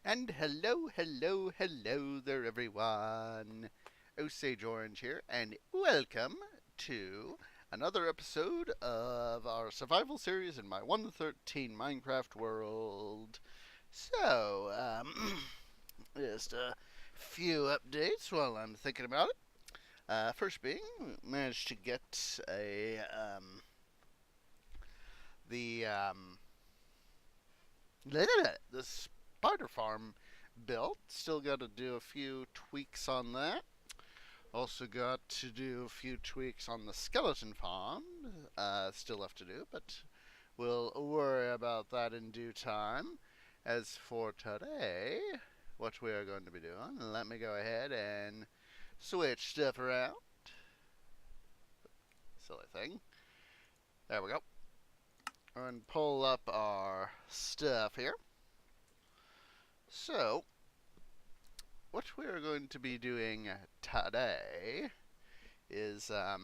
And hello there, everyone. Osage Orange here, and welcome to another episode of our survival series in my 113 Minecraft world. So, just a few updates while I'm thinking about it. First being, managed to get the the spider farm built. Still got to do a few tweaks on that. Also got to do a few tweaks on the skeleton farm. Still left to do, but we'll worry about that in due time. As for today, what we are going to be doing, let me go ahead and switch stuff around. Silly thing. There we go. And pull up our stuff here. So, what we are going to be doing today is, let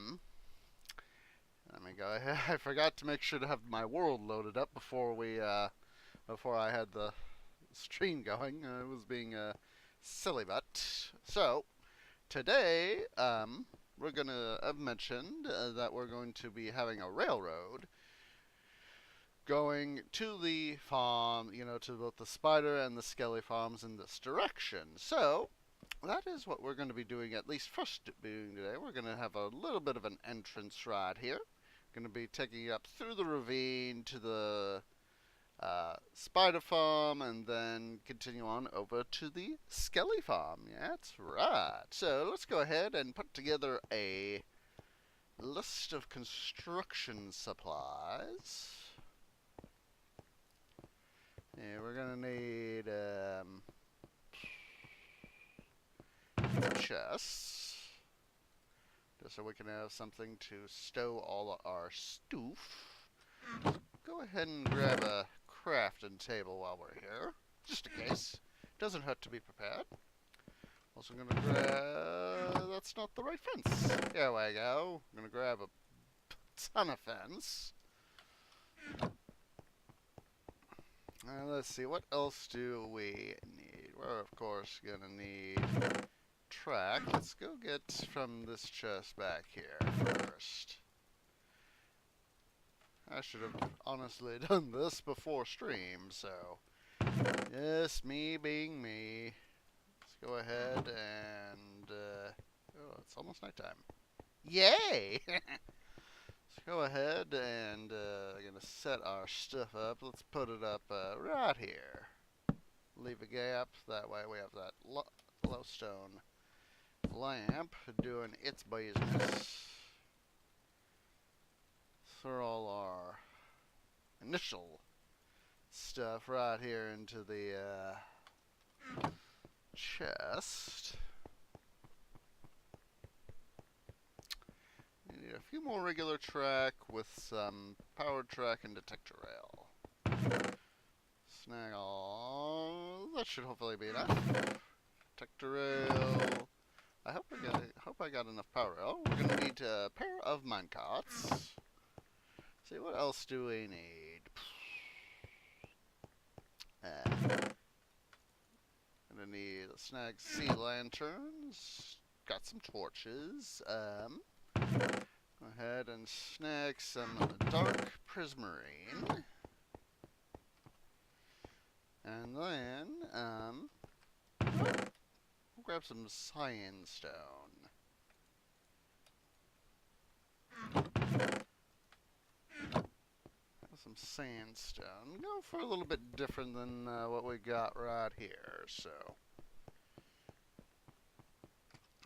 me go ahead. I forgot to make sure to have my world loaded up before before I had the stream going. I was being a silly butt. So, today, I've mentioned that we're going to be having a railroad going to the farm, to both the spider and the skelly farms in this direction. So, that is what we're going to be doing, at least first doing today. We're going to have a little bit of an entrance right here. Going to be taking you up through the ravine to the spider farm, and then continue on over to the skelly farm. Yeah, that's right. So, let's go ahead and put together a list of construction supplies. Yeah, we're gonna need chests, just so we can have something to stow all of our stuff. Go ahead and grab a crafting table while we're here, just in case. Doesn't hurt to be prepared. Also gonna grab... that's not the right fence. There we go. I'm gonna grab a ton of fence. Let's see, what else do we need? We're, of course, gonna need track. Let's go get from this chest back here first. I should have honestly done this before stream, so... yes, me being me. Let's go ahead and... oh, it's almost nighttime. Yay! Let's go ahead and I'm gonna set our stuff up. Let's put it up right here. Leave a gap. That way we have that glowstone lamp doing its business. Throw all our initial stuff right here into the chest. We need a few more regular track with some powered track and detector rail. Snag all. That should hopefully be enough. Detector rail. I hope I got enough power rail. We're gonna need a pair of minecarts. See, what else do we need? Gonna need a snag sea lanterns. Got some torches. Go ahead and snag some dark prismarine. And then, we'll grab some cyan stone. Some sandstone. Go for a little bit different than what we got right here, so.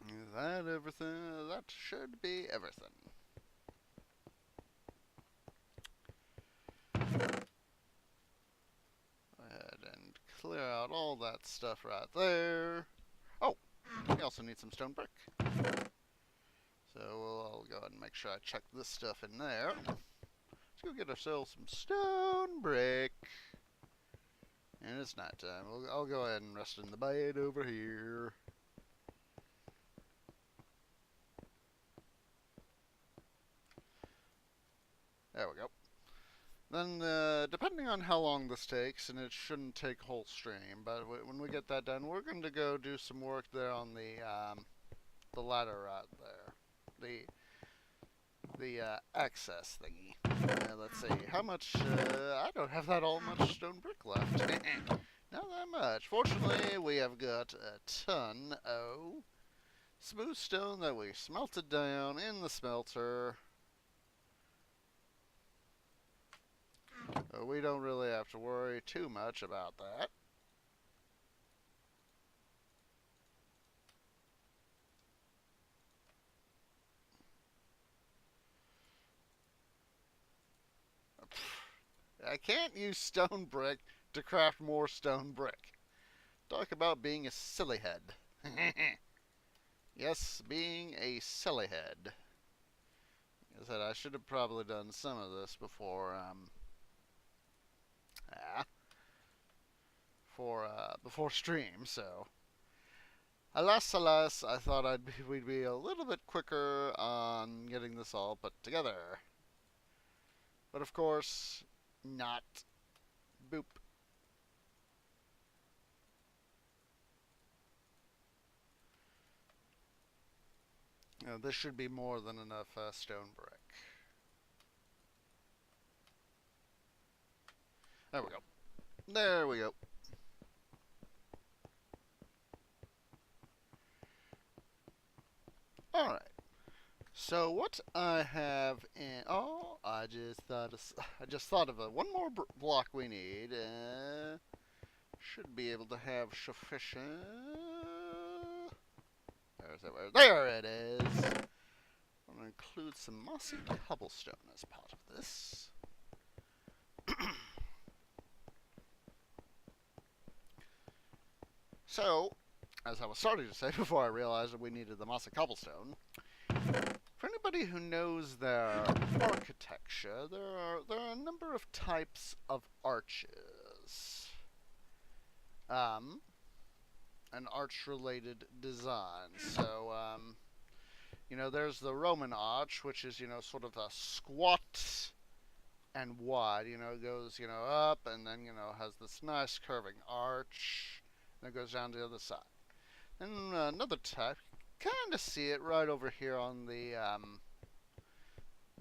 Is that everything? That should be everything. Go ahead and clear out all that stuff right there. Oh, we also need some stone brick. So I'll go ahead and make sure I check this stuff in there. Let's go get ourselves some stone brick. And it's night time. I'll go ahead and rest in the bed over here. There we go. Then, depending on how long this takes, and it shouldn't take a whole stream, but when we get that done, we're going to go do some work there on the ladder right there, the access thingy. Let's see, how much? I don't have that all much stone brick left. Not that much. Fortunately, we have got a ton of smooth stone that we smelted down in the smelter. We don't really have to worry too much about that. I can't use stone brick to craft more stone brick. Talk about being a silly head. Yes, being a silly head. Like I said, I should have probably done some of this before, before stream, so. Alas, I thought we'd be a little bit quicker on getting this all put together. But of course, not. Boop. This should be more than enough stone brick. There we go. There we go. Alright. So what I have in... Oh, I just thought of one more block we need. Should be able to have sufficient... There it is! I'm going to include some mossy cobblestone as part of this. So, as I was starting to say before I realized that we needed the mossy cobblestone, for anybody who knows their architecture, there are a number of types of arches. And arch-related designs. So, there's the Roman arch, which is, sort of a squat and wide. It goes, up and then, has this nice curving arch, and it goes down to the other side. And another type, kind of see it right over here on the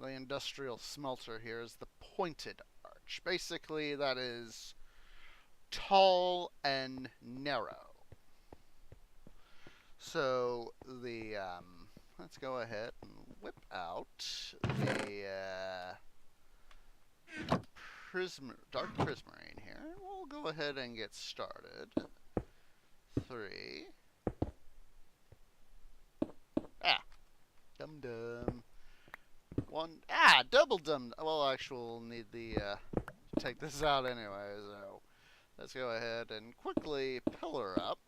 industrial smelter here, is the pointed arch. Basically, that is tall and narrow. So let's go ahead and whip out the dark prismarine here. We'll go ahead and get started. 3. Dum-dum. 1. Double dum. Well, actually, we'll need the take this out anyway, so let's go ahead and quickly pillar up.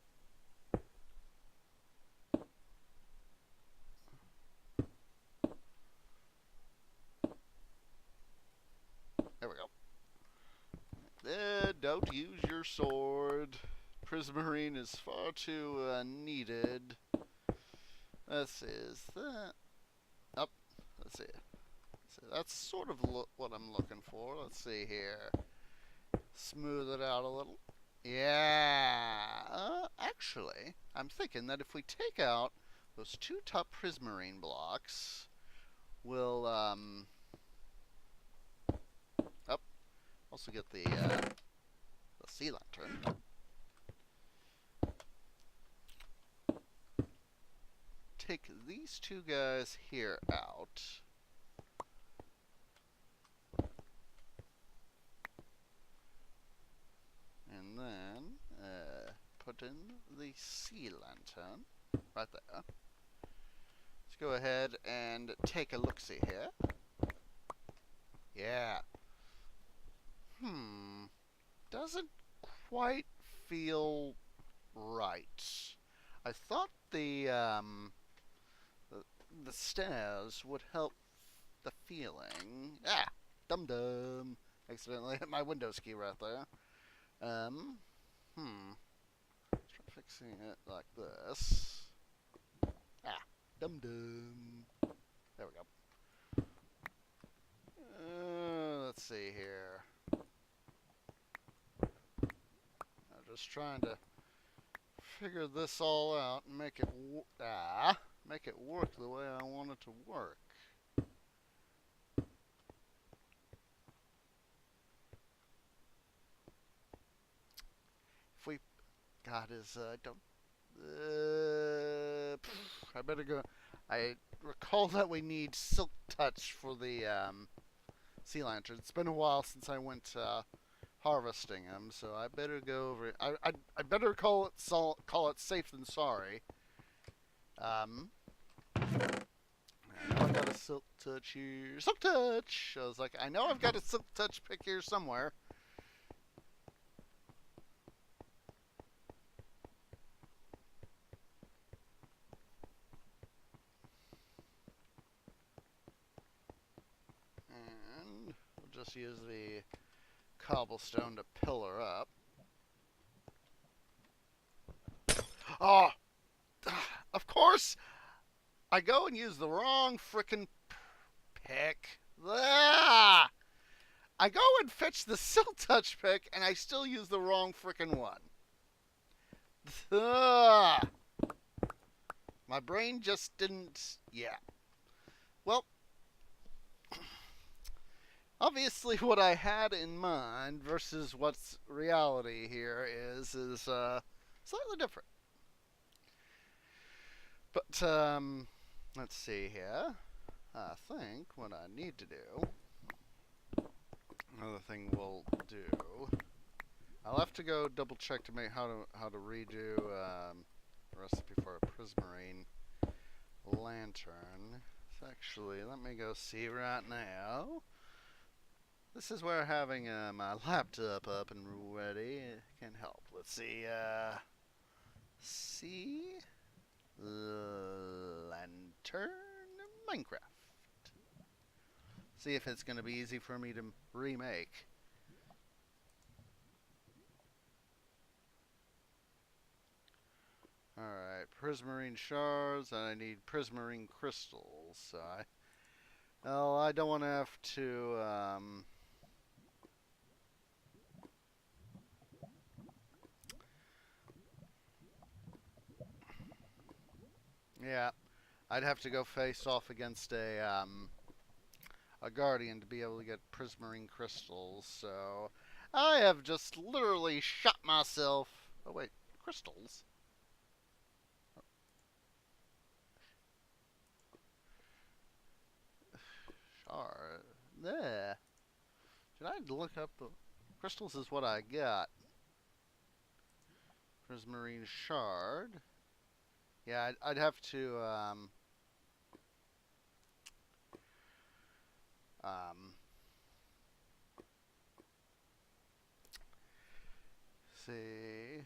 There we go. Don't use your sword. Prismarine is far too needed. Let's see, is that... Oh, let's see. That's sort of what I'm looking for. Let's see here. Smooth it out a little. Yeah. Actually, I'm thinking that if we take out those 2 top prismarine blocks, we'll also get the sea lantern. Take these 2 guys here out. And then put in the sea lantern right there. Let's go ahead and take a look-see here. Yeah. Doesn't quite feel right. I thought the stairs would help the feeling. Dum-dum. Accidentally hit my Windows key right there. Try fixing it like this. Dum-dum. There we go. Let's see here. just trying to figure this all out and make it work the way I want it to work. If we, God is don't. I better go. I recall that we need Silk Touch for the sea lantern. It's been a while since I went harvesting them, so I better go over. I better call it safe than sorry. I know I've got a Silk Touch here. Silk Touch! I was like, I know I've got a Silk Touch pick here somewhere. And we'll just use the cobblestone to pillar up. Oh! Of course! I go and use the wrong frickin' pick. Ah! I go and fetch the Silk Touch pick, and I still use the wrong frickin' one. Ah! My brain just didn't... Yeah. Well, obviously what I had in mind versus what's reality here is slightly different. But, let's see here. I think what I need to do, another thing we'll do, I'll have to go double check to make how to redo a recipe for a prismarine lantern. So actually, let me go see right now. This is where having my laptop up and ready can help. Let's see. Lantern Minecraft. See if it's going to be easy for me to remake. Alright, prismarine shards, and I need prismarine crystals. So I don't want to have to, yeah, I'd have to go face off against a guardian to be able to get prismarine crystals. So I have just literally shot myself. Oh wait, crystals? Shard. There. Should I look up the crystals? Is what I got. Prismarine shard. Yeah, I'd have to see.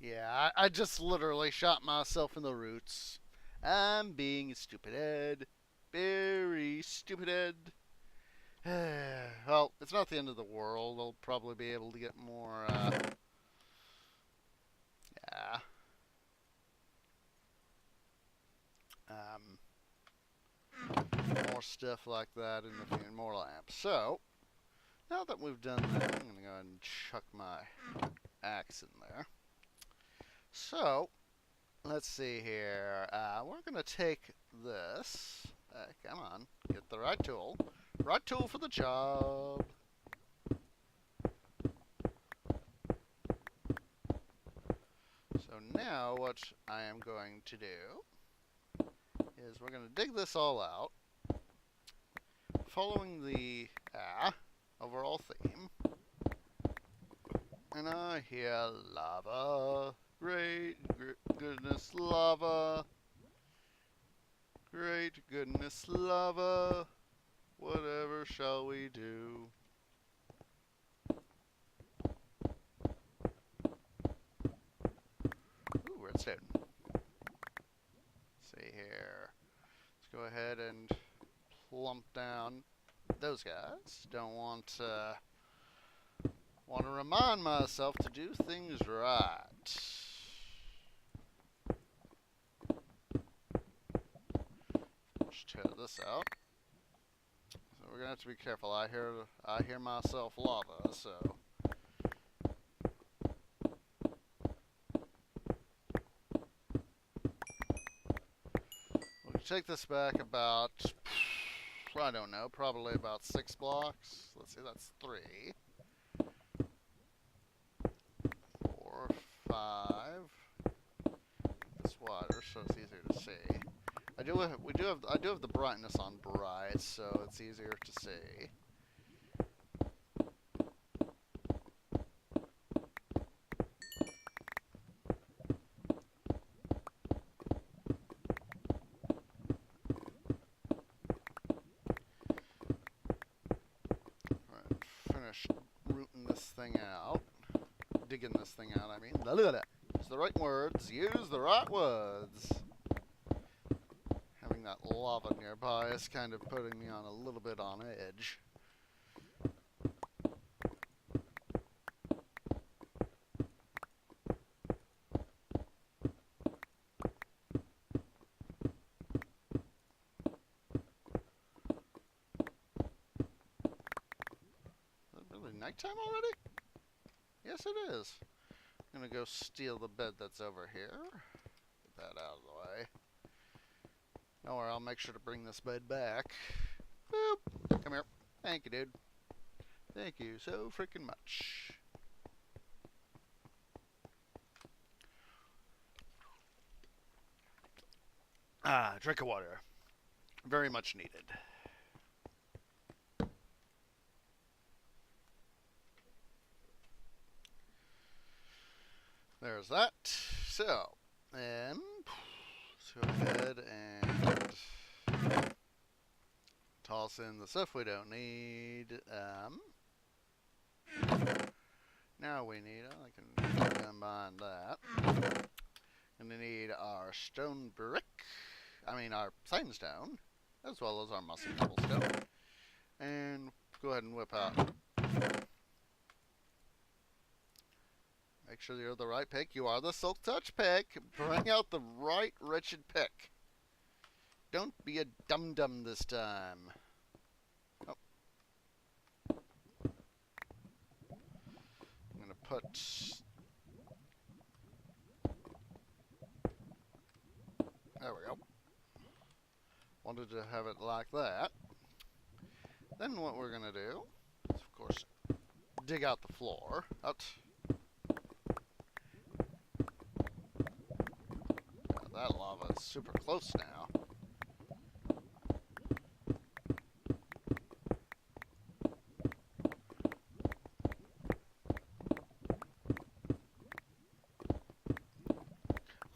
Yeah, I just literally shot myself in the roots. I'm being a stupid head. Very stupid head. Well, it's not the end of the world. I'll probably be able to get more, yeah. More stuff like that in the future, more lamps. So, now that we've done that, I'm going to go ahead and chuck my axe in there. So, let's see here. We're going to take this. Come on, get the right tool. Right tool for the job. So now what I am going to do is we're going to dig this all out, following the overall theme. And I hear lava. Great goodness lava. Great goodness lava. Whatever shall we do? Ooh, redstone. Let's see here. Let's go ahead and plump down those guys. Don't want to remind myself to do things right. Let's tear this out. So we're gonna have to be careful. I hear myself lava, so take this back about, I don't know, probably about 6 blocks. Let's see, that's 3, 4, 5. It's wider, so it's easier to see. I do have the brightness on bright, so it's easier to see. Alright, finish rooting this thing out. Digging this thing out, I mean. Use the right words. Use the right words. Having that lava nearby is kind of putting me on a little bit on edge. Is it really nighttime already? Yes, it is. I'm gonna go steal the bed that's over here. Get that out of the way. Don't worry, I'll make sure to bring this bed back. Boop! Come here. Thank you, dude. Thank you so freaking much. Ah, drink of water. Very much needed. There's that. So, let's go ahead and toss in the stuff we don't need. Now we need, I can combine that. And we need our stone brick, our sandstone, as well as our mossy cobblestone. And go ahead and whip out. Make sure you're the right pick. You are the Silk Touch pick. Bring out the right wretched pick. Don't be a dum-dum this time. Oh. I'm going to put... There we go. Wanted to have it like that. Then what we're going to do is, of course, dig out the floor. Out. That lava is super close now.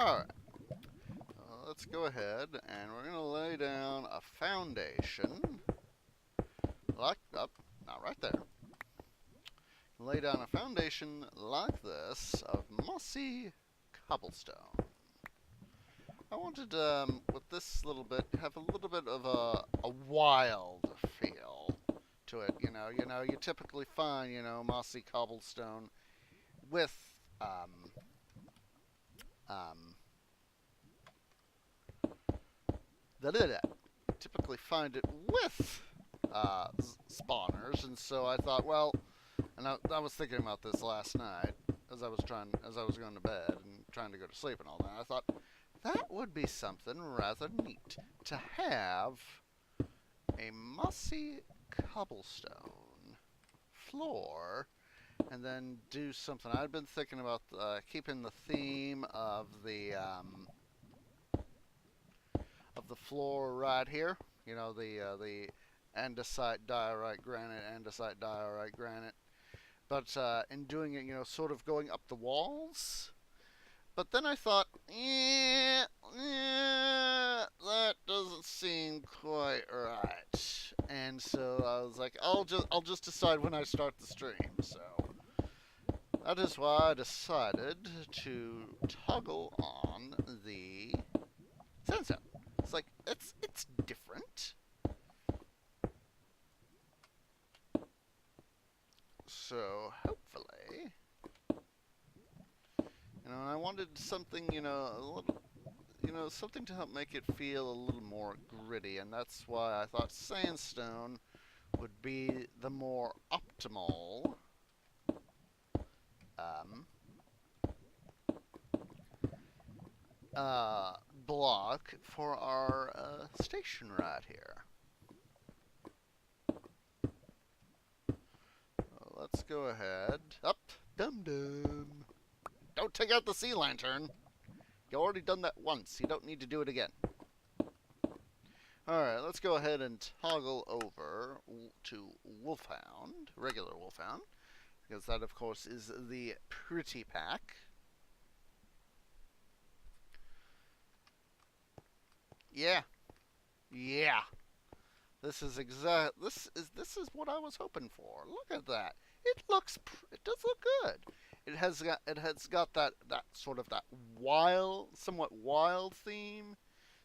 Alright. Let's go ahead and we're going to lay down a foundation. Like, not right there. Lay down a foundation like this of mossy cobblestone. I wanted, with this little bit, have a little bit of a wild feel to it. You typically find, mossy cobblestone with, typically find it with, spawners, and so I thought, well, and I was thinking about this last night as I was going to bed and trying to go to sleep and all that. I thought, that would be something rather neat to have a mossy cobblestone floor and then do something. I've been thinking about keeping the theme of the floor right here. The andesite diorite granite. But in doing it, sort of going up the walls. But then I thought, that doesn't seem quite right. And so I was like, I'll just decide when I start the stream. So that is why I decided to toggle on the sandstone. It's like it's different. So hopefully. I wanted something, a little, something to help make it feel a little more gritty, and that's why I thought sandstone would be the more optimal block for our station right here. Let's go ahead. Up, dum dum. Don't take out the sea lantern. You already done that once. You don't need to do it again. Alright, let's go ahead and toggle over to Wolfhound, regular Wolfhound, because that, of course, is the pretty pack. Yeah. Yeah. This is what I was hoping for. Look at that. It does look good. It has got that sort of that somewhat wild theme,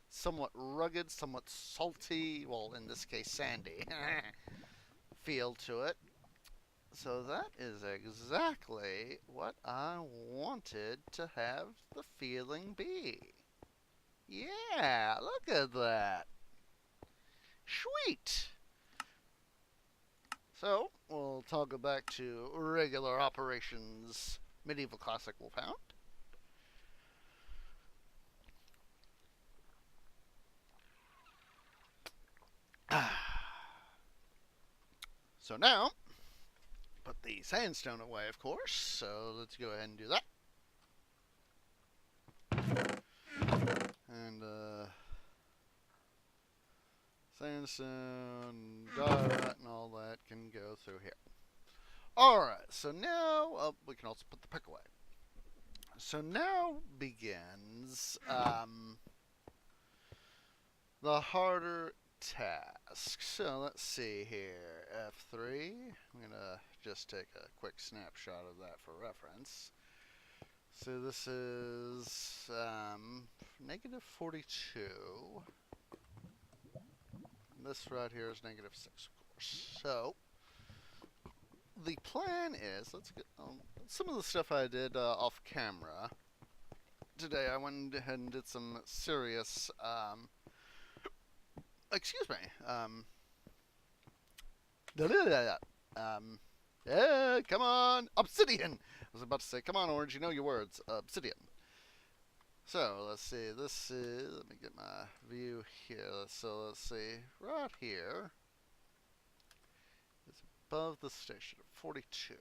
somewhat rugged, somewhat salty, well, in this case sandy feel to it. So that is exactly what I wanted to have the feeling be. Yeah, look at that. Sweet. So, we'll toggle back to regular operations Medieval Classic Wolfhound. So now, put the sandstone away, of course. So let's go ahead and do that. And sandstone, diorite, and all that can go through here. Alright, so now we can also put the pick away. So now begins the harder task. So let's see here. F3. I'm going to just take a quick snapshot of that for reference. So this is negative 42. This right here is negative 6, of course. So the plan is, let's get some of the stuff I did off camera. Today I went ahead and did some serious, excuse me, come on, obsidian! I was about to say, come on, Orange, you know your words, obsidian. So, let's see, this is, let me get my view here. So, let's see, right here, it's above the station, 42.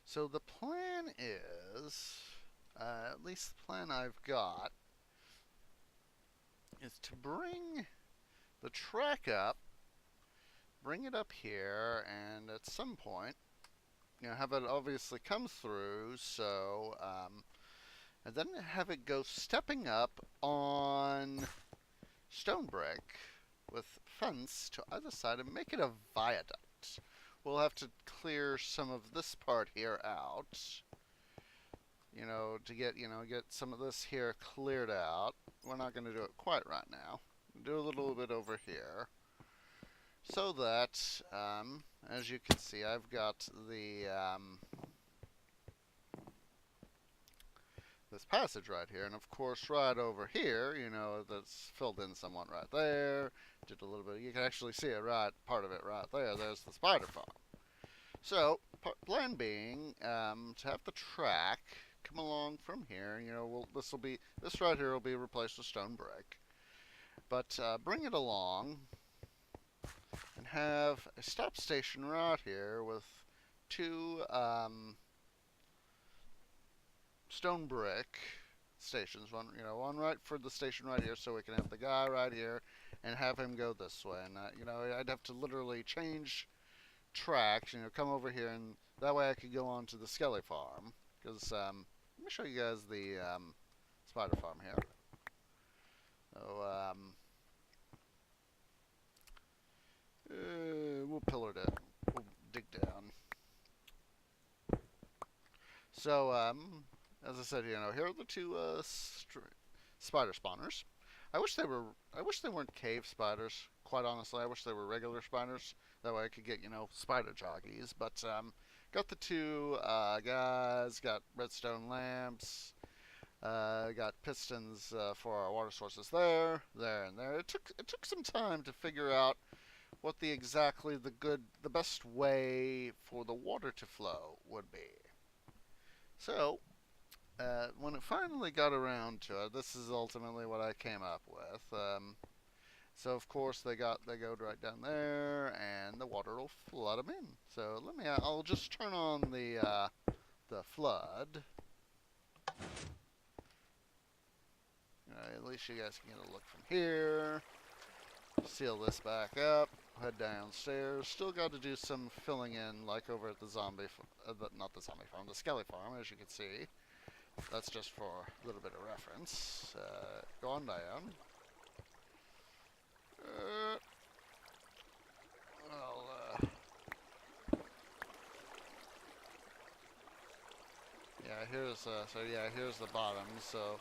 So, the plan is, at least the plan I've got, is to bring the track up, bring it up here, and at some point, have it obviously come through, so, and then have it go stepping up on stone brick with fence to either side and make it a viaduct. We'll have to clear some of this part here out, to get some of this here cleared out. We're not going to do it quite right now. We'll do a little bit over here. So that, as you can see, I've got the, this passage right here, and of course right over here, that's filled in somewhat right there. Did a little bit, you can actually see it part of it right there. There's the spider farm. So, plan being, to have the track come along from here, this right here will be replaced with stone brick. But, bring it along, and have a stop station right here with two stone brick stations. One right for the station right here, so we can have the guy right here and have him go this way. And I'd have to literally change tracks. Come over here, and that way I could go on to the Skelly farm. Because let me show you guys the spider farm here. So we'll pillar down. We'll dig down. So, as I said, here are the two spider spawners. I wish they weren't cave spiders. Quite honestly, I wish they were regular spiders. That way I could get spider joggies. But got the two guys. Got redstone lamps. Got pistons for our water sources there, and there. It took some time to figure out what the best way for the water to flow would be. So, when it finally got around to it, this is ultimately what I came up with. So of course they go right down there, and the water will flood them in. So I'll just turn on the flood. At least you guys can get a look from here. Seal this back up. Head downstairs. Still got to do some filling in, like over at the not the zombie farm, the skelly farm, as you can see. That's just for a little bit of reference. Go on down. Yeah, here's the bottom. So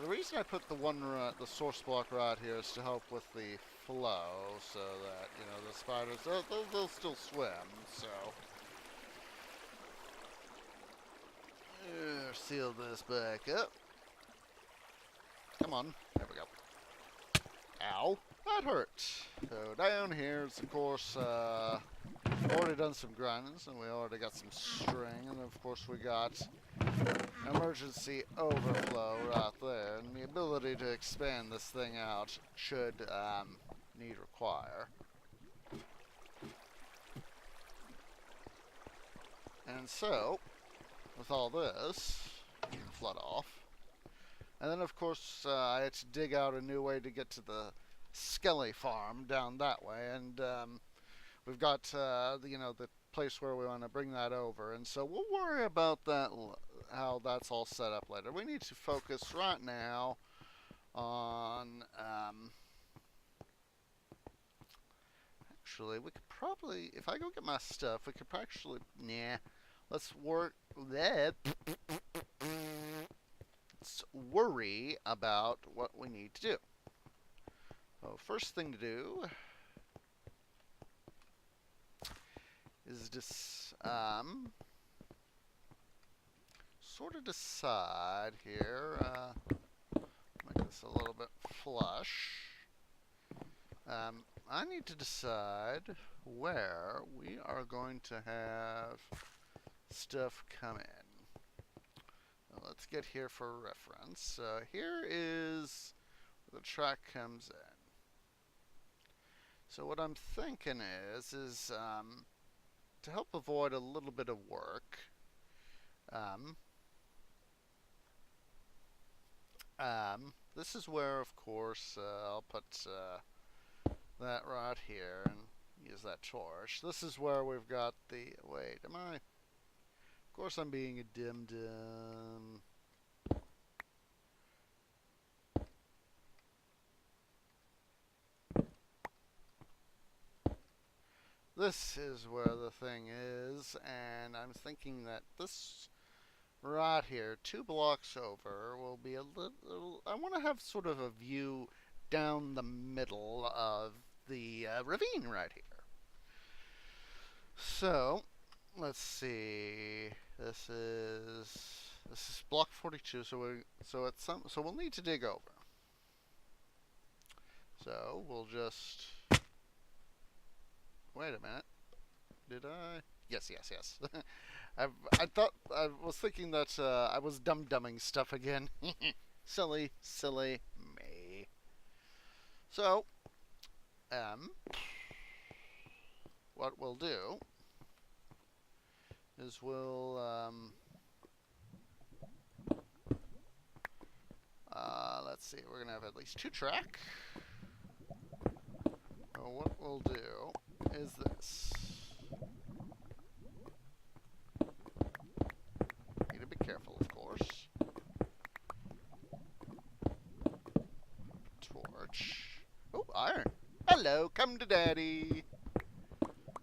the reason I put the source block right here is to help with the flow, so that the spiders they'll still swim. So seal this back up. Come on, there we go. Ow, that hurt. So down here is, of course, already done some grinding, and we already got some string, and of course we got emergency overflow right there, and the ability to expand this thing out should need require. And so, with all this, you can flood off. And then, of course, I had to dig out a new way to get to the Skelly farm down that way, and we've got the place where we want to bring that over, and so we'll worry about that, how that's all set up later. We need to focus right now on actually, we could probably, if I go get my stuff, we could actually, let's worry about what we need to do. So first thing to do is just sort of decide here, make this a little bit flush. I need to decide where we are going to have stuff come in. Now let's get here for reference. Here is where the track comes in. So what I'm thinking is to help avoid a little bit of work, this is where, of course, I'll put that right here and use that torch. This is where we've got the, wait, am I? Of course I'm being a dim-dim. This is where the thing is, and I'm thinking that this right here, 2 blocks over, will be a little, I want to have sort of a view down the middle of the ravine right here. So, let's see, this is block 42, so we'll need to dig over. So, we'll just, wait a minute. Did I? Yes. I was thinking that I was dum-dumming stuff again. silly me. So, what we'll do is we'll let's see. We're gonna have at least 2 track. So what we'll do is this. Need to be careful, of course. Torch. Oh, iron. Hello, come to daddy.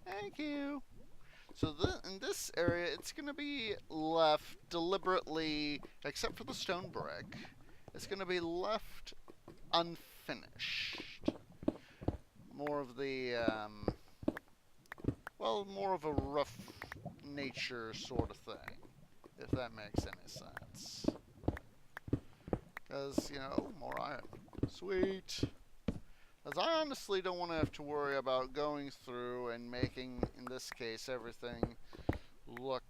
Thank you. So in this area, it's going to be left deliberately, except for the stone brick, it's going to be left unfinished. More of the, more of a rough nature sort of thing, if that makes any sense. Because, more iron. Sweet. Because I honestly don't want to have to worry about going through and making, in this case, everything look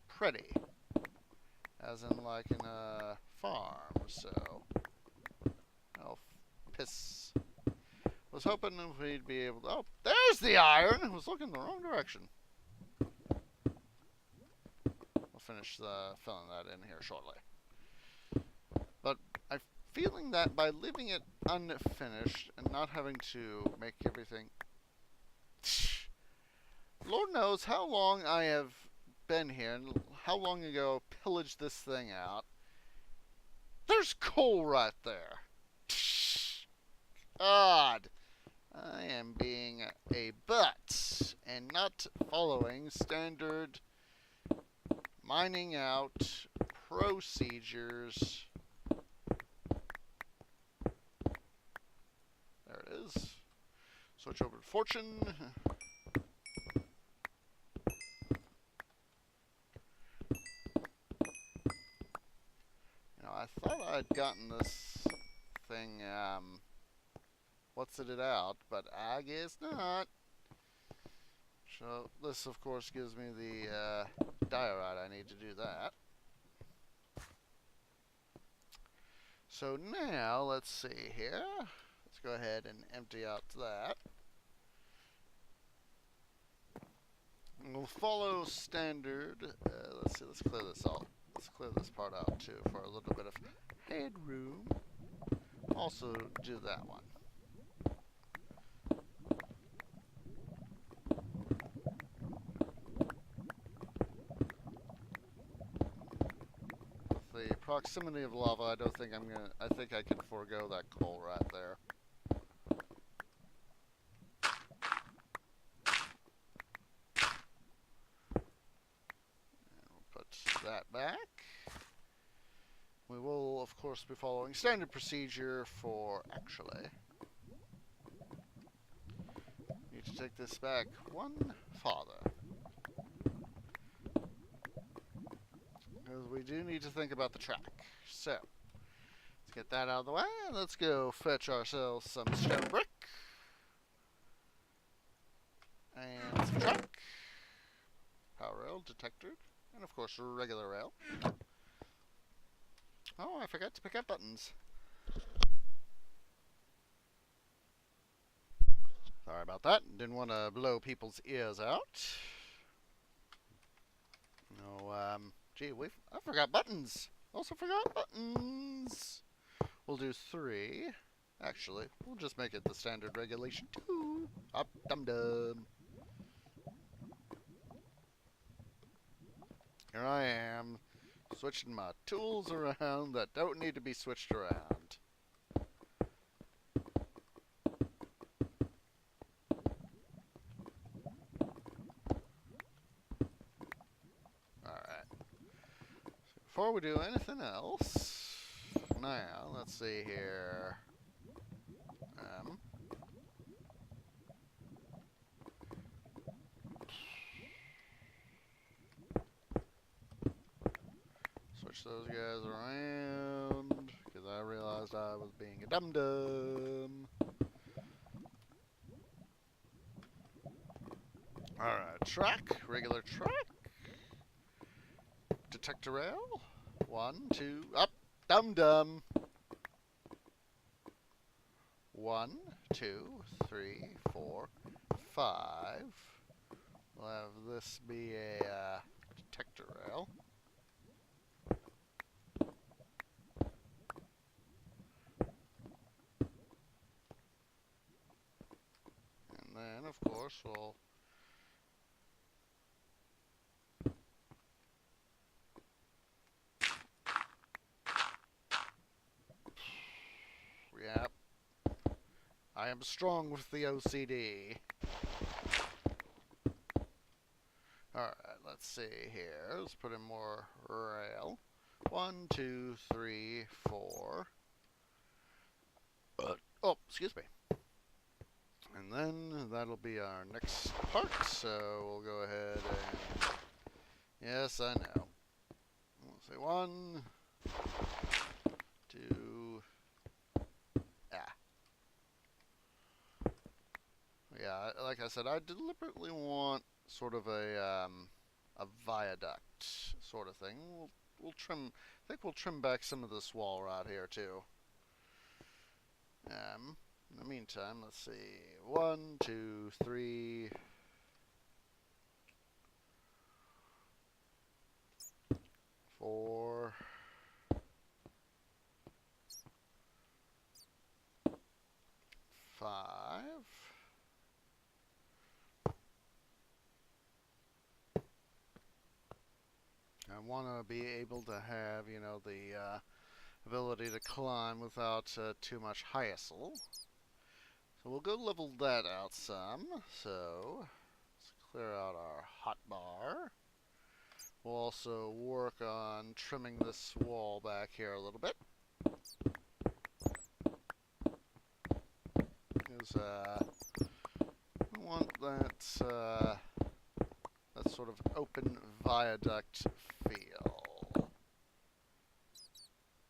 pretty. as in like in a farm, so... Oh, piss. Was hoping if we'd be able to... Oh, there's the iron! I was looking the wrong direction. We'll finish filling that in here shortly. But I'm feeling that by leaving it unfinished and not having to make everything... Lord knows how long I have been here and how long ago I pillaged this thing out. There's coal right there. God. I am being a butt and not following standard mining out procedures. There it is. Switch over to fortune. Now, I thought I'd gotten this thing, what's it out, but I guess not. So this, of course, gives me the diorite I need to do that. So now, let's see here. Let's go ahead and empty out that. And we'll follow standard. Let's see, let's clear this out. Let's clear this part out too for a little bit of headroom. Also do that one. With the proximity of lava, I don't think I think I can forego that coal right there. And we'll put that back. We will, of course, be following standard procedure for actually. Need to take this back one farther. Because we do need to think about the track. So, let's get that out of the way. Let's go fetch ourselves some stone brick. And some track. Power rail, detector. And, of course, a regular rail. Oh, I forgot to pick up buttons. Sorry about that. Didn't want to blow people's ears out. No, gee, I forgot buttons. Also forgot buttons. We'll do 3. Actually, we'll just make it the standard regulation 2. Up, dum-dum. Here I am, switching my tools around that don't need to be switched around. Alright. So before we do anything else, now, let's see here. Switch those guys around, because I realized I was being a dum-dum. Alright, track, regular track. Detector rail. 1, 2, up, dum-dum. 1, 2, 3, 4, 5. We'll have this be a detector rail. And then, of course, we'll yep. I am strong with the OCD. Alright, let's see here. Let's put in more rail. 1, 2, 3, 4. Oh, excuse me. And then that'll be our next part. So we'll go ahead and... Yes, I know. We'll say 1, 2... Yeah, like I said, I deliberately want sort of a viaduct sort of thing. We'll we'll trim. I think we'll trim back some of this wall right here too. In the meantime, let's see. 1, 2, 3, 4, 5. I want to be able to have, you know, the ability to climb without too much hassle. So we'll go level that out some. So let's clear out our hotbar. We'll also work on trimming this wall back here a little bit. Because we want that that sort of open viaduct feel.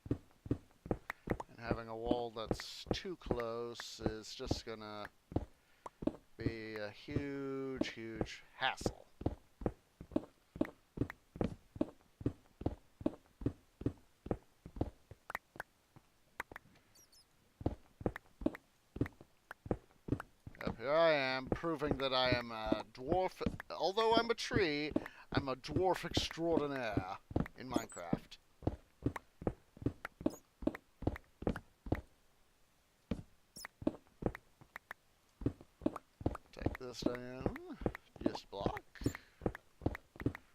And having a wall that's too close is just gonna be a huge, huge hassle. Here I am, proving that I am a dwarf. Although I'm a tree, I'm a dwarf extraordinaire in Minecraft. Take this down. Just block.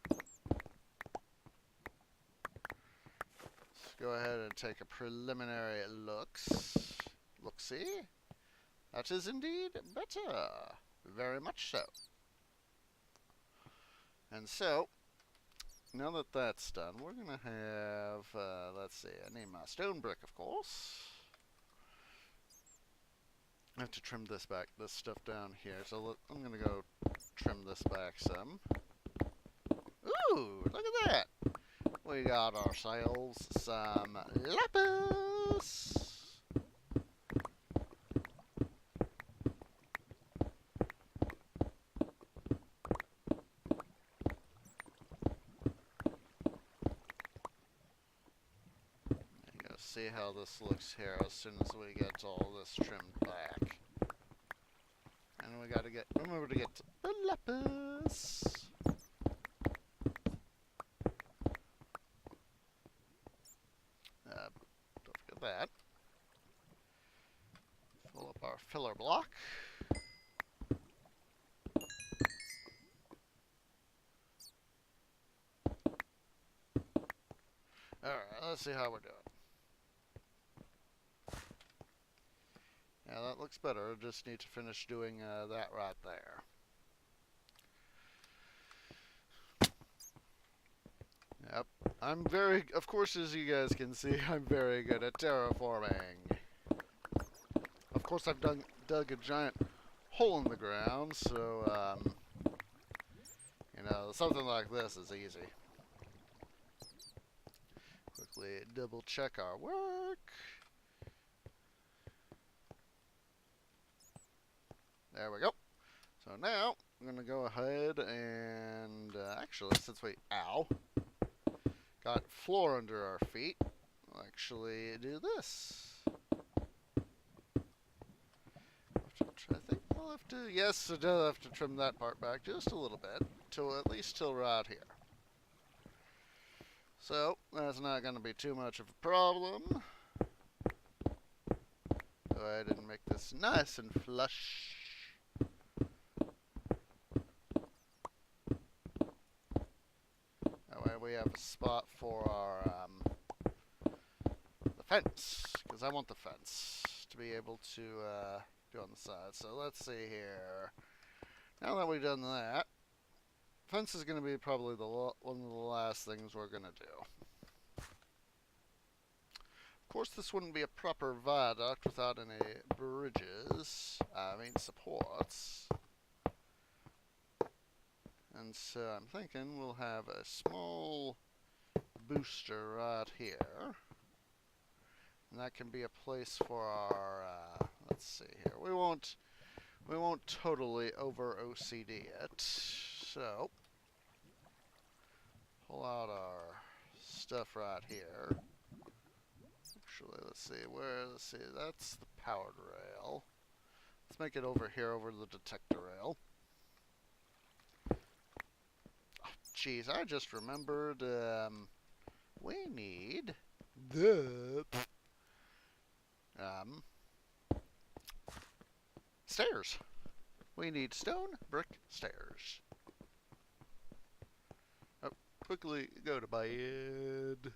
Let's go ahead and take a preliminary look-see. That is indeed better. Very much so. And so, now that that's done, we're going to have, let's see, I need my stone brick, of course. I have to trim this stuff down here. So I'm going to go trim this back some. Ooh, look at that. We got ourselves some lapis. See how this looks here as soon as we get all this trimmed back. And we gotta remember to get the lapis. Don't forget that. Fill up our filler block. Alright, let's see how we're doing. Yeah, that looks better. I just need to finish doing that right there. Yep. Of course, as you guys can see, I'm very good at terraforming. Of course, I've dug a giant hole in the ground, so, you know, something like this is easy. Quickly double check our work. There we go. So now, I'm going to go ahead and, actually, since we, got floor under our feet, we'll actually do this. I think I'll have to, yes, I do have to trim that part back just a little bit, at least till right here. So, that's not going to be too much of a problem. Go ahead and make this nice and flush. We have a spot for our the fence, because I want the fence to be able to do on the side. So let's see here. Now that we've done that, fence is going to be probably one of the last things we're going to do. Of course, this wouldn't be a proper viaduct without any bridges, supports. And so I'm thinking we'll have a small booster right here. And that can be a place for our, let's see here. We won't totally over OCD it. So, pull out our stuff right here. Actually, let's see, that's the powered rail. Let's make it over here, over the detector rail. Jeez, I just remembered, we need the, stairs. We need stone brick stairs. Oh, quickly go to bed.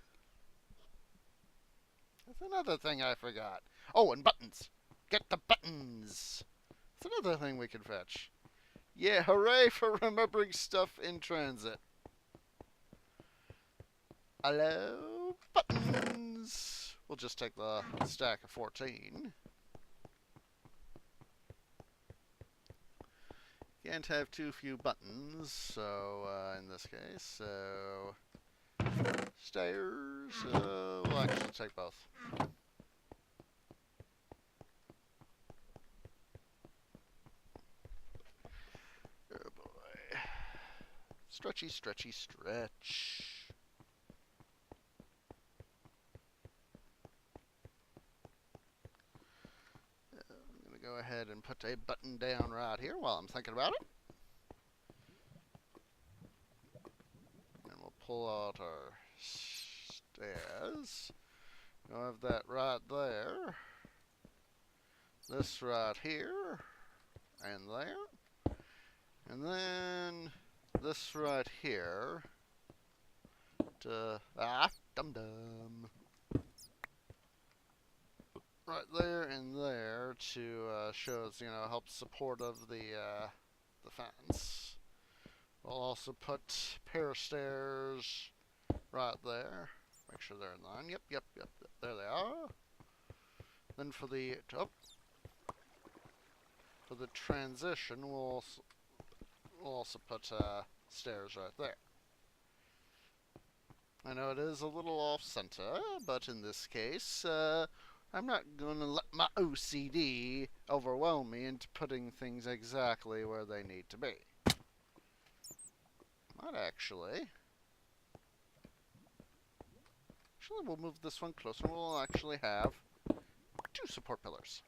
That's another thing I forgot. Oh, and buttons. Get the buttons. That's another thing we can fetch. Yeah, hooray for remembering stuff in transit. Hello, buttons. We'll just take the stack of 14. Can't have too few buttons, so in this case, so stairs, we'll actually take both. Oh boy. Stretchy, stretchy, stretch. I'm going to go ahead and put a button down right here while I'm thinking about it. And we'll pull out our stairs. We'll have that right there. This right here. And there. And then this right here. Dum-dum. Right there and there to show us, help support of the fence. We'll also put a pair of stairs right there. Make sure they're in line. Yep. There they are. Then for the transition, we'll also put stairs right there. I know it is a little off-center, but in this case, I'm not going to let my OCD overwhelm me into putting things exactly where they need to be. Might actually, we'll move this one closer. We'll actually have 2 support pillars.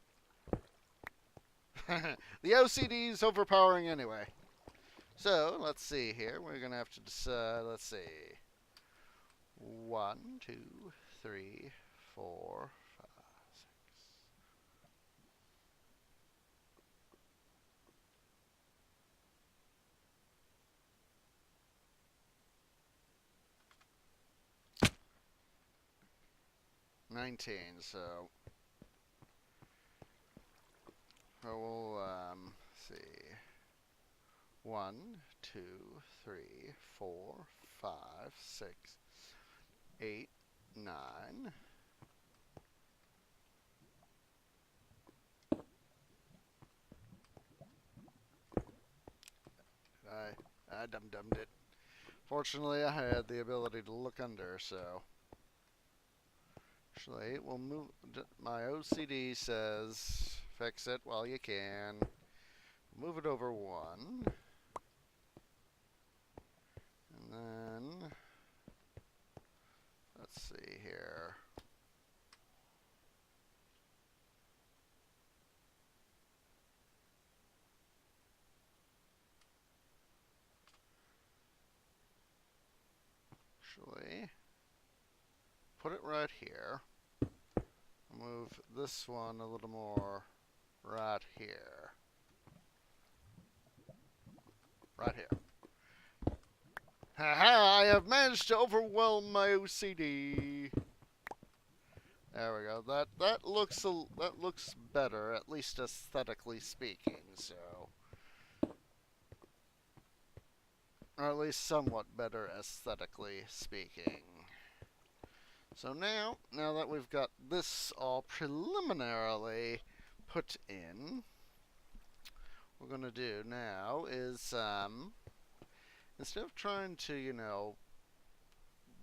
The OCD's overpowering anyway. So, let's see here. We're going to have to decide, let's see. 1, 2, 3, 4, 5, 6. 19, so we'll see. 1, 2, 3, 4, 5, 6, 8, 9. I dum-dummed it. Fortunately, I had the ability to look under, so actually, we'll move. My OCD says fix it while you can. Move it over 1. And then, let's see here. Actually, put it right here. Move this one a little more right here. Right here. Haha, I have managed to overwhelm my OCD. There we go. That looks better, at least aesthetically speaking, so. Or at least somewhat better aesthetically speaking. So now that we've got this all preliminarily put in, what we're going to do now is, instead of trying to,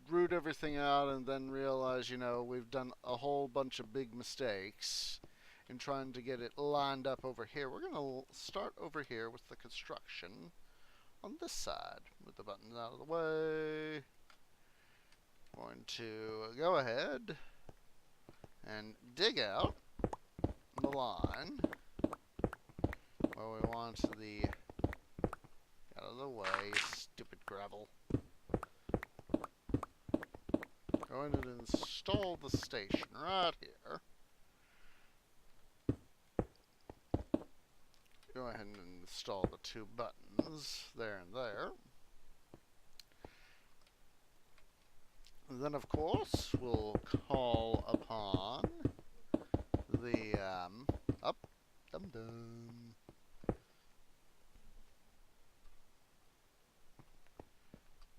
root everything out and then realize, we've done a whole bunch of big mistakes in trying to get it lined up over here, we're going to start over here with the construction on this side. Move the buttons out of the way. Going to go ahead and dig out the line where we want the... Out of the way, stupid gravel. Going to install the station right here. Go ahead and install the 2 buttons there and there. And then, of course, we'll call upon the,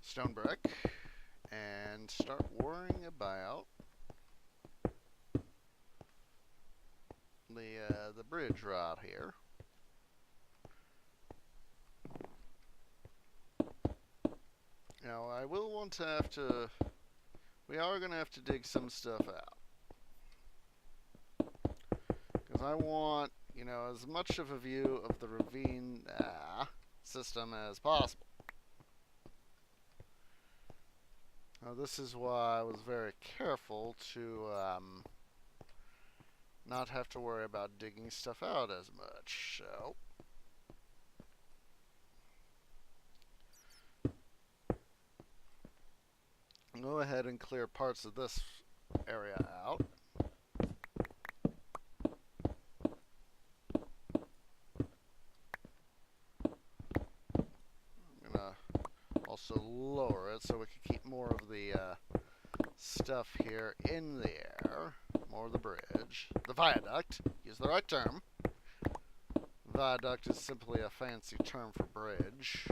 stone brick, and start worrying about the bridge right here. Now, I will want to have to... We are going to have to dig some stuff out. Because I want, you know, as much of a view of the ravine system as possible. Now, this is why I was very careful to not have to worry about digging stuff out as much. So... go ahead and clear parts of this area out. I'm gonna also lower it so we can keep more of the stuff here in the air. More of the bridge. The viaduct. Use the right term. Viaduct is simply a fancy term for bridge.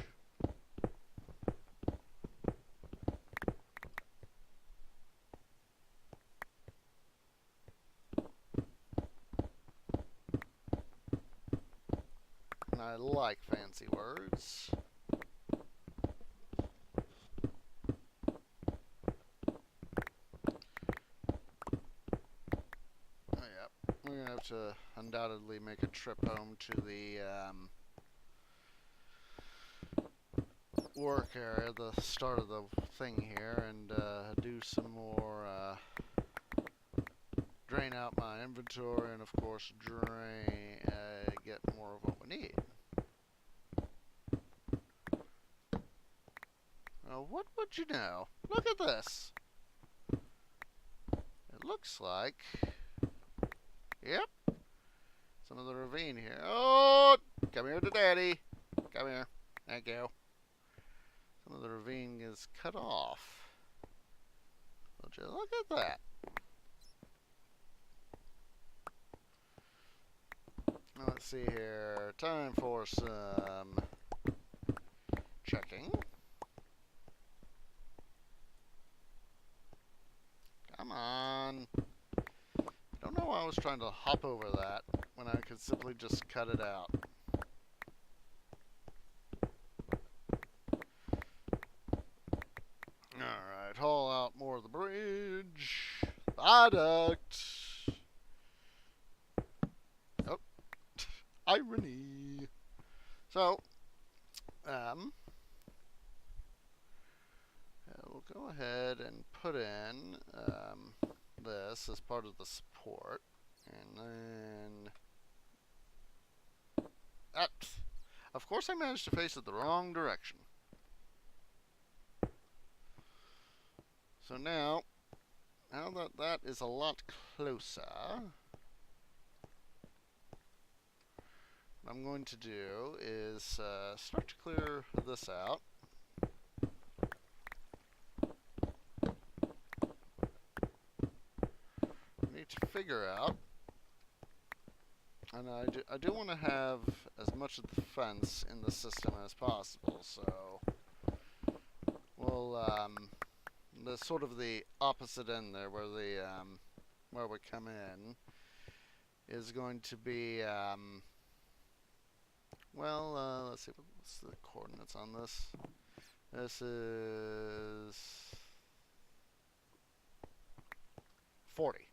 I like fancy words. Oh, yeah. We're going to have to undoubtedly make a trip home to the work area, the start of the thing here, and do some more, drain out my inventory, and of course get more of what we need. What would you know? Look at this. It looks like... Yep. Some of the ravine here. Oh! Come here to Daddy. Come here. Thank you. Some of the ravine is cut off. Would you look at that? Let's see here. Time for some checking. Come on. I don't know why I was trying to hop over that when I could simply just cut it out. Alright, haul out more of the bridge. Viaduct. Oh. Irony. So, we'll go ahead and put in this as part of the support, and then of course I managed to face it the wrong direction. So now that that is a lot closer, what I'm going to do is start to clear this out. To figure out, and I do want to have as much of the fence in the system as possible, so we'll the sort of the opposite end there where the where we come in is going to be well, let's see, what's the coordinates on this? This is 40.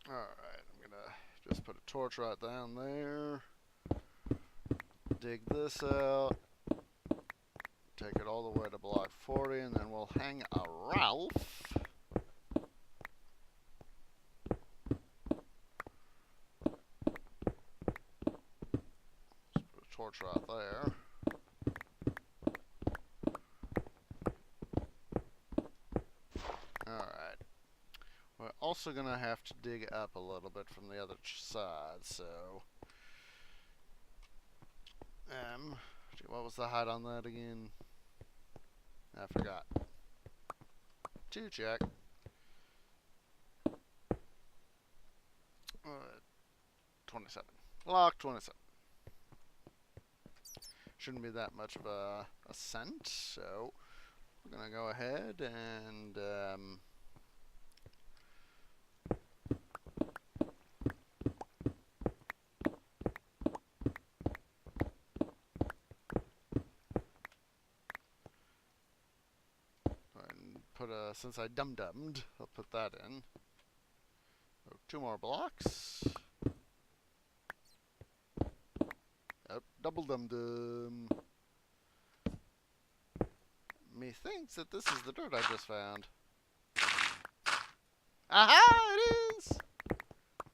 Alright, torch right down there. Dig this out. Take it all the way to block 40, and then we'll hang a Ralph. Let's put a torch right there. Alright. We're also going to have to dig up a little bit from the other side, so... what was the height on that again? I forgot. 2 check. 27. Block 27. Shouldn't be that much of a ascent, so we're going to go ahead and put a, since I dum-dummed, I'll put that in. Oh, 2 more blocks. Oh, double dum-dum. Methinks that this is the dirt I just found. Aha! It is!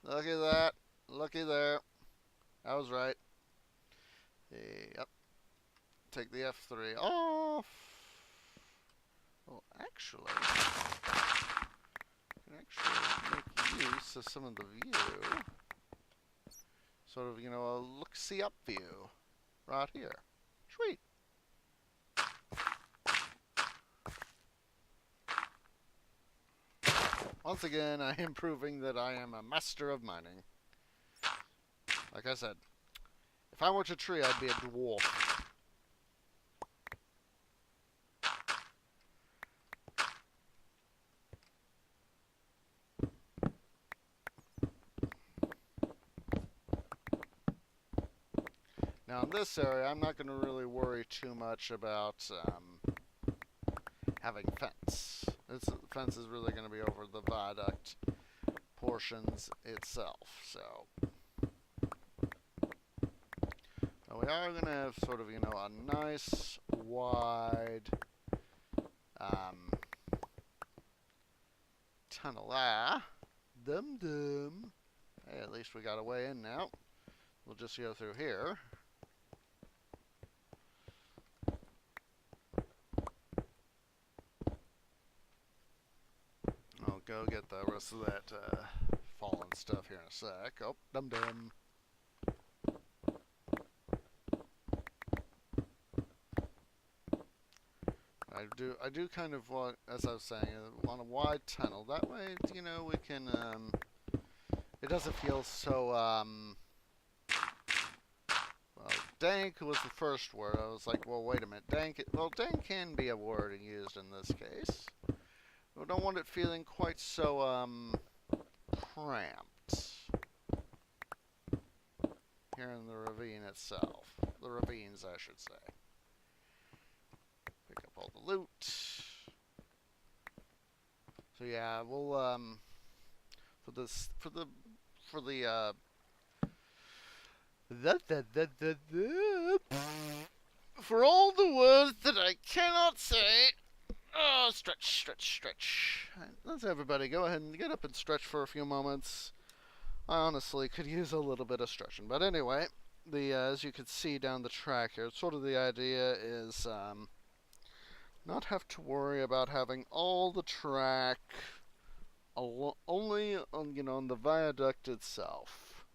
Look at that. Looky there. I was right. Yep. Take the F3 off. Well, actually, I can actually make use of some of the view. Sort of, you know, a look-see up view. Right here. Sweet. Once again, I am proving that I am a master of mining. Like I said, if I were a tree, I'd be a dwarf. Now in this area, I'm not going to really worry too much about having fence. This fence is really going to be over the viaduct portions itself. So we are going to have sort of, you know, a nice wide tunnel there. Dum dum. Hey, at least we got a way in now. We'll just go through here. I'll go get the rest of that fallen stuff here in a sec. Oh, dum dum. I do kind of want, as I was saying, want a wide tunnel. That way, you know, we can, it doesn't feel so, well, dank was the first word. I was like, well, wait a minute, dank, well, dank can be a word used in this case. We don't want it feeling quite so, cramped here in the ravine itself. The ravines, I should say. Pick up all the loot. So yeah, we'll for all the words that I cannot say. Oh, stretch, stretch, stretch. Let's everybody go ahead and get up and stretch for a few moments. I honestly could use a little bit of stretching, but anyway, as you can see down the track here, sort of the idea is not have to worry about having all the track only on, you know, on the viaduct itself.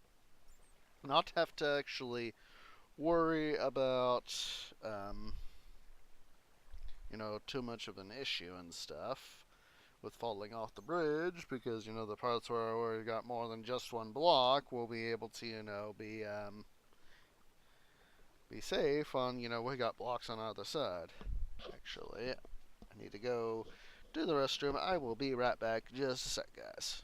Not have to actually worry about you know, too much of an issue and stuff with falling off the bridge, because, you know, the parts where we got more than just one block will be able to, you know, be safe on, you know, we got blocks on either side. Actually, I need to go to the restroom. I will be right back. Just a sec, guys.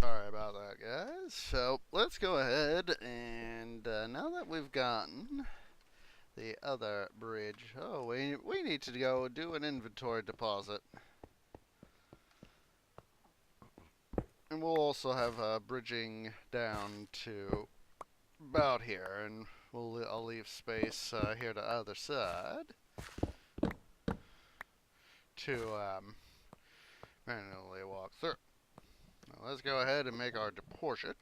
Sorry about that, guys. So let's go ahead and now that we've gotten the other bridge, oh, we need to go do an inventory deposit, and we'll also have bridging down to about here, and I'll leave space here to the other side to manually walk through. Now let's go ahead and make our deposit.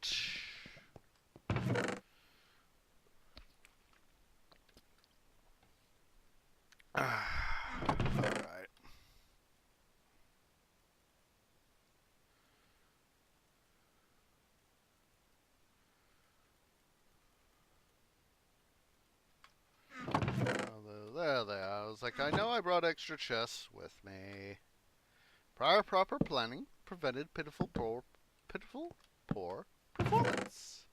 Alright. There they are. I was like, I know I brought extra chests with me. Prior proper planning prevented pitiful poor performance.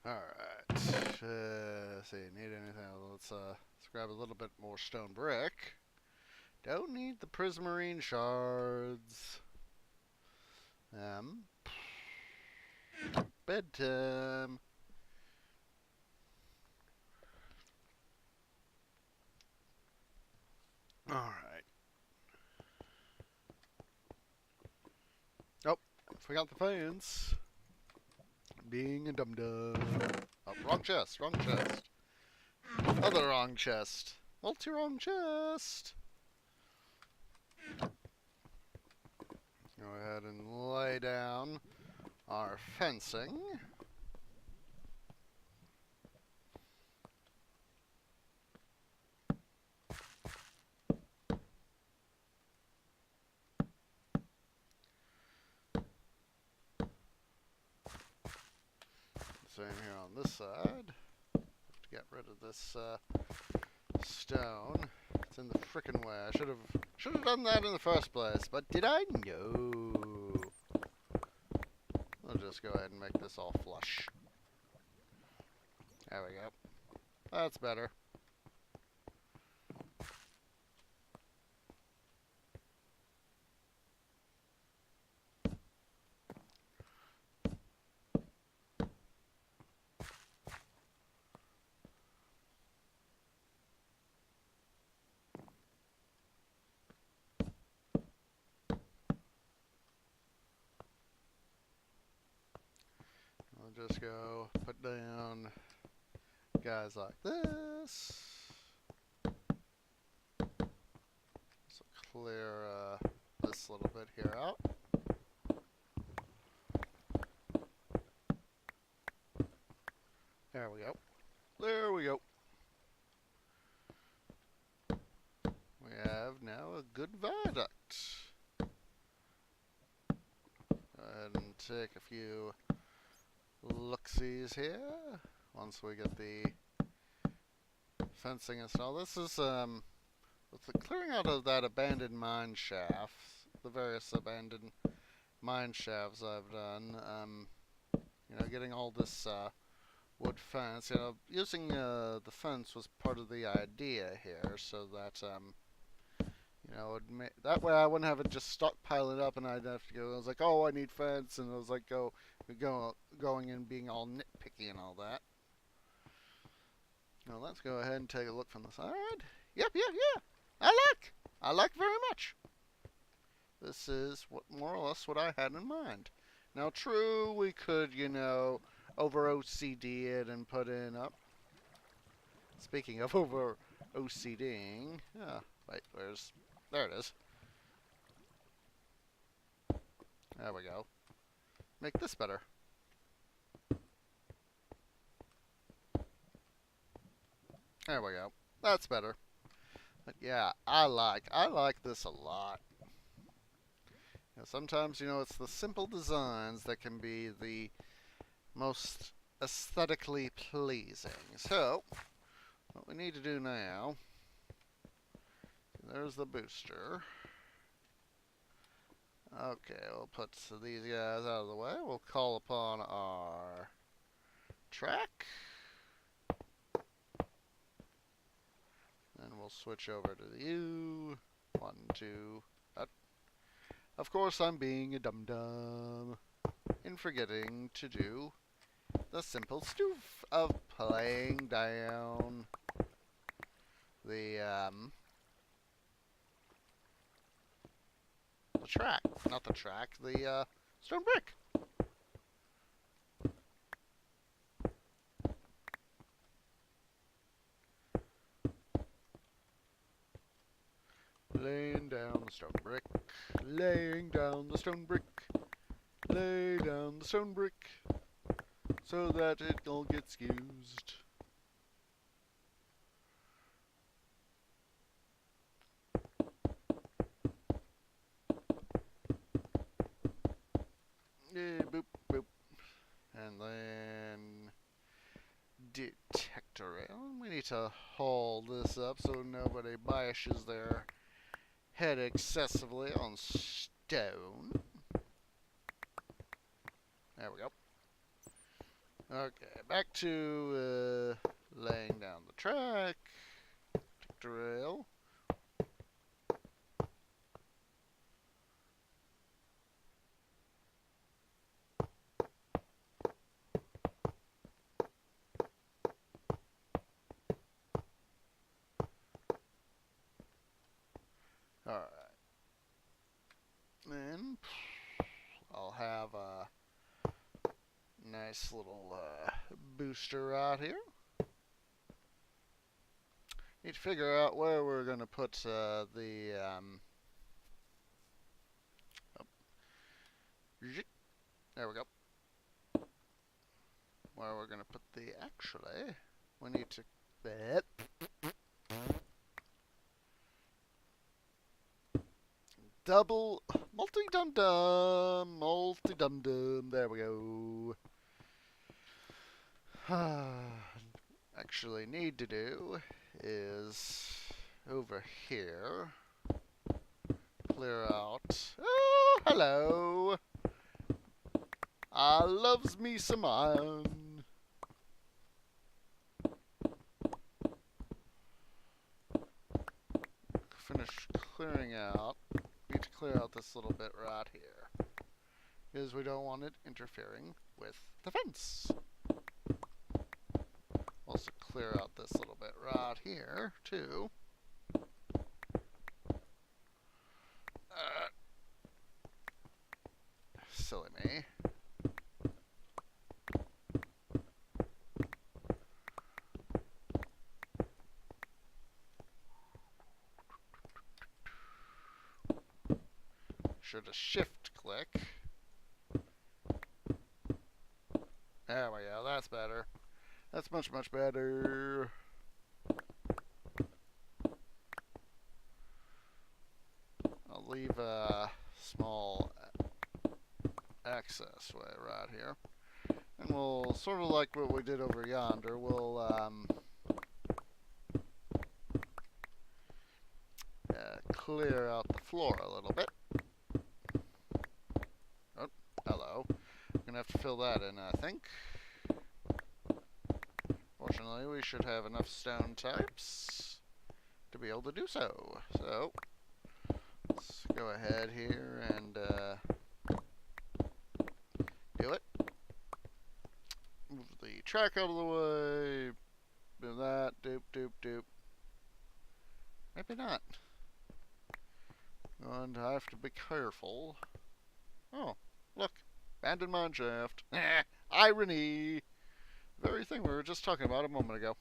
Alright. See, need anything? Let's grab a little bit more stone brick. Don't need the prismarine shards. Bedtime. Alright. Oh, forgot the fans. Being a dum-dum. Oh, wrong chest, wrong chest. Other wrong chest. Multi-wrong chest. Go ahead and lay down our fencing. Same here on this side. Have to get rid of this stone. It's in the frickin' way. I should have done that in the first place, but did I? No. I'll just go ahead and make this all flush. There we go. That's better. I'll just go put down guys like this. So clear this little bit here out. There we go. There we go. We have now a good viaduct. Go ahead and take a few look-sees here once we get the fencing installed. This is with the clearing out of that abandoned mine shaft, the various abandoned mine shafts I've done. You know, getting all this wood fence. You know, using the fence was part of the idea here, so that you know, that way I wouldn't have it just stockpiling up, and I'd have to go. I was like, oh, I need fence, and I was like, going and being all nitpicky and all that. Now let's go ahead and take a look from the side. Yep. I like very much. This is more or less what I had in mind. Now, true, we could, you know, over OCD it and put in up. Speaking of over OCDing, wait, there it is. There we go. Make this better. There we go. That's better. But yeah, I like this a lot. You know, sometimes, you know, it's the simple designs that can be the most aesthetically pleasing. So, what we need to do now, there's the booster. Okay, we'll put these guys out of the way. We'll call upon our track. And we'll switch over to you. 1, 2. Of course, I'm being a dum-dum in forgetting to do the simple stoof of playing down the track. Not the track, the stone brick. Laying down the stone brick, laying down the stone brick, lay down the stone brick, so that it all gets used. Yeah, boop, boop. And then detector rail. We need to hold this up so nobody bashes their head excessively on stone. There we go. Okay, back to laying down the track. Detector rail. Alright. Then I'll have a nice little booster right here. Need to figure out where we're going to put oh, there we go. Where we're going to put actually, we need to double multi-dum-dum, multi-dum-dum. There we go. Actually need to do is over here clear out. Oh, hello. I loves me some iron. Finish clearing out. Need to clear out this little bit right here, because we don't want it interfering with the fence. Also clear out this little bit right here too. Silly me. Sure to shift click. There we go, that's better. That's much, much better. I'll leave a small access way right here. And we'll, sort of like what we did over yonder, we'll clear out the floor a little bit. Oh, hello. I'm gonna have to fill that in, I think. Fortunately, we should have enough stone types to be able to do so. So, let's go ahead here and do it. Move the track out of the way. Do that. Doop, doop, doop. Maybe not. And I have to be careful. Oh, look. Abandoned mine shaft. Irony. Very thing we were just talking about a moment ago.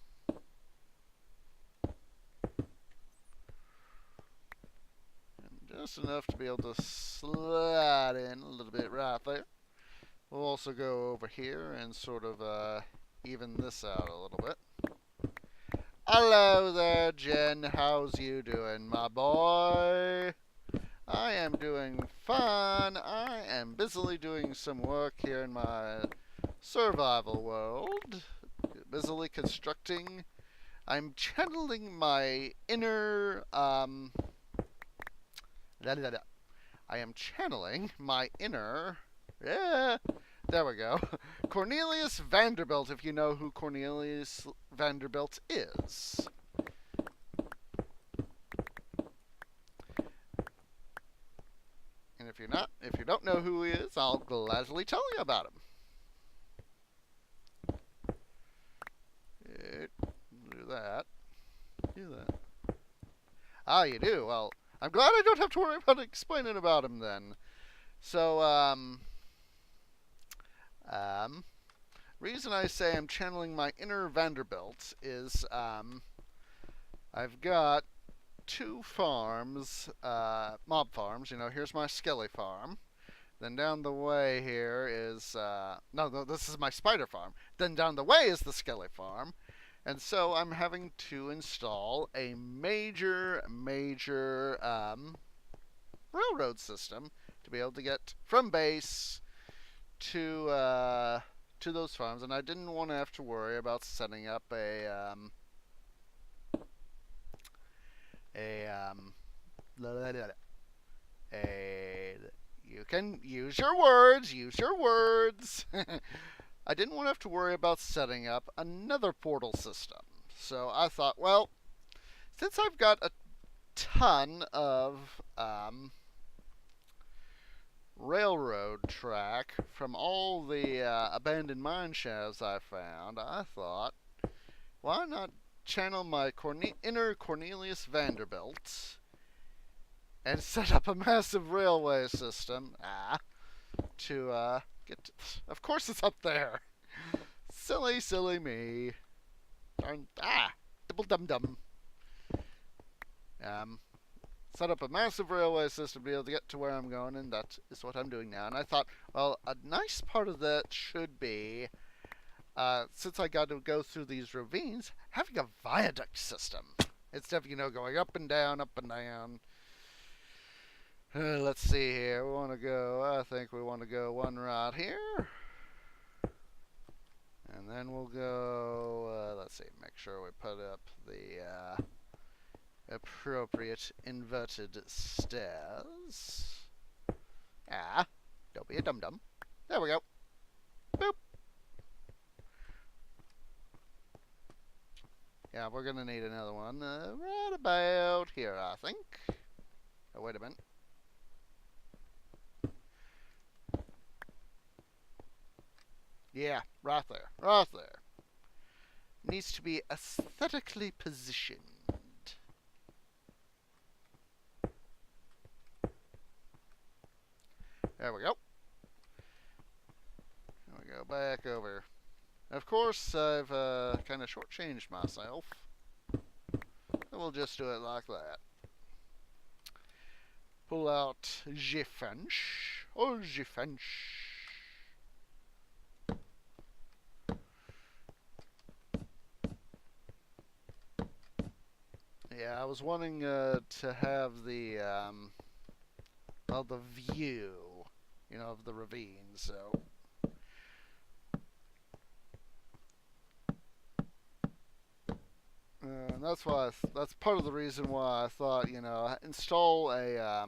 And just enough to be able to slide in a little bit right there. We'll also go over here and sort of even this out a little bit. Hello there, Jen. How's you doing, my boy? I am doing fine. I am busily doing some work here in my survival world. Busily constructing. I'm channeling my inner, I am channeling my inner, there we go. Cornelius Vanderbilt, if you know who Cornelius Vanderbilt is. if you don't know who he is, I'll gladly tell you about him. Do that. Do that. Ah, you do. Well, I'm glad I don't have to worry about explaining about him then. So, reason I say I'm channeling my inner Vanderbilt is, I've got 2 farms, mob farms. You know, here's my Skelly farm. Then down the way here is, no, this is my spider farm. Then down the way is the Skelly farm. And so I'm having to install a major railroad system to be able to get from base to those farms. And I didn't want to have to worry about setting up a you can use your words, I didn't want to have to worry about setting up another portal system. So I thought, well, since I've got a ton of railroad track from all the abandoned mine shafts I found, I thought, why not channel my inner Cornelius Vanderbilt and set up a massive railway system to get to, of course it's up there. Silly me. Darn, double dum-dum. Set up a massive railway system to be able to get to where I'm going, and that is what I'm doing now. And I thought, well, a nice part of that should be, since I got to go through these ravines, having a viaduct system. Instead of, going up and down. Let's see here. I think we want to go one right here. And then we'll go, let's see, make sure we put up the appropriate inverted stairs. Don't be a dum-dum. There we go. Boop. Yeah, we're going to need another one right about here, I think. Oh, wait a minute. Yeah, right there. Needs to be aesthetically positioned. There we go. And we go back over. Of course, I've kind of shortchanged myself. And we'll just do it like that. Pull out the fence. Oh, the fence. Yeah, I was wanting to have the view, of the ravine. So and that's why that's part of the reason why I thought install a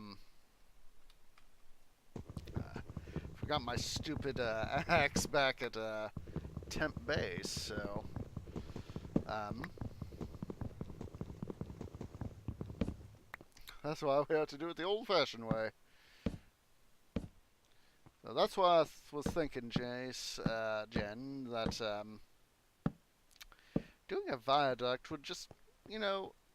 forgot my stupid axe back at temp base. So that's why we have to do it the old-fashioned way. So that's why I was thinking, Jen, that doing a viaduct would just,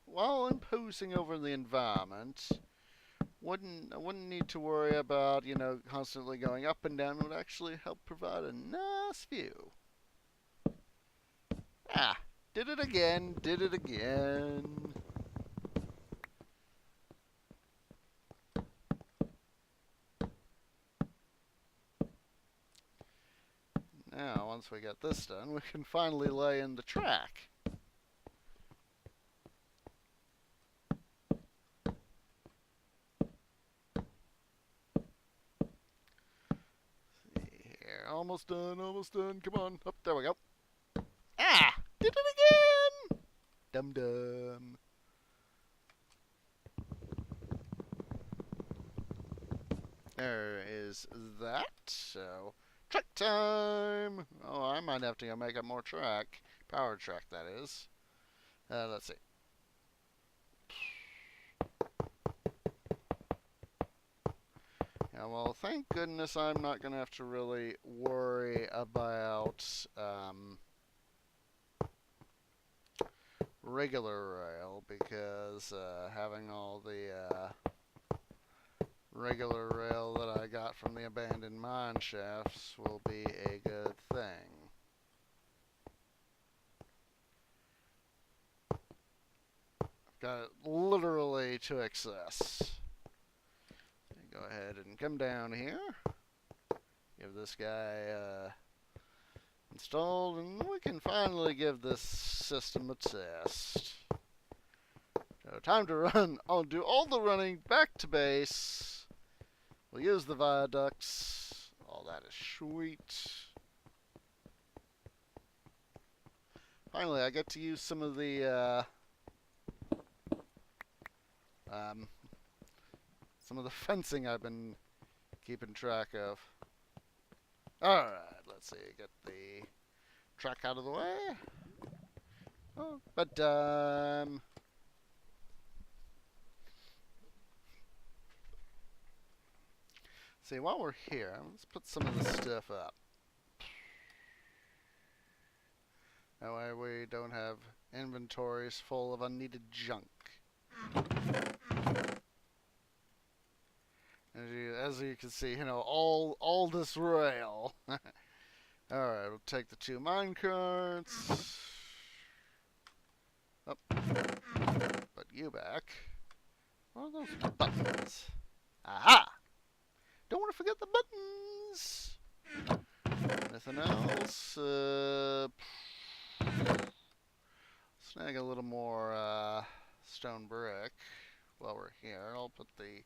while imposing over the environment, I wouldn't need to worry about, constantly going up and down. It would actually help provide a nice view. Did it again. Now, once we get this done, we can finally lay in the track. See here, almost done. Come on, up, there we go. Did it again! Dum-dum. There is that, so track time! Oh, I might have to go make up more track. Power track, that is. Let's see. Well, thank goodness I'm not going to have to really worry about regular rail, because having all the regular rail that I got from the abandoned mine shafts will be a good thing. I've got it literally to excess. Go ahead and come down here. Give this guy installed, and we can finally give this system a test. So time to run. I'll do all the running back to base. We'll use the viaducts. All that is sweet. Finally, I get to use some of the fencing I've been keeping track of. Alright, let's see, get the track out of the way. Oh, but see, while we're here, let's put some of this stuff up. That way we don't have inventories full of unneeded junk. As you can see, you know, all this rail. Alright, we'll take the 2 mine carts. Oh, put you back. What are those buttons? Aha! Don't want to forget the buttons! Anything else? Snag a little more stone brick while we're here. I'll put the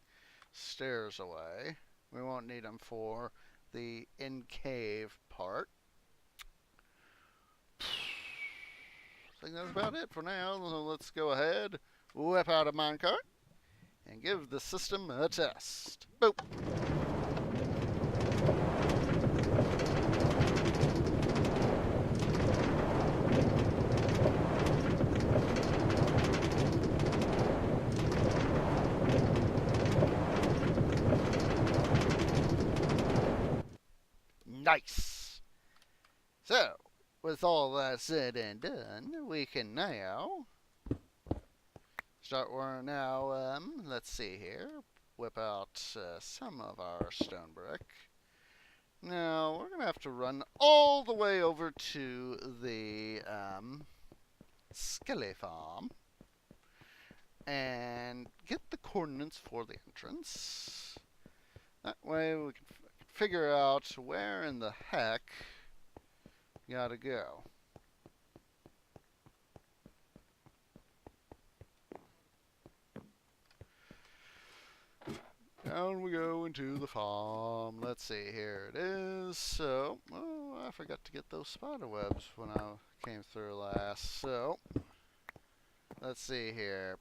stairs away. We won't need them for the in-cave part. I think that's about it for now. So let's go ahead, whip out a minecart, and give the system a test. Boop! Nice! So, with all that said and done, we can now start working now. Let's see here. Whip out some of our stone brick. Now, we're going to have to run all the way over to the Skelly Farm and get the coordinates for the entrance. That way we can figure out where in the heck you gotta go. Down we go into the farm. Let's see, here it is. So, oh, I forgot to get those spider webs when I came through last. So, let's see here.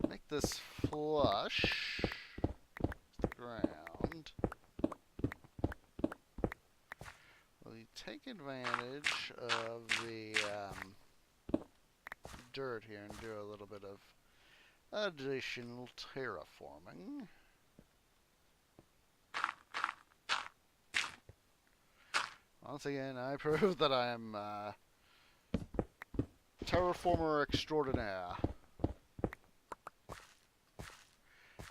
Make this flush the ground. We take advantage of the dirt here and do a little bit of additional terraforming. Once again, I prove that I am terraformer extraordinaire.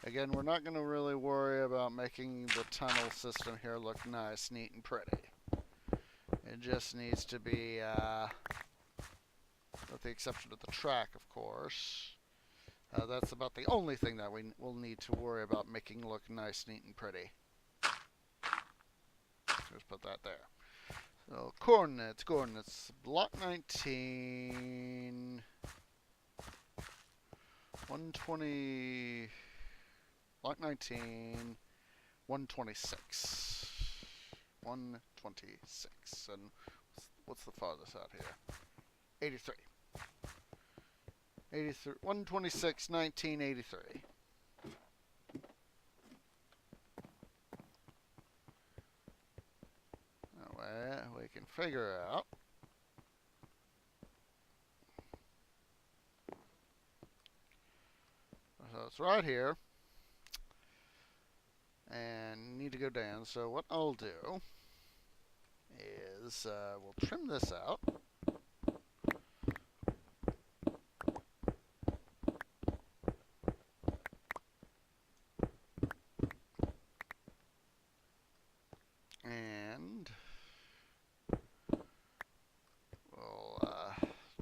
Again, we're not going to really worry about making the tunnel system here look nice, neat, and pretty. It just needs to be, with the exception of the track, of course. That's about the only thing that we will need to worry about making look nice, neat, and pretty. Just put that there. So, coordinates. Block 19... 120... Block 19... 126. 126. And what's the farthest out here? 83. 83. 126, 1983. That way we can figure out. So it's right here. and need to go down. So what I'll do is we'll trim this out. And we'll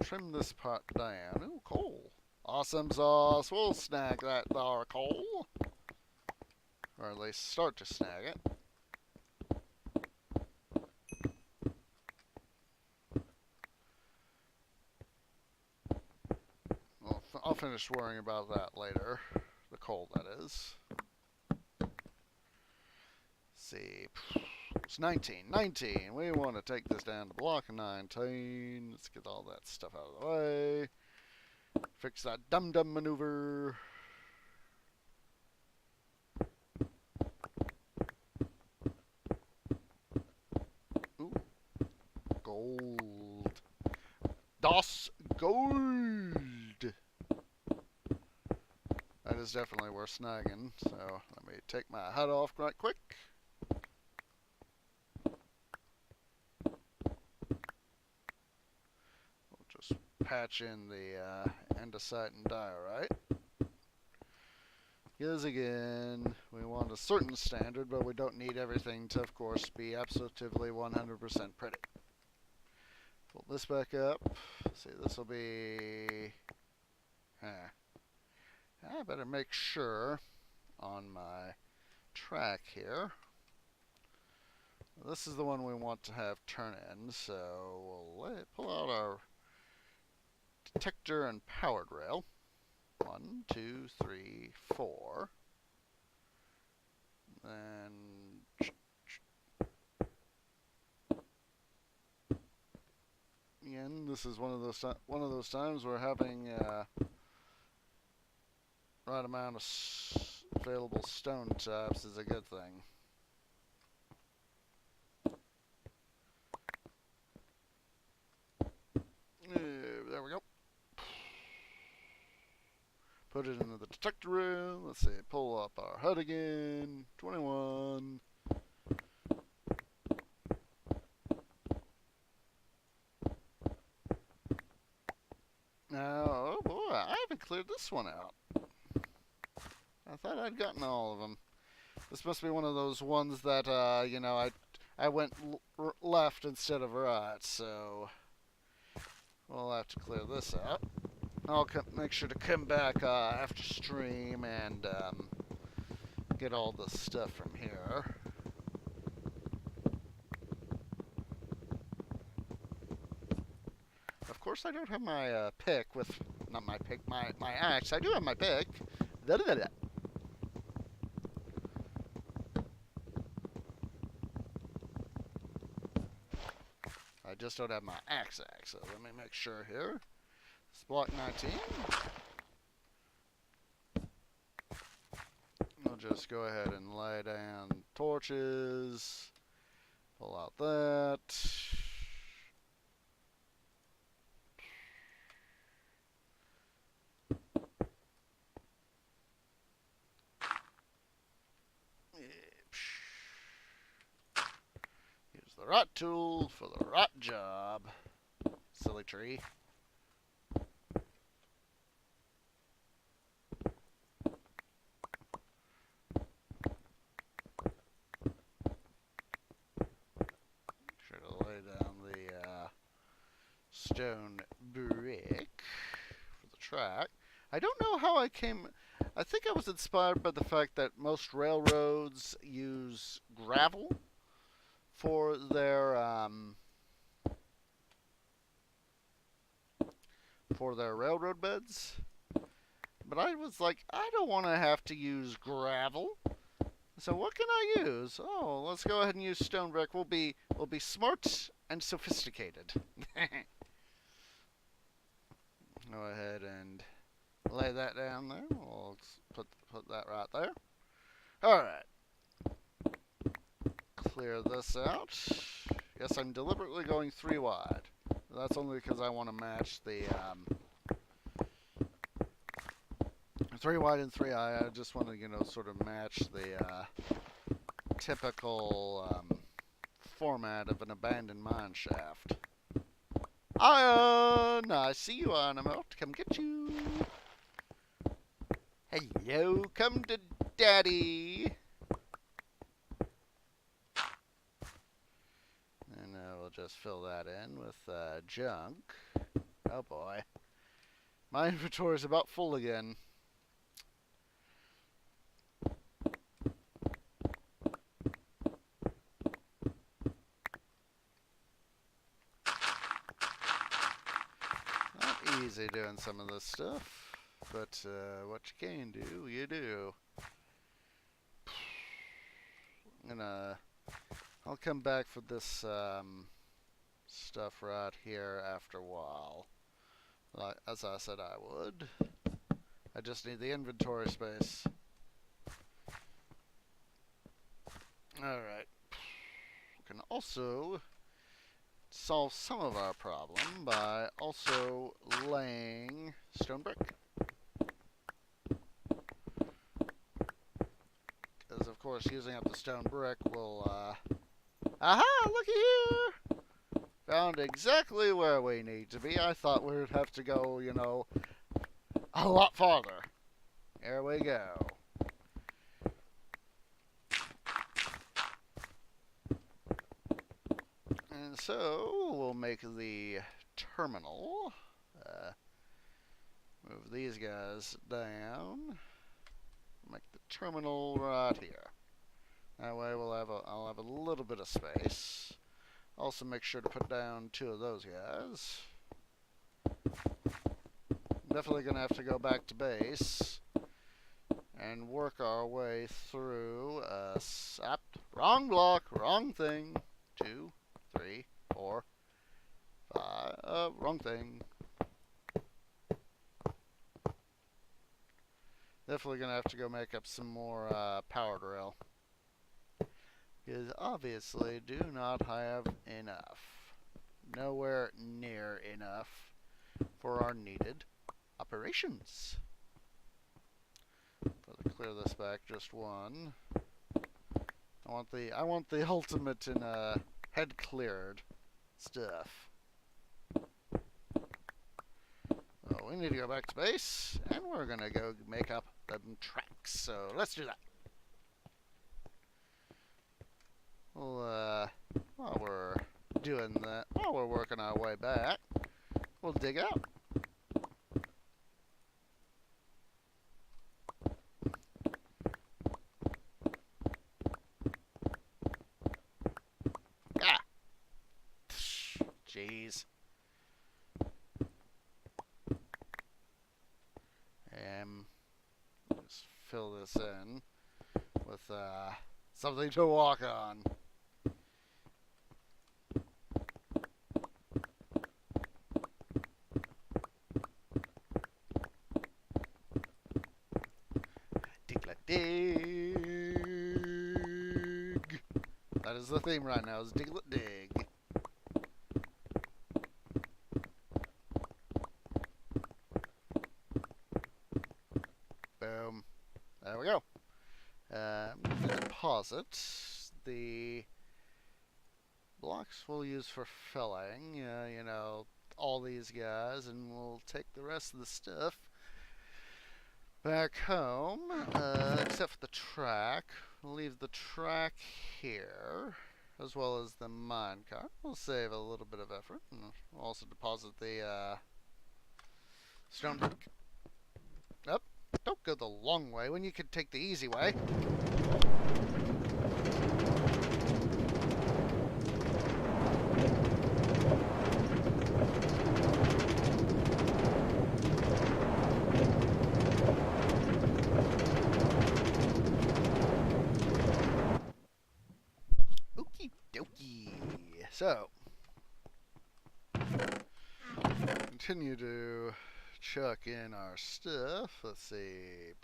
trim this part down. Ooh, coal. Awesome sauce. We'll snag that there coal. Or at least start to snag it. Well, I'll finish worrying about that later. The coal, that is. Let's see. It's 19. 19. We want to take this down to block 19. Let's get all that stuff out of the way. Fix that dum-dum maneuver. Ooh. Gold. Das Gold. That is definitely worth snagging. So let me take my hat off right quick. We'll just patch in the andesite and diorite. Because again, we want a certain standard, but we don't need everything to, of course, be absolutely 100% pretty. Pull this back up. See, this will be... I better make sure on my track here. This is the one we want to have turn in, so we'll pull out our detector and powered rail. 1, 2, 3, 4. Then again, this is one of those times where having right amount of available stone types is a good thing. There we go. Put it into the detector room. Let's see, pull up our HUD again. 21. Now, oh boy, I haven't cleared this one out. I thought I'd gotten all of them. This must be one of those ones that, you know, I went left instead of right, so we'll have to clear this out. I'll make sure to come back after stream and get all the stuff from here. Of course, I don't have my pick with, not my pick, my axe. I do have my pick. I just don't have my axe. So let me make sure here. It's block 19. We'll just go ahead and lay down torches. Pull out that. Use the right tool for the right job. Silly tree. Stone brick for the track. I don't know how I came... I think I was inspired by the fact that most railroads use gravel for their railroad beds. But I was like, I don't want to have to use gravel. So what can I use? Oh, let's go ahead and use stone brick. We'll be smart and sophisticated. Go ahead and lay that down there. We'll put that right there. Alright. Clear this out. Yes, I'm deliberately going 3 wide. That's only because I want to match the 3 wide and 3 high. I just want to, you know, sort of match the typical format of an abandoned mine shaft. Iron! I see you, Iron. I'm out to come get you. Hello, come to Daddy. And we'll just fill that in with junk. Oh boy. My inventory is about full again. Not easy doing some of this stuff, but what you can do, you do. I'll come back for this stuff right here after a while. As I said I would. I just need the inventory space. Alright. We can also solve some of our problem by also laying stone brick. Because, of course, using up the stone brick will, aha! Looky here! Found exactly where we need to be. I thought we would have to go, you know, a lot farther. Here we go. And so, we'll make the terminal. Move these guys down. Make the terminal right here. That way I'll have a little bit of space. Also make sure to put down 2 of those guys. Definitely gonna have to go back to base and work our way through wrong block, wrong thing. 2, 3, 4, 5, wrong thing. Definitely gonna have to go make up some more power drill. Because obviously do not have enough. Nowhere near enough for our needed operations. Gotta clear this back just one. I want the ultimate in head cleared stuff. So we need to go back to base, and we're gonna go make up them tracks. So let's do that. Well, while we're doing that, while we're working our way back, we'll dig out. Ah! Jeez. Just fill this in with something to walk on. Dig. That is the theme right now, is Diglet Dig. Boom. There we go. Deposit the blocks we'll use for filling, you know, all these guys, and we'll take the rest of the stuff back home, except for the track. We'll leave the track here, as well as the minecart. We'll save a little bit of effort, and we'll also deposit the stone brick. Up. Don't go the long way when you could take the easy way. Okie dokie. So, continue to chuck in our stuff. Let's see.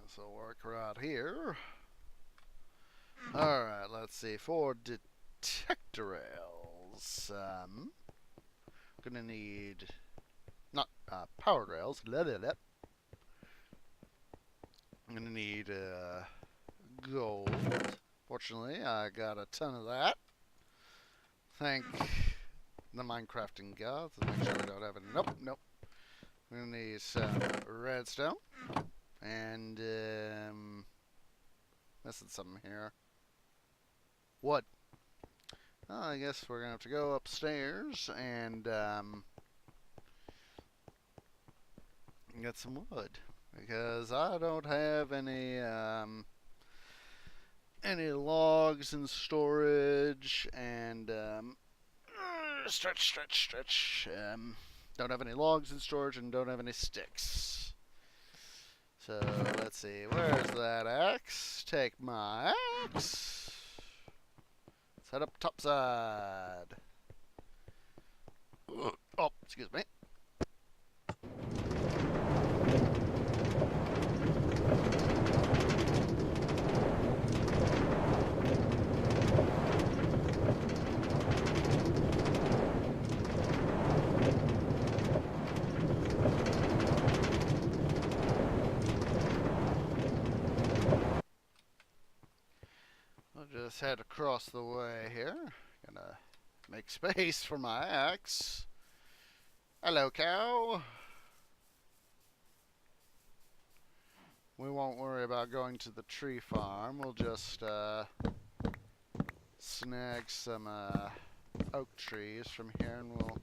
This will work right here. Alright, let's see. For detector rails, gonna need not power rails. I'm gonna need gold. Fortunately, I got a ton of that. Thank the Minecrafting gods. Let's make sure we don't have any. Nope, nope. We're gonna need some redstone. And, missing something here. Wood. Well, I guess we're gonna have to go upstairs and, get some wood. Because I don't have any logs in storage, and, stretch. Don't have any logs in storage and don't have any sticks. So, let's see. Where's that axe? Take my axe. Let's head up topside. Oh, excuse me. Just head across the way here. Gonna make space for my axe. Hello, cow. We won't worry about going to the tree farm. We'll just snag some oak trees from here, and we'll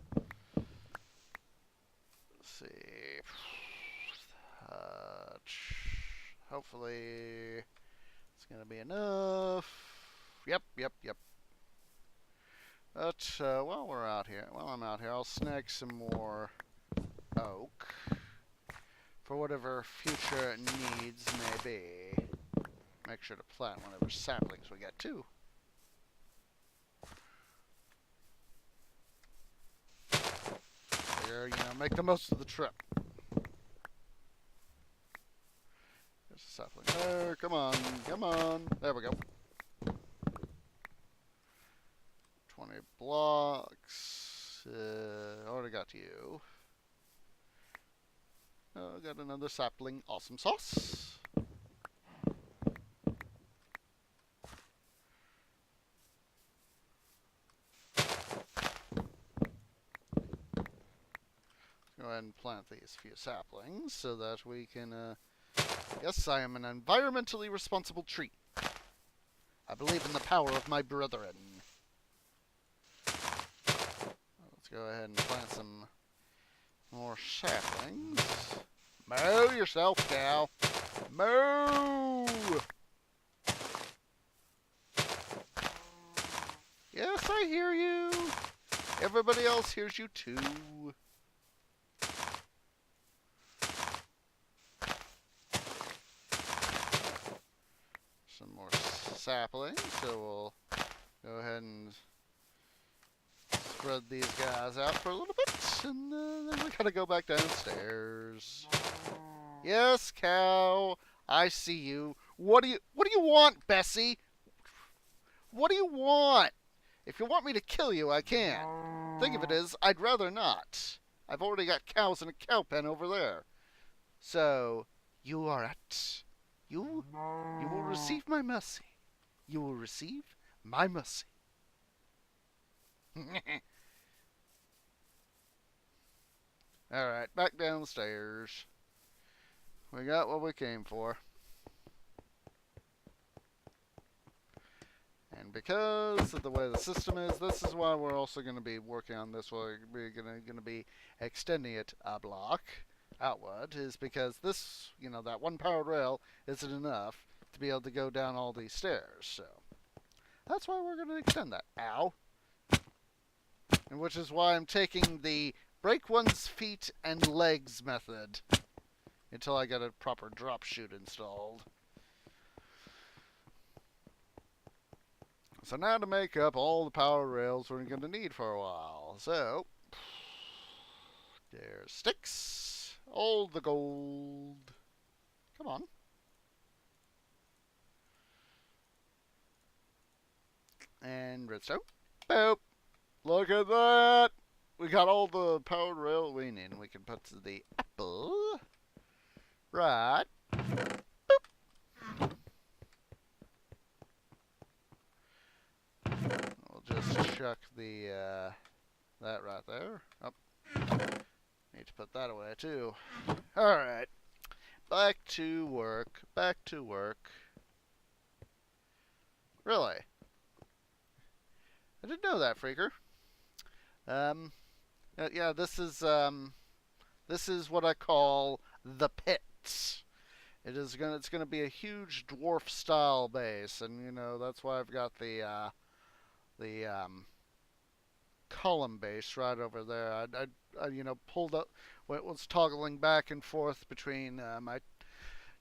see. Hopefully, it's gonna be enough. Yep. But while I'm out here, I'll snag some more oak for whatever future needs may be. Make sure to plant whatever saplings we get too. Figure, make the most of the trip. There's a sapling there. Come on. There we go. 20 blocks. Already got you. Oh, got another sapling. Awesome sauce. Go ahead and plant these few saplings so that we can, yes, I am an environmentally responsible tree. I believe in the power of my brethren. Let's go ahead and plant some more saplings. Mow yourself, cow. Moo! Yes, I hear you. Everybody else hears you too. Some more saplings, so we'll go ahead and spread these guys out for a little bit, and then we gotta go back downstairs. Yes, cow, I see you. What do you want, Bessie? What do you want? If you want me to kill you, I can. Think of it as, I'd rather not. I've already got cows in a cow pen over there. So, you are at... You will receive my mercy. You will receive my mercy. Alright, back downstairs. We got what we came for. And because of the way the system is, this is why we're also going to be working on this. We're going to be extending it a block outward, is because this, that one powered rail isn't enough to be able to go down all these stairs. So that's why we're going to extend that. Ow. And which is why I'm taking the break one's feet and legs method until I get a proper drop chute installed. So now to make up all the power rails we're going to need for a while. So, there's sticks. All the gold. Come on. And redstone. Boop. Look at that. We got all the powered rail we need. We can put the apple right. Boop. chuck the that right there. Oh, need to put that away too. All right, back to work. Back to work. Really? I didn't know that, Freaker. Yeah, this is what I call the pit. It's gonna be a huge dwarf style base, and you know that's why I've got the column base right over there. I you know pulled up when it was toggling back and forth between my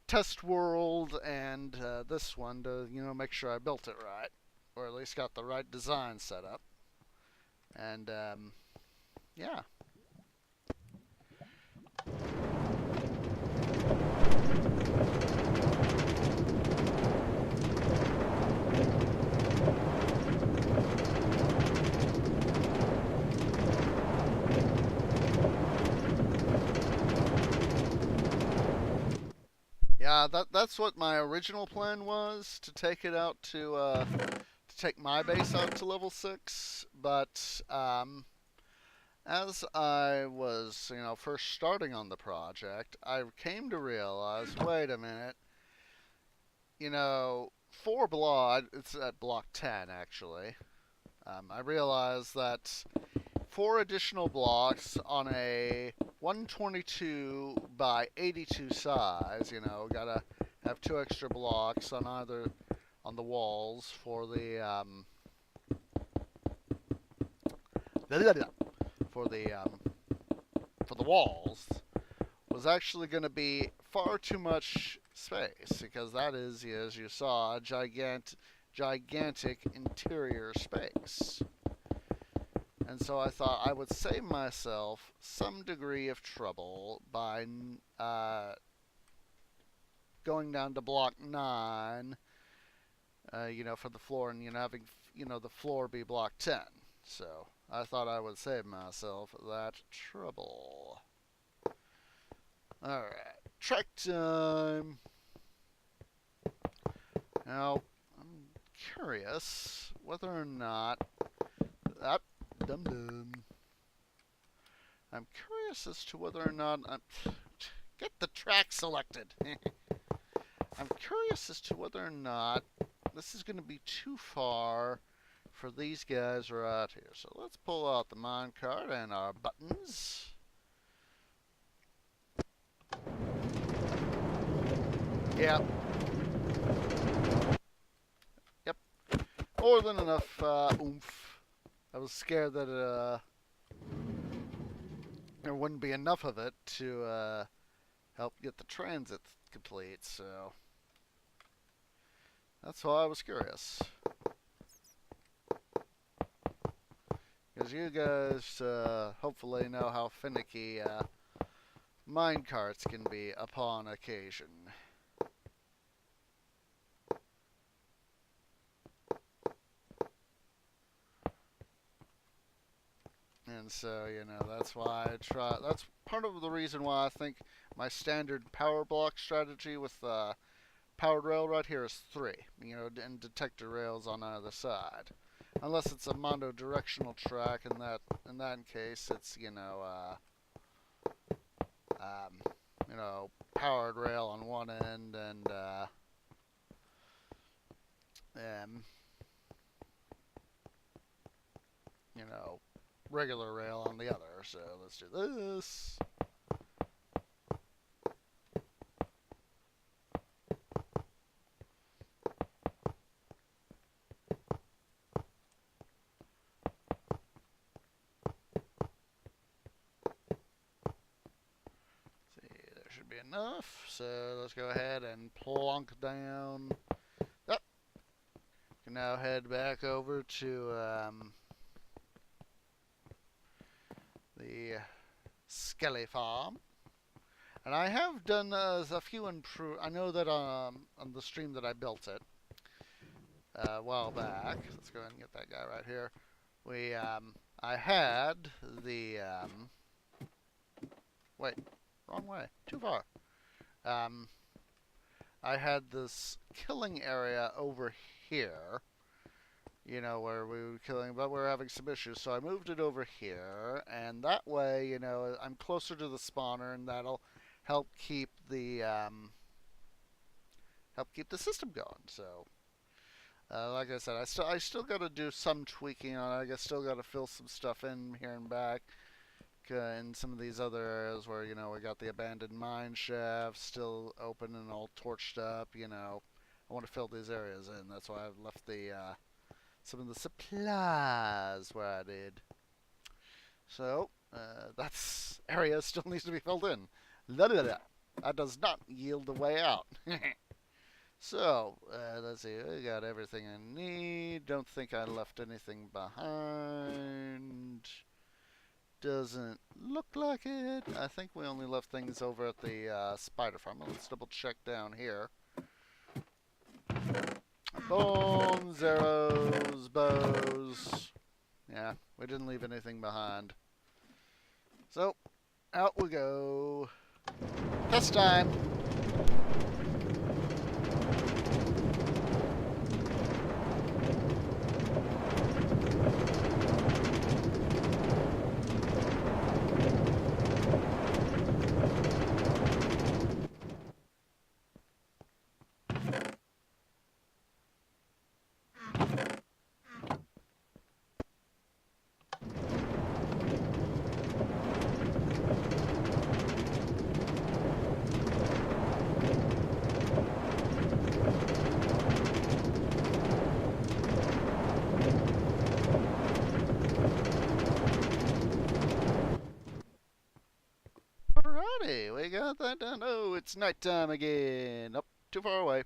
test world and this one to you know make sure I built it right, or at least got the right design set up. And yeah. Yeah, that's what my original plan was, to take it out to take my base out to level 6, but as I was, you know, first starting on the project, I came to realize, wait a minute, you know, it's at block 10 actually. I realized that 4 additional blocks on a 122 by 82 size, you know, gotta have 2 extra blocks on either on the walls for the for the for the walls was actually going to be far too much space, because that is, as you saw, a gigantic interior space. And so I thought I would save myself some degree of trouble by going down to block 9, you know, for the floor, and you know having the floor be block 10. So I thought I would save myself that trouble. Alright, track time. Now, I'm curious whether or not that dum dum. I'm curious as to whether or not get the track selected. I'm curious as to whether or not this is going to be too far for these guys right here. So let's pull out the minecart and our buttons. Yep. Yep. More than enough oomph. I was scared that there wouldn't be enough of it to help get the transit complete, so that's why I was curious. Because you guys hopefully know how finicky minecarts can be upon occasion. And so, you know, that's why I try. That's part of the reason why I think my standard power block strategy with powered rail right here is 3. You know, and detector rails on either side. Unless it's a mono-directional track, in that case, it's you know, powered rail on one end and you know, regular rail on the other. So let's do this. Should be enough. So let's go ahead and plonk down. Yep. Can now head back over to the Skelly farm. And I have done a few improve. I know that on the stream that I built it a while back. Let's go ahead and get that guy right here. I had the wait, wrong way, too far. I had this killing area over here, where we were killing, but we are having some issues. So I moved it over here, and that way, I'm closer to the spawner, and that'll help keep the system going. So, like I said, I still got to do some tweaking on it. I still got to fill some stuff in here and back. In some of these other areas where we got the abandoned mine shaft still open and all torched up. I want to fill these areas in. That's why I've left the some of the supplies where I did. So that's area still needs to be filled in. That does not yield the way out. So, let's see. I got everything I need. Don't think I left anything behind. Doesn't look like it. I think we only left things over at the spider farm. Let's double check down here. Bones, arrows, bows. Yeah, we didn't leave anything behind. So, out we go. Test time. Alrighty, we got that done. Oh, it's nighttime again. Up too far away.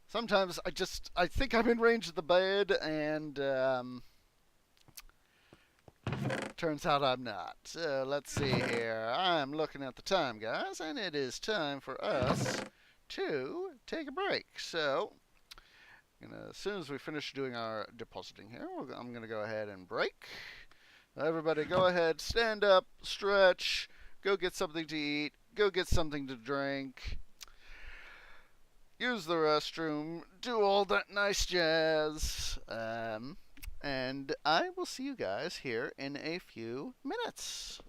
Sometimes I think I'm in range of the bed, and turns out I'm not. So let's see here. I'm looking at the time, guys, and it is time for us to take a break. So, as soon as we finish doing our depositing here, I'm going to go ahead and break. Everybody go ahead, stand up, stretch, go get something to eat, go get something to drink, use the restroom, do all that nice jazz. And I will see you guys here in a few minutes.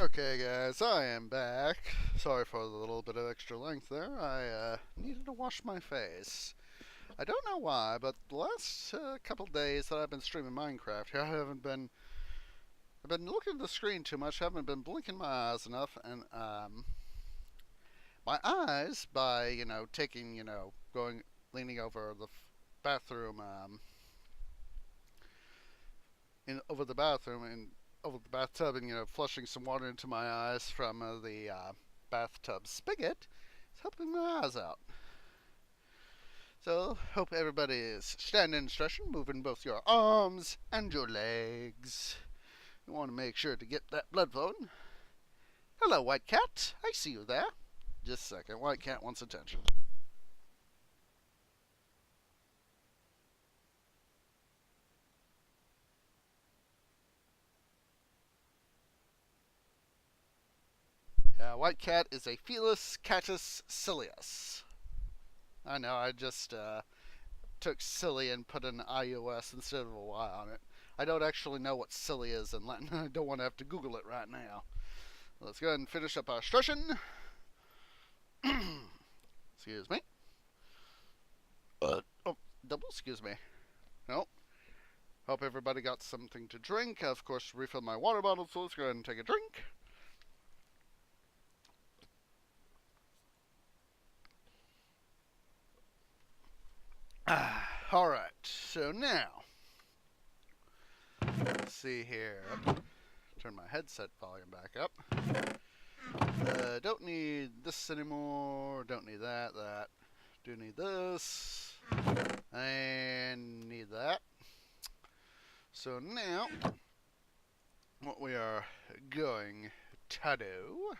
Okay, guys, I am back. Sorry for the little bit of extra length there. I needed to wash my face. I don't know why, but the last couple days that I've been streaming Minecraft here, I've been looking at the screen too much. I haven't been blinking my eyes enough, and my eyes, by taking going leaning over the bathroom, over the bathroom and over the bathtub, and flushing some water into my eyes from the bathtub spigot, is helping my eyes out. So, hope everybody is standing and stretching, moving both your arms and your legs. You want to make sure to get that blood flowing. Hello, White Cat. I see you there. Just a second. White Cat wants attention. White Cat is a Felis Catus Cilius. I know, I just took silly and put an IOS instead of a Y on it. I don't actually know what silly is in Latin. I don't want to have to Google it right now. Let's go ahead and finish up our stretching. Excuse me. Oh, double excuse me. Nope. Hope everybody got something to drink. Of course, refill my water bottle, so let's go ahead and take a drink. Alright, so now, let's see here. Turn my headset volume back up. Don't need this anymore. Don't need that. Do need this. And need that. So now, what we are going to do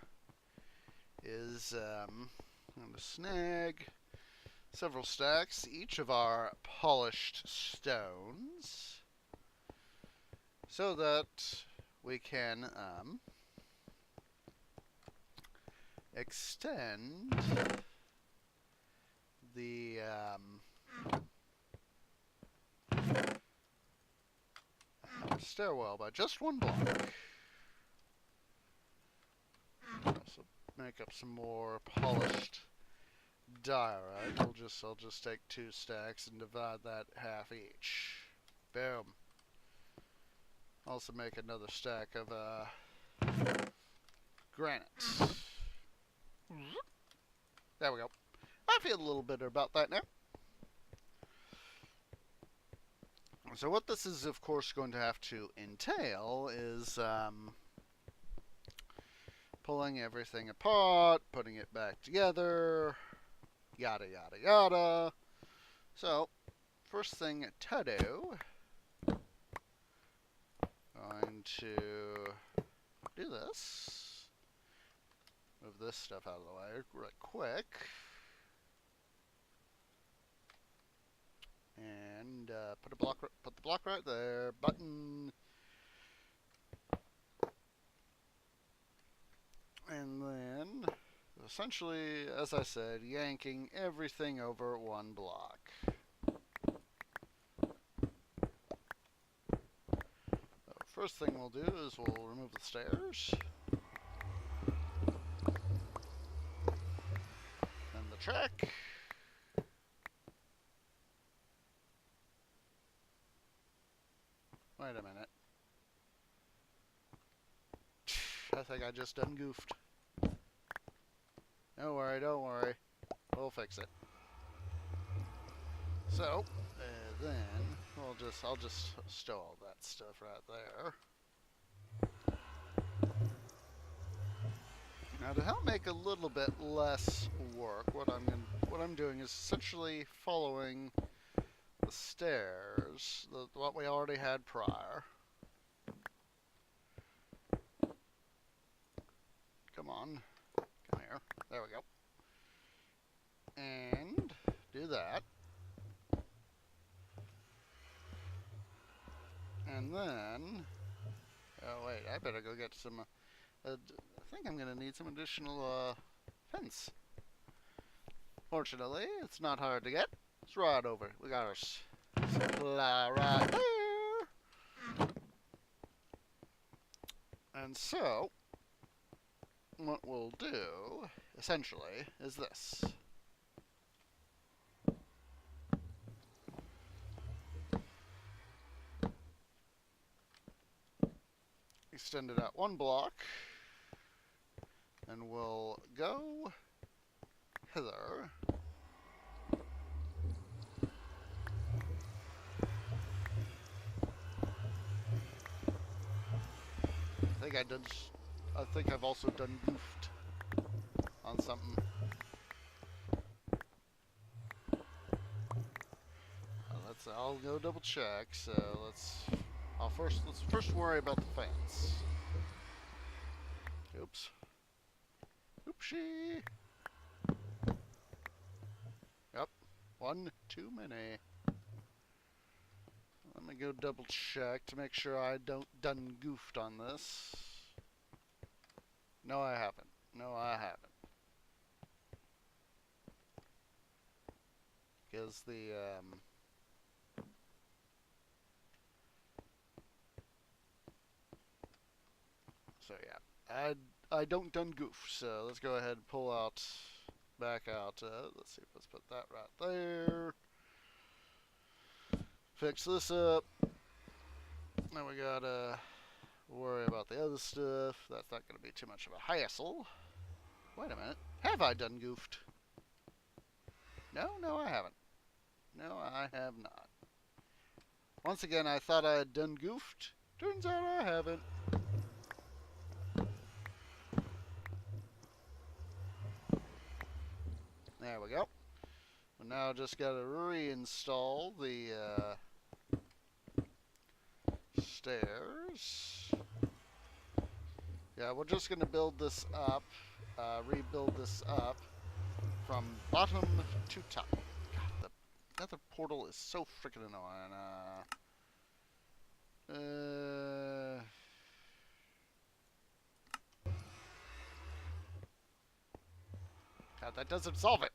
is I'm going to snag several stacks, each of our polished stones, so that we can extend the stairwell by just one block. So make up some more polished diorite. I'll just take 2 stacks and divide that half each. Boom. Also make another stack of granite. There we go. I feel a little better about that now. So what this is, of course, going to have to entail is pulling everything apart, putting it back together, yada yada yada. So, first thing to do, going to do this. Move this stuff out of the way right quick. And put the block right there. Button. And then, essentially, as I said, yanking everything over one block. So first thing we'll do is we'll remove the stairs. And the track. Wait a minute. I think I just done goofed. Don't worry, don't worry. We'll fix it. So, then I'll just stow all that stuff right there. Now, to help make a little bit less work, what I'm doing is essentially following the stairs, what we already had prior. Come on. Come here. There we go. And do that. And then, oh wait, I better go get some, I think I'm going to need some additional fence. Fortunately, it's not hard to get. It's right over. We got our supply right there. And so, what we'll do, essentially, is this. Extend it out 1 block, and we'll go hither. I think I've also done goofed on something. I'll go double check. So let's first worry about the fence. Oops. Oopsie. Yep. 1 too many. Let me go double check to make sure I don't done goofed on this. No, I haven't. No, I haven't. Because the, so yeah, I don't done goof. So let's go ahead and pull out, back out. Let's see, let's put that right there. Fix this up. Now we gotta worry about the other stuff. That's not gonna be too much of a hassle. Wait a minute. Have I done goofed? No, I haven't. No, I have not. Once again, I thought I had done goofed. Turns out I haven't. There we go. We now just got to reinstall the stairs. Yeah, we're just going to build this up, rebuild this up from bottom to top. God, the other portal is so freaking annoying. God, that doesn't solve it.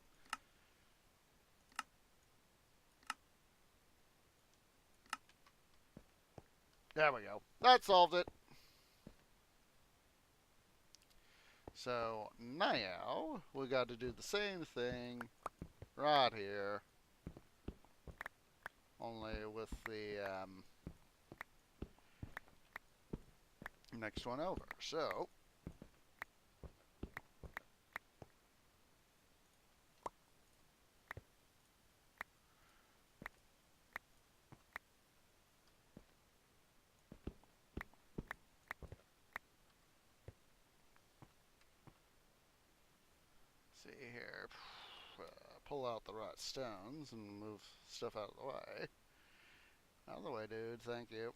There we go. That solved it. So now we got to do the same thing right here, only with the next one over. So see here, pull out the right stones and move stuff out of the way. Out of the way, dude. Thank you.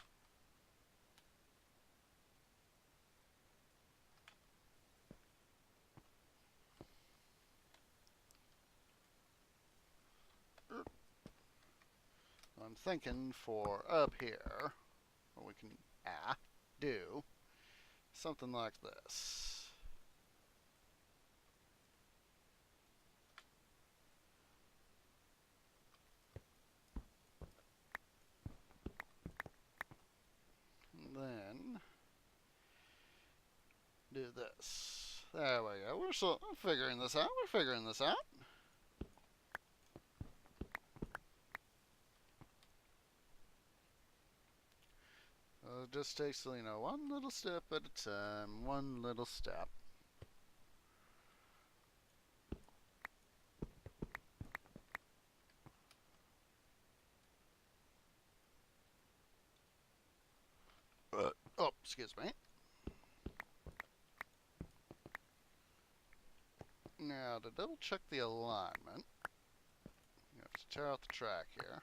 I'm thinking for up here, what we can do something like this. And then do this. There we go. We're figuring this out. We're figuring this out. It just takes, you know, one little step at a time. One little step. Oh, excuse me. Now, to double check the alignment, you have to tear out the track here.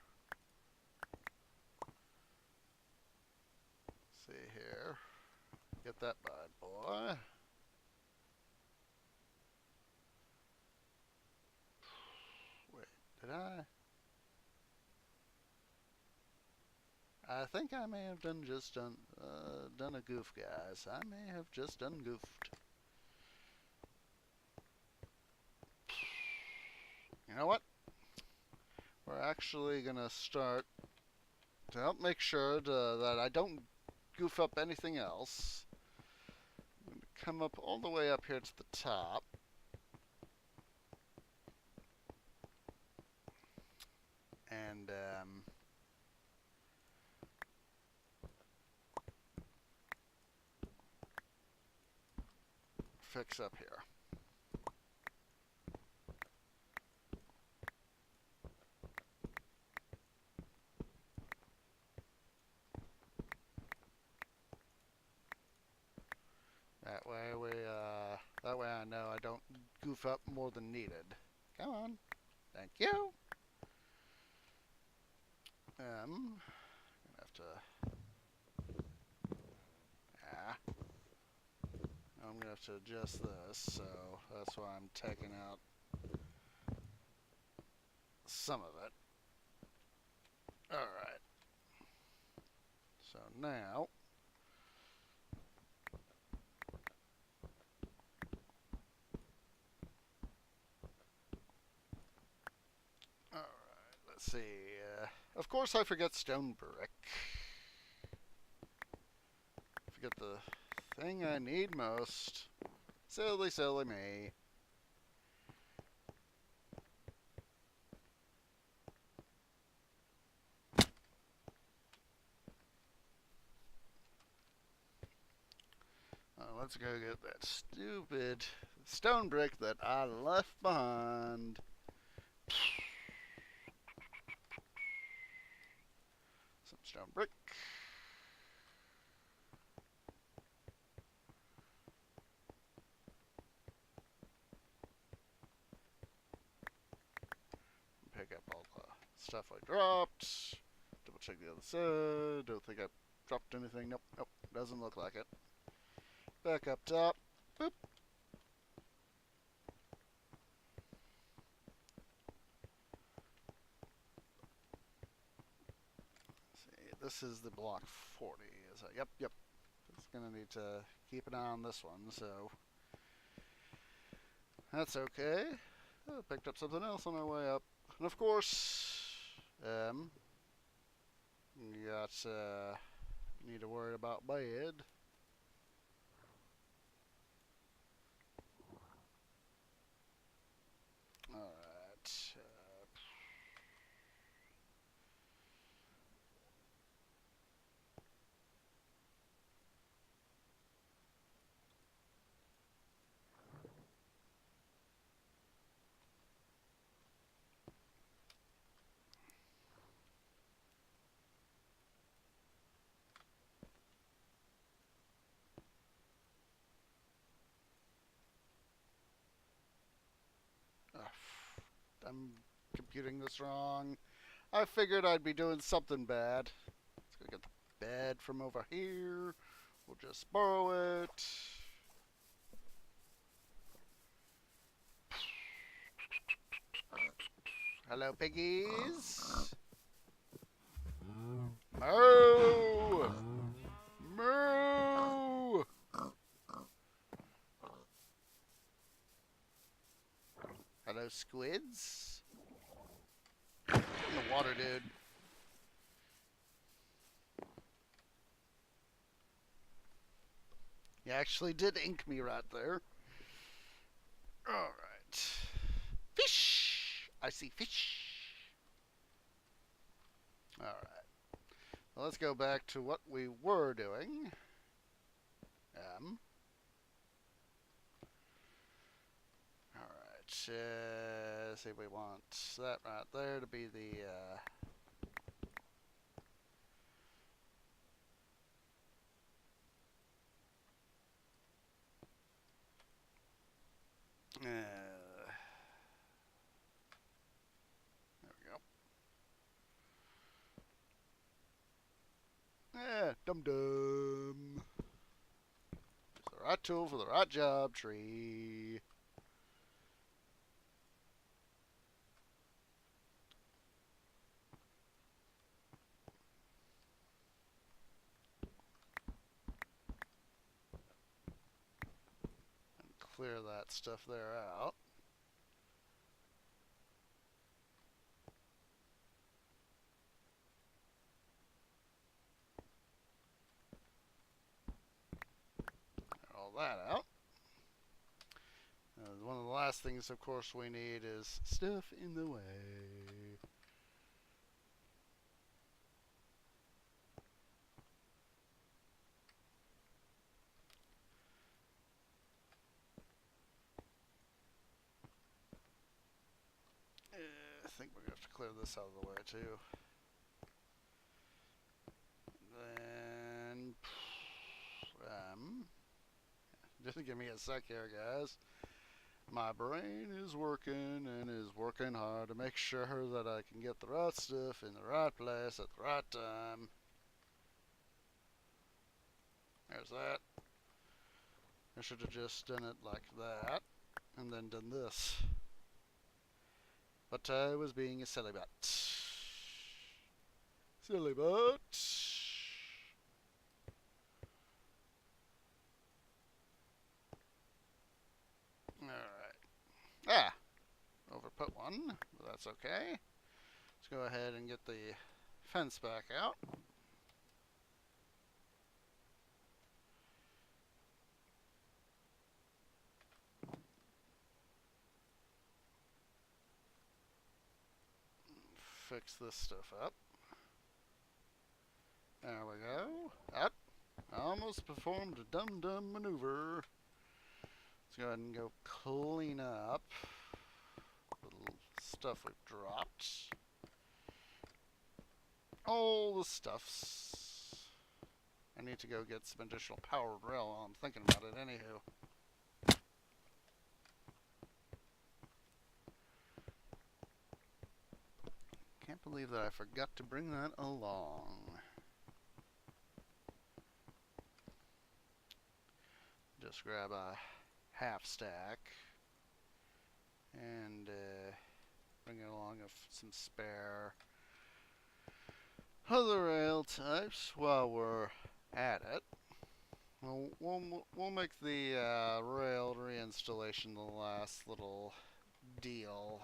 See here. Get that bad boy. Wait, did I? I think I may have done a goof, guys. I may have just done goofed. You know what? We're actually gonna start to help make sure that I don't goof up anything else. I'm gonna come up all the way up here to the top. And fix up here. That way I know I don't goof up more than needed. Come on. Thank you. Gonna have to. I'm gonna have to adjust this, so that's why I'm taking out some of it. Alright. So now. Alright, let's see. Of course I forget stone brick. Forget the thing I need most. Silly, silly me. Let's go get that stupid stone brick that I left behind. Some stone brick. Pick up all the stuff I dropped. Double check the other side. Don't think I dropped anything. Nope, nope, doesn't look like it. Back up top. Boop. See, this is the block 40. Is that? Yep, yep. It's gonna need to keep an eye on this one, so that's okay. I picked up something else on our way up. And of course, you got need to worry about bed. Alright. I'm computing this wrong. I figured I'd be doing something bad. Let's go get the bed from over here. We'll just borrow it. Hello, piggies. Moo! Moo! Hello, squids. In the water, dude. You actually did ink me right there. Alright. Fish! I see fish. Alright. Well, let's go back to what we were doing. Alright. See, we want that right there to be the... there we go. Dum-dum. It's the right tool for the right job, tree. And clear that stuff there out. All that out. one of the last things, of course, we need is stuff in the way. I think we're going to have to clear this out of the way, too. Then, just give me a sec here, guys. My brain is working and is working hard to make sure that I can get the right stuff in the right place at the right time. There's that. I should have just done it like that and then done this. But I was being a silly butt. Silly butt. Alright. Overput one, but that's okay. Let's go ahead and get the fence back out. Fix this stuff up. There we go. Up. I almost performed a dum-dum maneuver. Let's go ahead and go clean up the stuff we've dropped. All the stuffs. I need to go get some additional powered rail while I'm thinking about it anywho. Can't believe that I forgot to bring that along. Just grab a half stack and bring it along of some spare other rail types while we're at it. We'll make the rail reinstallation the last little deal.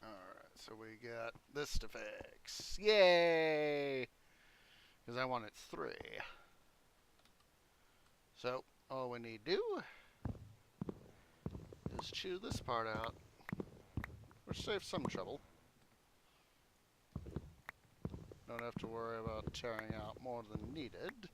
Alright, so we got this to fix. Yay! Because I wanted 3. So, all we need to do is chew this part out, which saves some trouble. Don't have to worry about tearing out more than needed.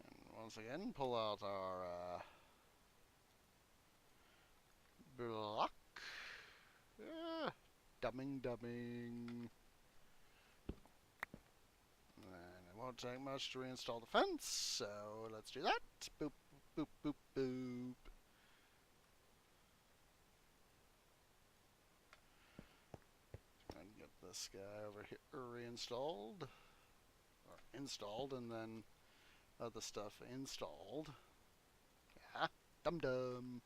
And once again, pull out our block. Dumbing. And it won't take much to reinstall the fence, so let's do that. Boop, boop, boop, boop. And get this guy over here reinstalled, or installed, and then other stuff installed. Yeah, dum-dum.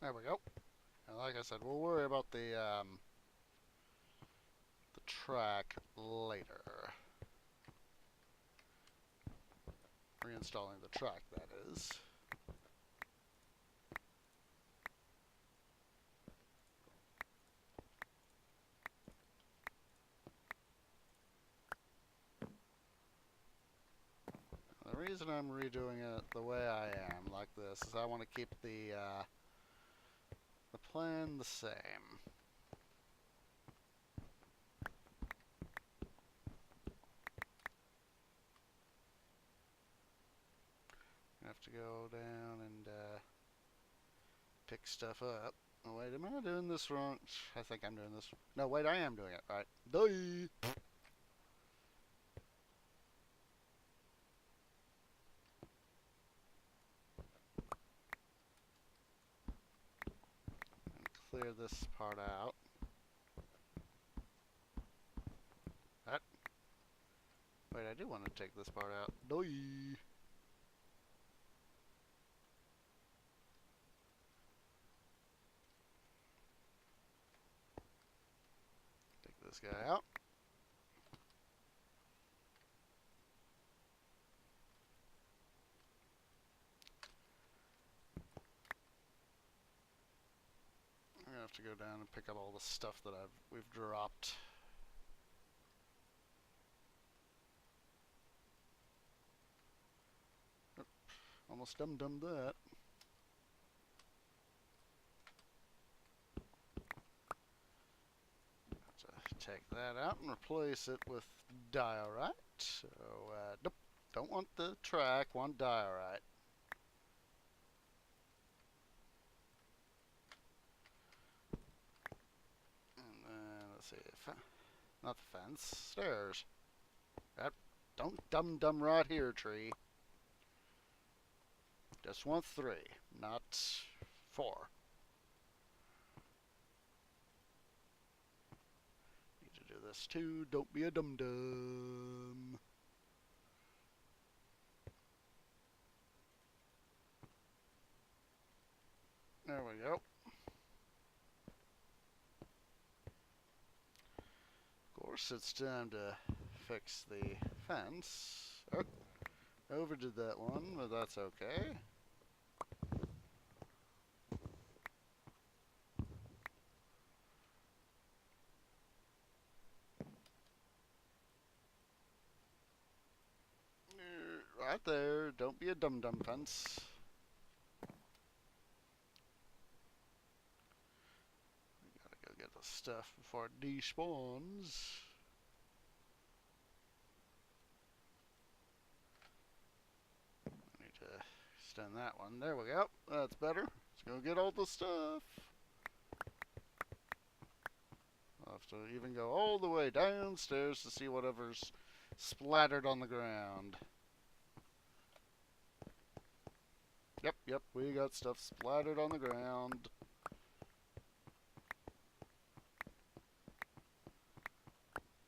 There we go. And like I said, we'll worry about the track later. Reinstalling the track, that is. The reason I'm redoing it the way I am, like this, is I want to keep the plan the same. I have to go down and pick stuff up. Oh wait, am I doing this wrong? I think I'm doing this. No, wait, I am doing it right. Duh! Clear this part out. That. do want to take this part out. Doi. Take this guy out. I'm gonna have to go down and pick up all the stuff that we've dropped. Oop, almost dum-dummed that. Take that out and replace it with diorite. So, nope, don't want the track, want diorite. And then, let's see, not the fence, stairs. Don't dum-dum right here, tree. Just want 3, not 4. Need to do this too, don't be a dum-dum. There we go. Of course, it's time to fix the fence. Oh, overdid that one, but that's okay. Right there, don't be a dum-dum fence. We gotta go get the stuff before it despawns. I need to extend that one. There we go. That's better. Let's go get all the stuff. I'll have to even go all the way downstairs to see whatever's splattered on the ground. Yep, we got stuff splattered on the ground.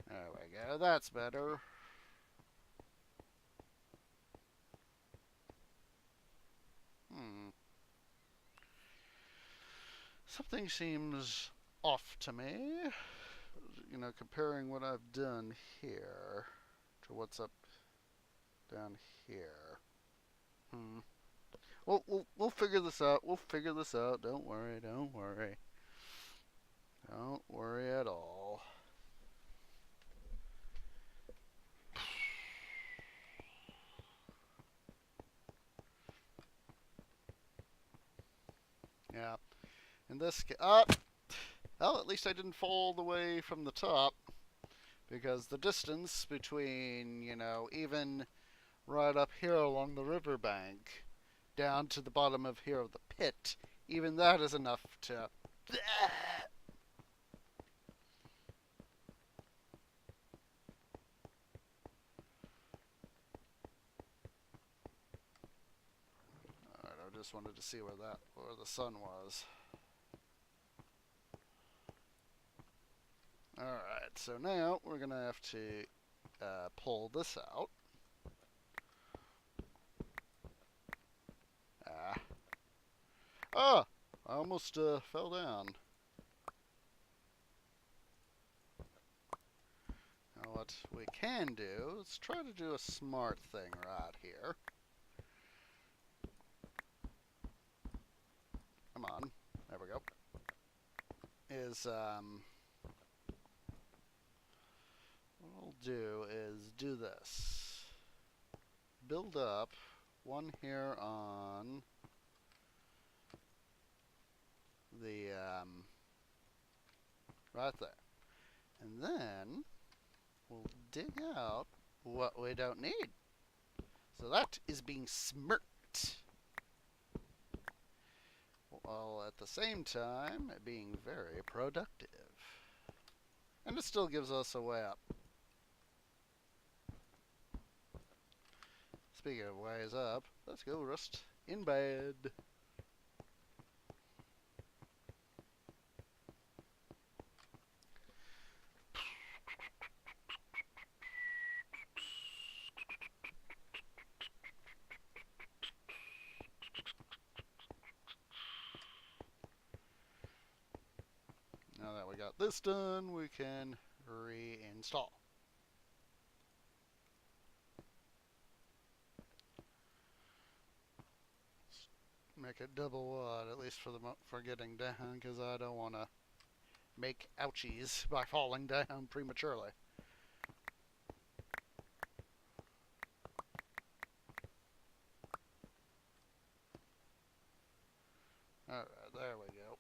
There we go, that's better. Something seems off to me. You know, comparing what I've done here to what's up down here. We'll figure this out. We'll figure this out. Don't worry. Don't worry. Don't worry at all. Yeah. In this case, well, at least I didn't fall all the way from the top, because the distance between, you know, even right up here along the riverbank down to the bottom of here of the pit, even that is enough to... Alright, I just wanted to see where the sun was. Alright, so now we're going to have to pull this out. I almost fell down. Now what we can do is try to do a smart thing right here. Come on. There we go. Is, what I'll do is do this. Build up one here on the, right there. And then we'll dig out what we don't need. So that is being smart. While at the same time being very productive. And it still gives us a way up. Speaking of ways up, let's go rest in bed. we got this done, we can reinstall. Make it double wide, at least for getting down, because I don't want to make ouchies by falling down prematurely. Alright, there we go.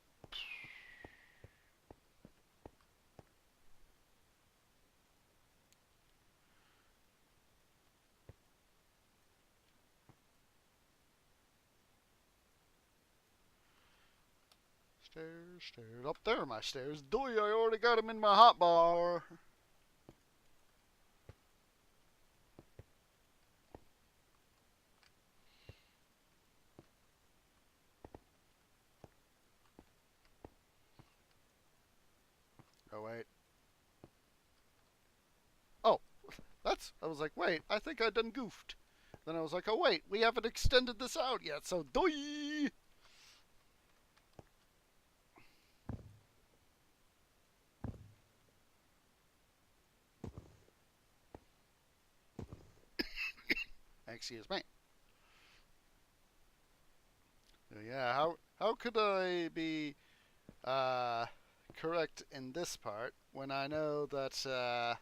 Stairs, stairs. Up there are my stairs. Doy, I already got them in my hotbar. Oh, wait. Oh, I was like, wait, I think I done goofed. Then I was like, oh, wait, we haven't extended this out yet, so doy! Excuse me. Yeah, how could I be correct in this part when I know that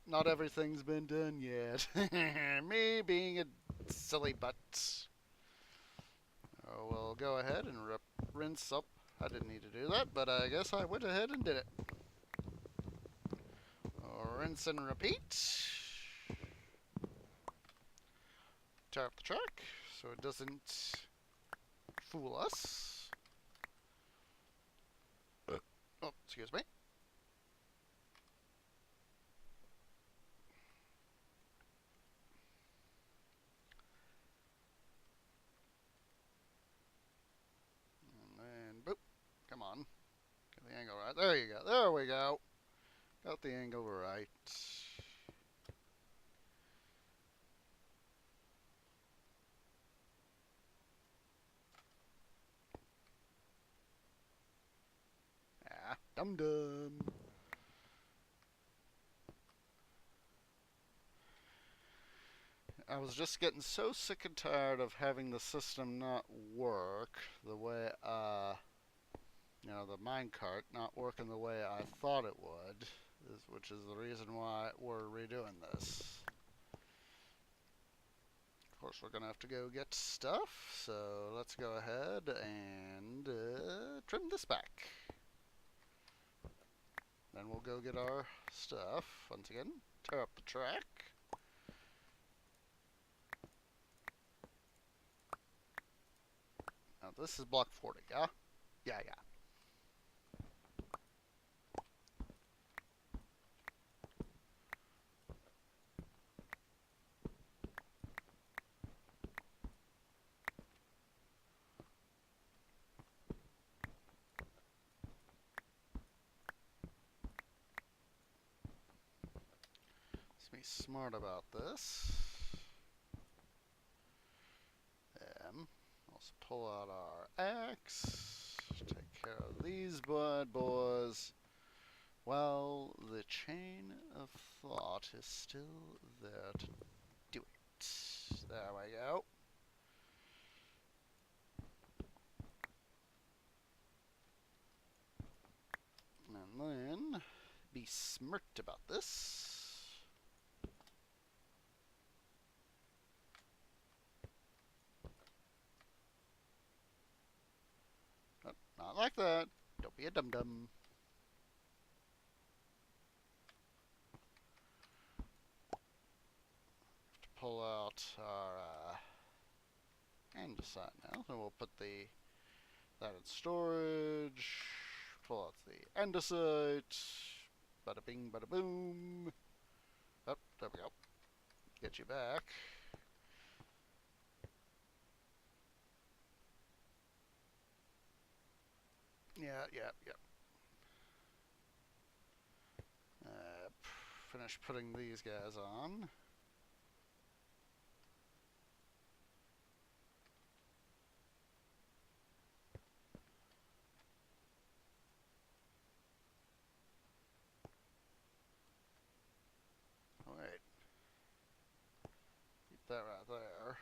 not everything's been done yet? Me being a silly butt. Oh, we'll go ahead and rinse up. I didn't need to do that, but I guess I went ahead and did it. Rinse and repeat. Tear up the track so it doesn't fool us. Oh, excuse me. And then, boop. Come on. Get the angle right. There you go. There we go. Got the angle right. Ah, dum-dum. I was just getting so sick and tired of having the system not work the way, the minecart not working the way I thought it would, which is the reason why we're redoing this. Of course, we're going to have to go get stuff, so let's go ahead and trim this back. Then we'll go get our stuff. Once again, tear up the track. Now this is block 40, yeah? Yeah. Let's be smart about this. Let's pull out our axe. Take care of these bad boys. Well, the chain of thought is still there to do it. There we go. And then be smart about this. Oh, not like that. Don't be a dum-dum. Pull out our andesite now. So we'll put that in storage. Pull out the andesite. Bada bing, bada boom. Oh, there we go. Get you back. Yeah. Finish putting these guys on. that right there.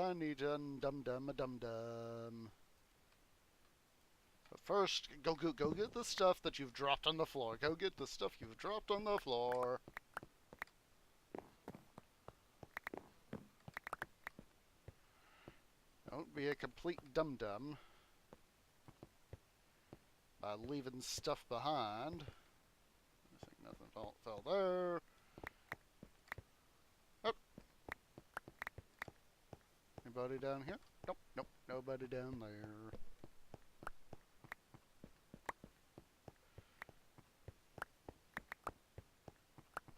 I need to undum-dum a dum-dum. But first, go get the stuff that you've dropped on the floor. Go get the stuff you've dropped on the floor. Don't be a complete dum-dum by leaving stuff behind. I think nothing fell there. Oh. Anybody down here? Nope, nope, nobody down there.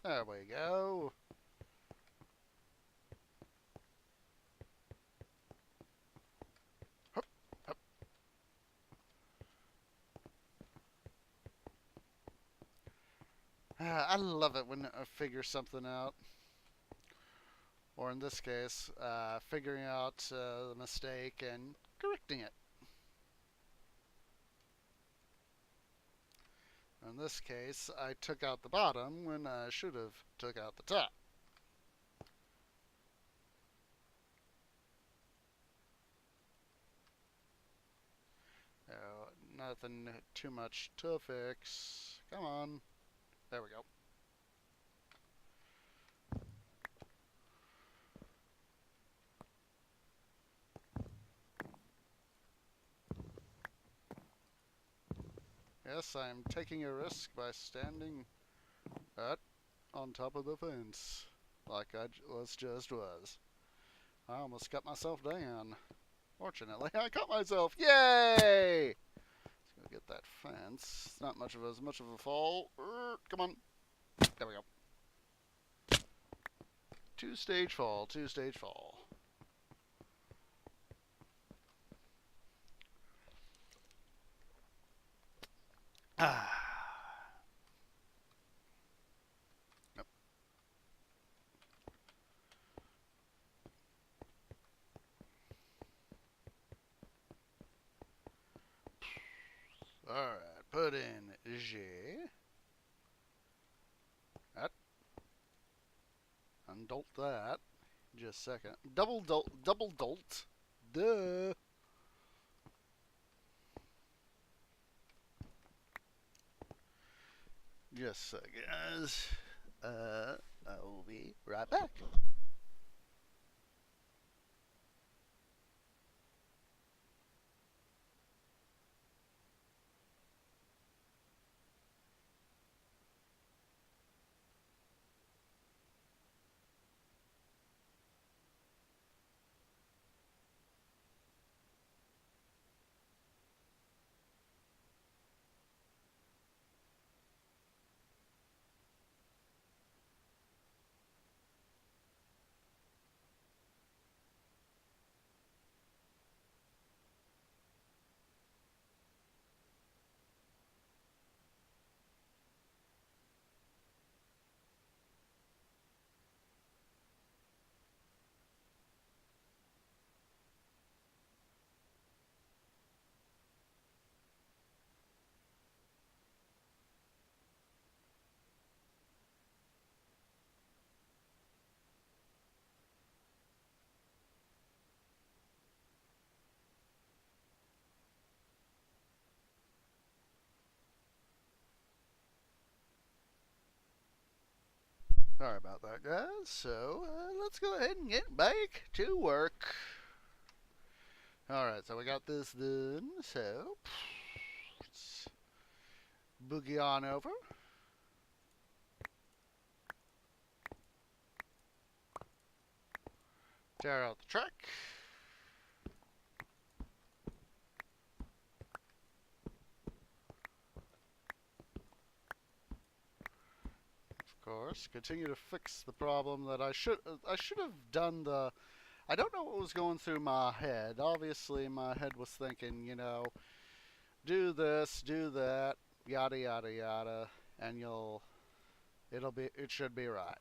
There we go. Hup, hup. I love it when I figure something out. Or in this case, figuring out the mistake and correcting it. In this case, I took out the bottom when I should have took out the top. Nothing too much to fix. Come on. There we go. Yes, I'm taking a risk by standing on top of the fence, like I was. I almost cut myself down. Fortunately, I cut myself. Yay! Let's go get that fence. It's not much of a fall. Come on. There we go. Two-stage fall. Two-stage fall. Ah. Nope. All right. Put in G. That. Undolt that. Just a second. Double dolt. Duh. Just a second, guys. I will be right back. Sorry about that, guys. So, let's go ahead and get back to work. Alright, so we got this done. So, let's boogie on over. Tear out the track. Of course, continue to fix the problem that I should have done the. I don't know what was going through my head. Obviously, my head was thinking, do this, do that, yada yada yada, and it should be right.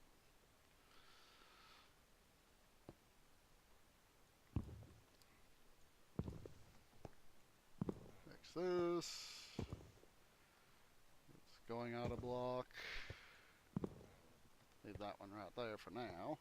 Fix this. It's going out of block. leave that one right there for now.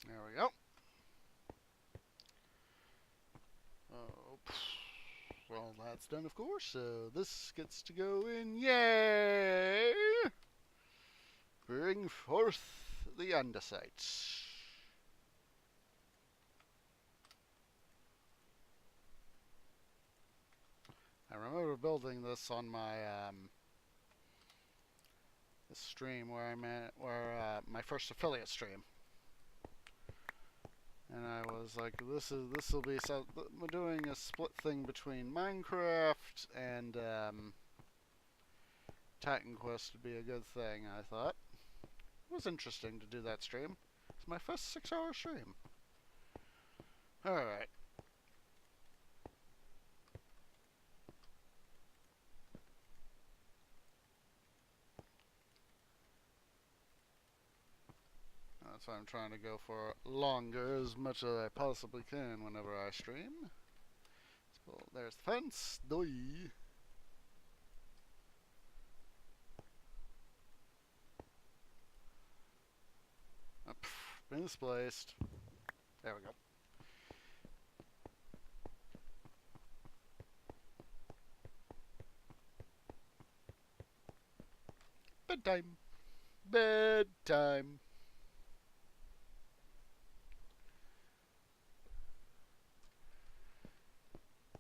There we go. Oh, well, that's done, of course. So this gets to go in. Yay! Bring forth the andesite. I remember building this on my this stream where my first affiliate stream. And I was like, this will be so. We're doing a split thing between Minecraft and Titan Quest would be a good thing. I thought it was interesting to do that stream. It's my first 6-hour stream. All right. That's why I'm trying to go for longer as much as I possibly can whenever I stream. So there's the fence. Doi. Misplaced. There we go. Bedtime. Bedtime.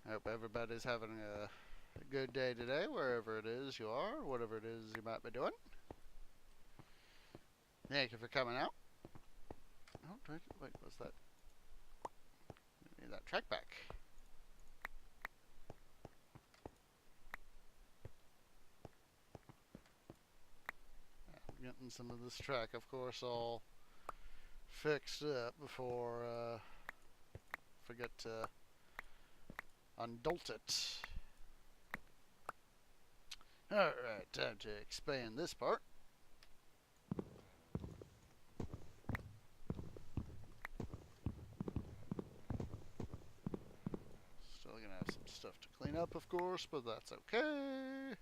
I hope everybody's having a good day today, wherever it is you are, whatever it is you might be doing. Thank you for coming out. Oh, wait, what's that? I need that track back. I'm getting some of this track, of course, all fixed up before forget to undolt it. Alright, time to expand this part. Still gonna have some stuff to clean up, of course, but that's okay.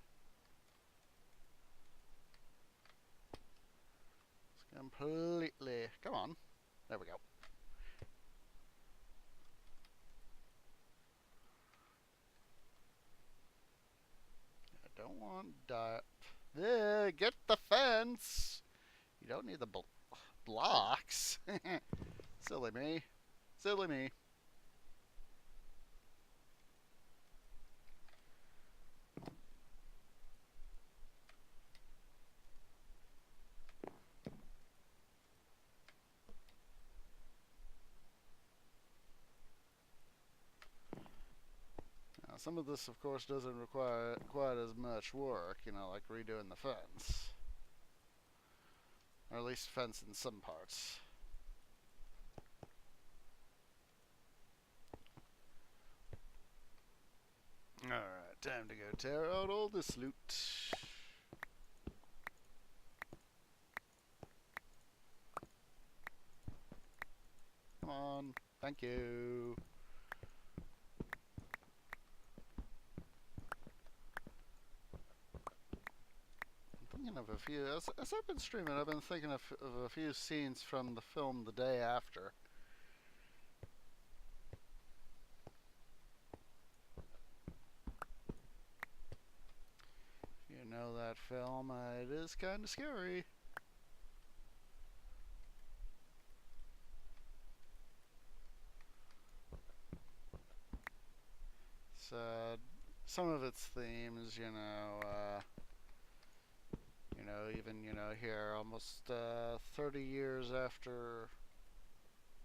It's completely... Come on. There we go. I don't want there, get the fence! You don't need the blocks. Silly me. Silly me. Now, some of this, of course, doesn't require quite as much work, you know, like redoing the fence. Or at least fence in some parts. Alright, time to go tear out all this loot. Come on, thank you. I'm thinking of a few, as I've been streaming, I've been thinking of a few scenes from the film The Day After. You know that film, it is kind of scary. It's, some of its themes, you know, even, here, almost 30 years after,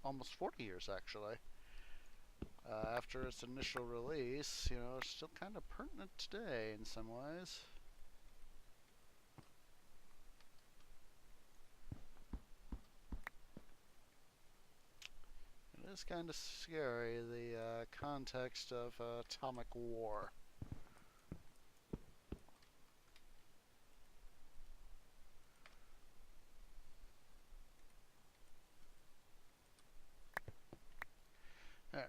almost 40 years actually, after its initial release, it's still kind of pertinent today in some ways. is kind of scary, the context of atomic war. Alright,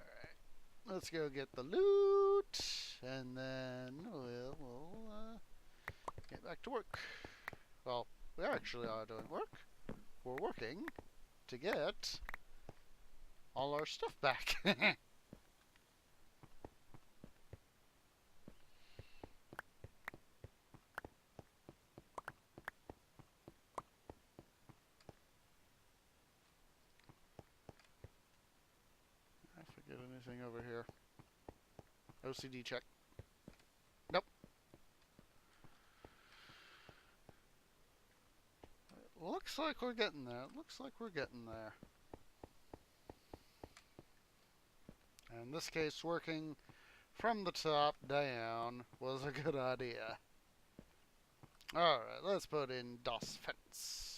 let's go get the loot, and then we'll get back to work. Well, we actually are doing work. We're working to get all our stuff back. I forget anything over here. OCD check. Nope. Looks like we're getting there. Looks like we're getting there. In this case, working from the top down was a good idea. Alright, let's put in DOS fence.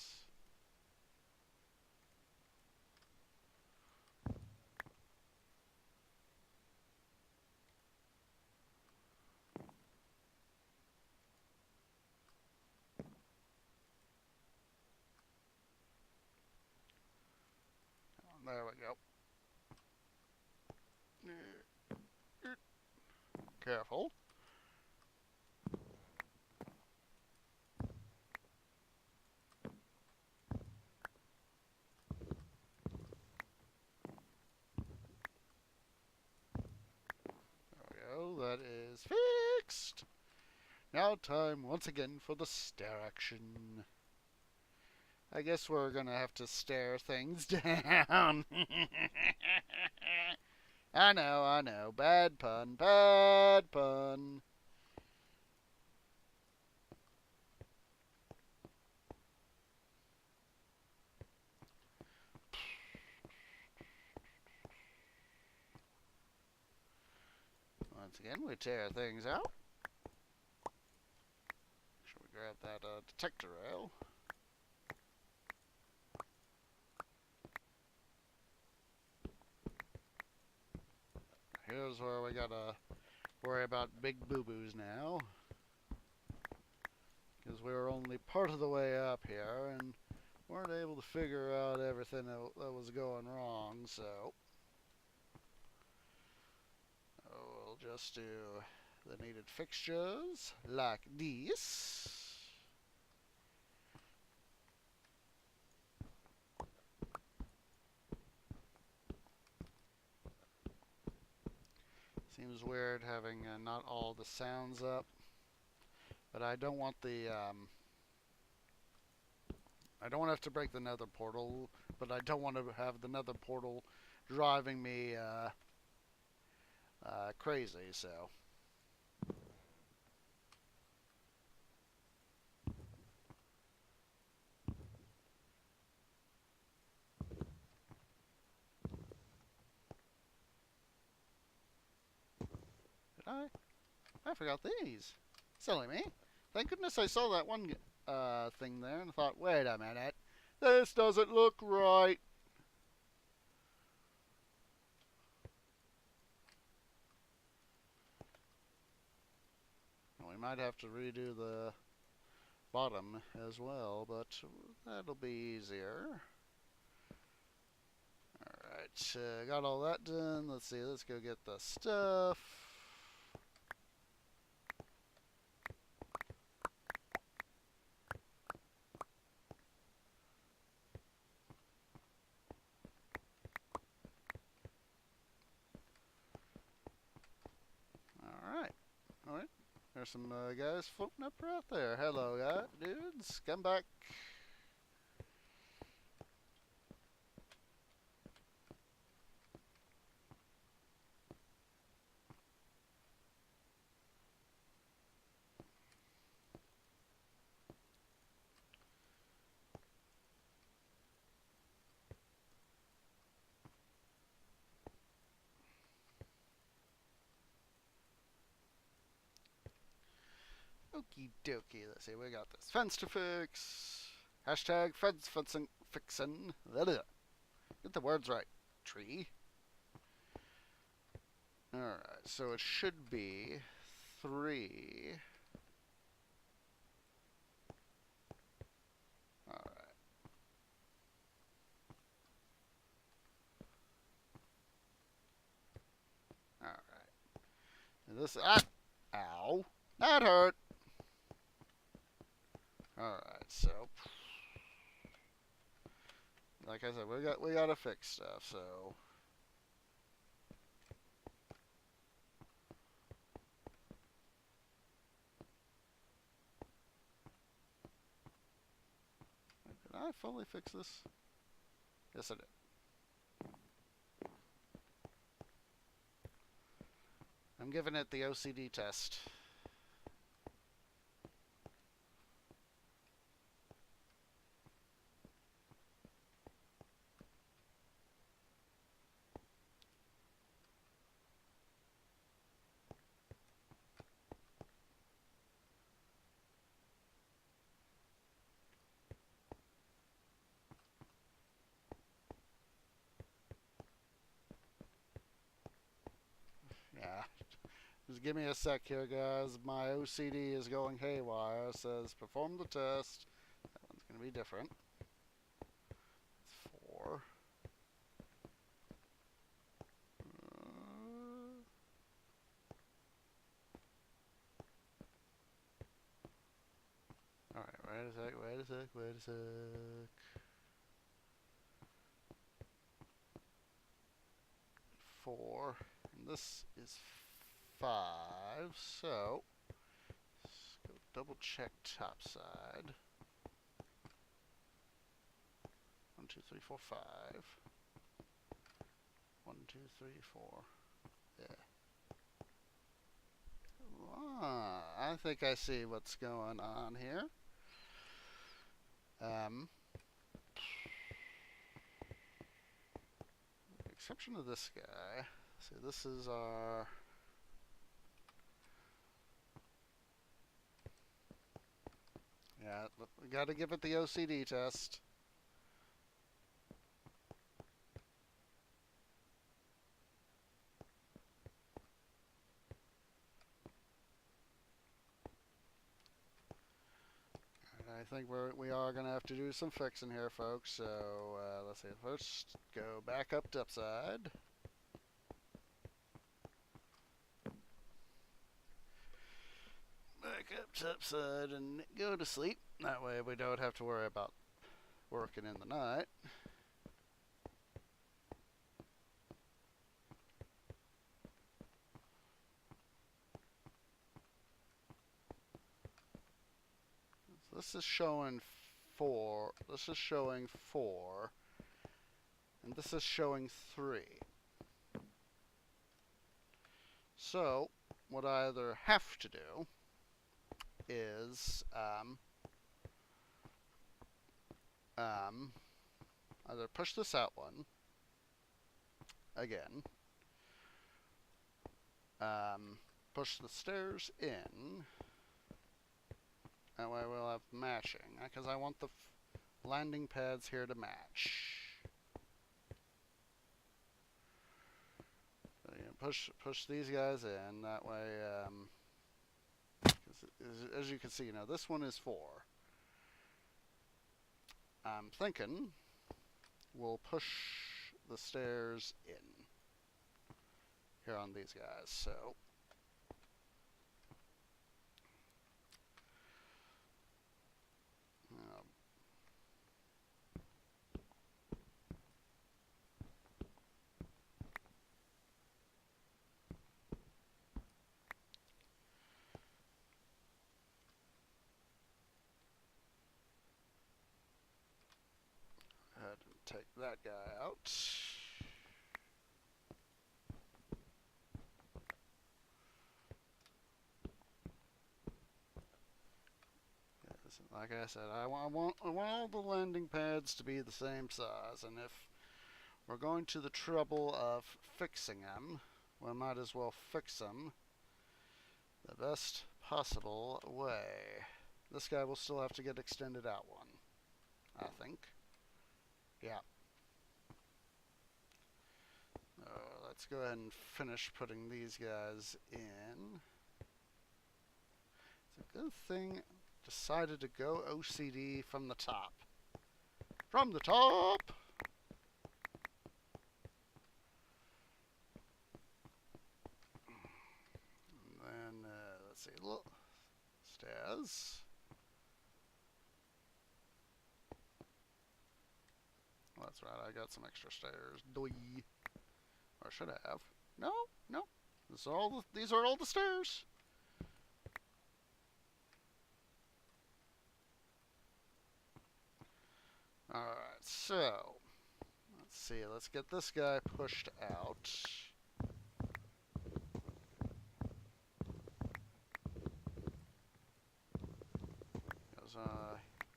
There we go. Careful. There we go. That is fixed. Now time once again for the stare action. I guess we're gonna have to stare things down. I know. Bad pun, bad pun. Once again, we tear things out. Should we grab that detector rail? Here's where we gotta worry about big boo-boos now. Because we were only part of the way up here and weren't able to figure out everything that was going wrong, so we'll just do the needed fixtures like this. Seems weird having not all the sounds up, but I don't want the I don't want to have to break the nether portal, but I don't want to have the nether portal driving me crazy, so. Did I? I forgot these. Silly me. Thank goodness I saw that one thing there and thought, wait a minute. This doesn't look right. We might have to redo the bottom as well, but that'll be easier. Alright, got all that done. Let's see, let's go get the stuff. Alright, there's some guys floating up right there. Hello, guys, dudes, come back. Okie dokie, let's see, we got this fence to fix. Hashtag fence fencing fixin'. Get the words right, tree. Alright, so it should be 3. Alright. Alright. This, ow. That hurt. Alright, so like I said, we gotta fix stuff, so did I fully fix this? Yes I did. I'm giving it the OCD test. Yeah. Just give me a sec here, guys. My OCD is going haywire. It says perform the test. That one's going to be different. 4. Alright, wait a sec. 4. And this is 5. So, let's go double check top side. 1, 2, 3, 4, 5. 1, 2, 3, 4. Yeah. I think I see what's going on here. With the exception of this guy. See, this is our... Yeah, we gotta give it the OCD test. I think we are going to have to do some fixing here, folks. So let's see. First, go back up to upside. Back up to upside and go to sleep. That way we don't have to worry about working in the night. This is showing 4. This is showing 4. And this is showing 3. So, what I either have to do is either push this out one again, push the stairs in. That way we'll have matching, because I want the landing pads here to match. So, you know, push these guys in. That way, as you can see, you know, this one is 4. I'm thinking we'll push the stairs in here on these guys. So. Take that guy out. Like I said, I want all the landing pads to be the same size, and if we're going to the trouble of fixing them, we might as well fix them the best possible way. This guy will still have to get extended out one, I think. Yeah. let's go ahead and finish putting these guys in. It's a good thing decided to go OCD from the top. From the top! And then, let's see, look, stairs. Well, that's right, I got some extra stairs. Doi. Or should I have? No, no. These are all the stairs. Alright, so let's see, let's get this guy pushed out. Because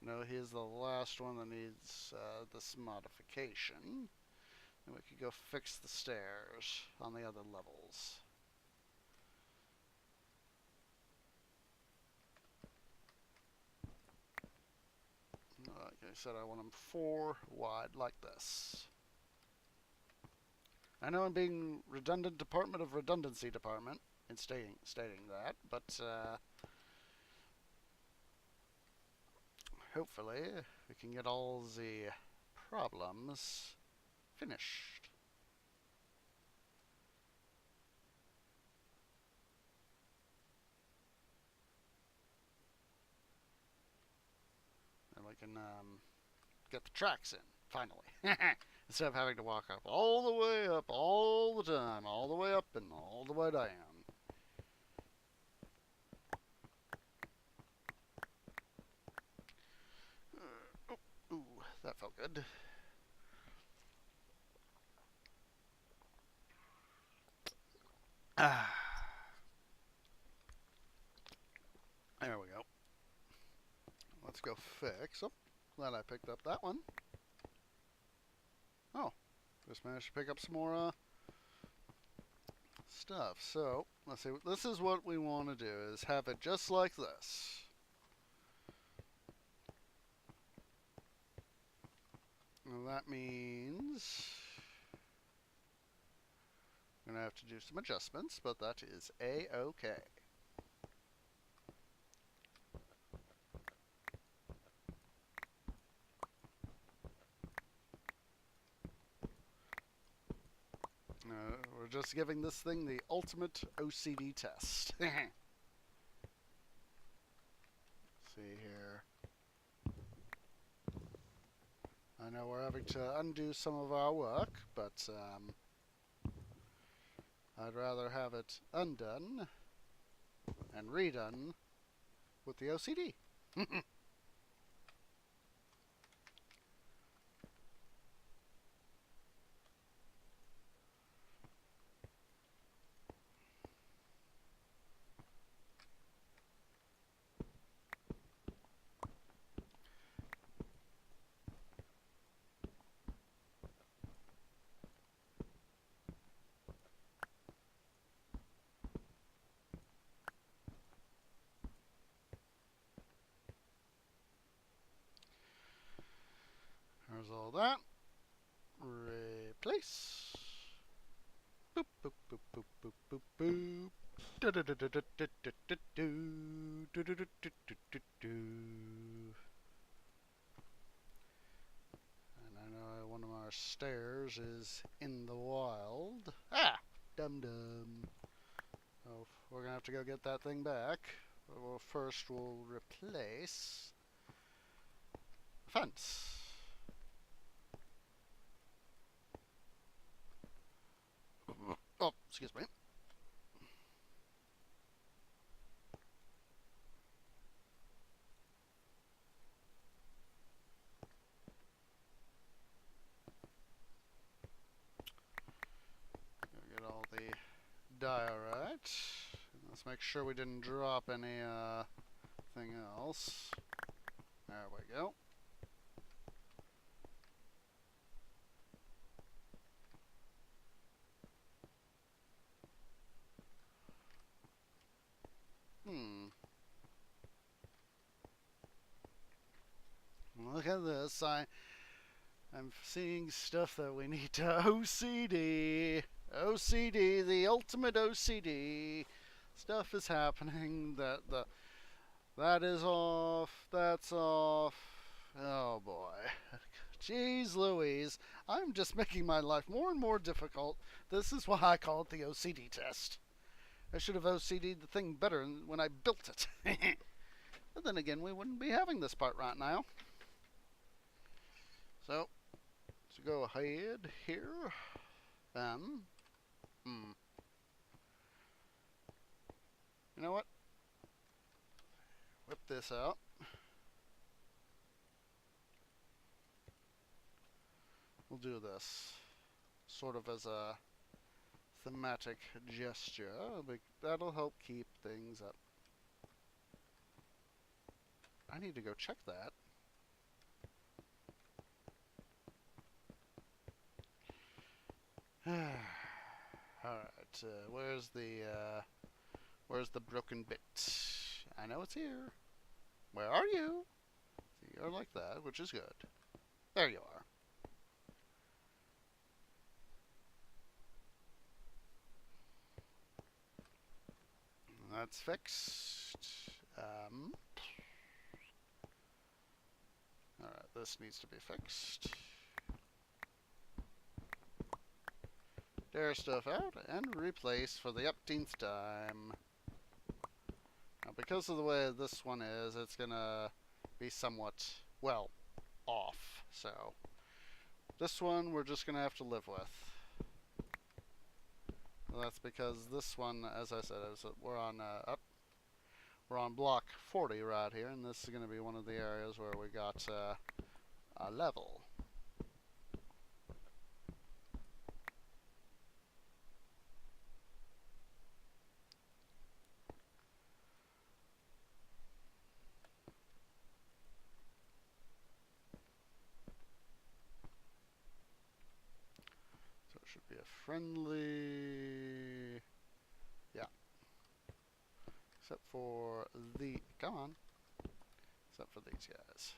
no, he's the last one that needs this modification. And we could go fix the stairs on the other levels. Like I said, I want them 4 wide like this. I know I'm being redundant Department of Redundancy Department in stating that, but hopefully we can get all the problems finished. And we can get the tracks in, finally. Instead of having to walk up all the way up all the time, all the way up and all the way down. Ooh, that felt good. Ah. There we go. Let's go fix. Oh, glad I picked up that one. Oh, just managed to pick up some more stuff. So, let's see. This is what we want to do, is have it just like this. Well, that means I'm going to have to do some adjustments, but that is A-okay. We're just giving this thing the ultimate OCD test. See here. I know we're having to undo some of our work, but I'd rather have it undone and redone with the OCD. There's all that. Replace. Boop, boop, boop, boop, boop, boop, boop. And I know one of our stairs is in the wild. Ah! Dum-dum. So we're going to have to go get that thing back. Well, first we'll replace the fence. Oh, excuse me. Get all the diorite. Let's make sure we didn't drop any thing else. There we go. Look at this. I'm seeing stuff that we need to OCD. OCD, the ultimate OCD. Stuff is happening. That is off. That's off. Oh boy. Jeez Louise. I'm just making my life more and more difficult. This is why I call it the OCD test. I should have OCD'd the thing better when I built it. But then again, we wouldn't be having this part right now. So, let's go ahead here. You know what? Whip this out. We'll do this sort of as a thematic gesture. That'll help keep things up. I need to go check that. Alright, where's the broken bit? I know it's here. Where are you? You're like that, which is good. There you are. That's fixed. Alright, this needs to be fixed. Tear stuff out and replace for the upteenth time. Now, because of the way this one is, it's gonna be somewhat, well, off. So, this one we're just gonna have to live with. Well, that's because this one, as I said, we're on block 40 right here, and this is going to be one of the areas where we got a level. So it should be a friendly, yeah. Except for come on. Except for these guys.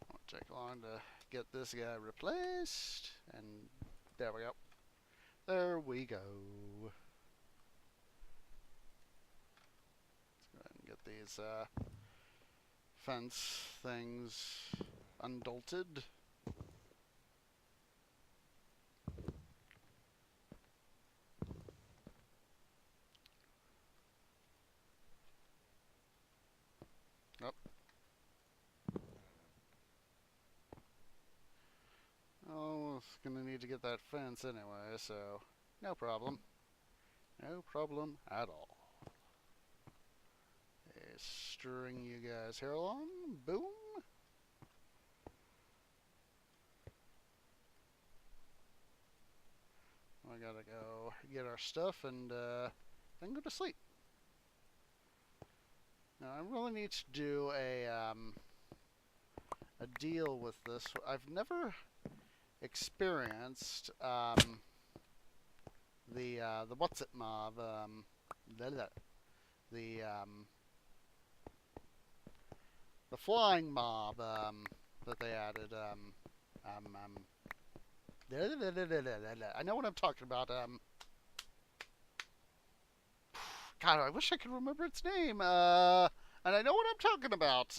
Won't take long to get this guy replaced, and there we go. There we go. Let's go ahead and get these fence things undolted. Nope. Oh, it's gonna need to get that fence anyway, so no problem. No problem at all. String you guys here along. Boom. We gotta go get our stuff and then go to sleep. Now I really need to do a deal with this. I've never experienced the what's it mob, the flying mob that they added. I know what I'm talking about. God, I wish I could remember its name. And I know what I'm talking about.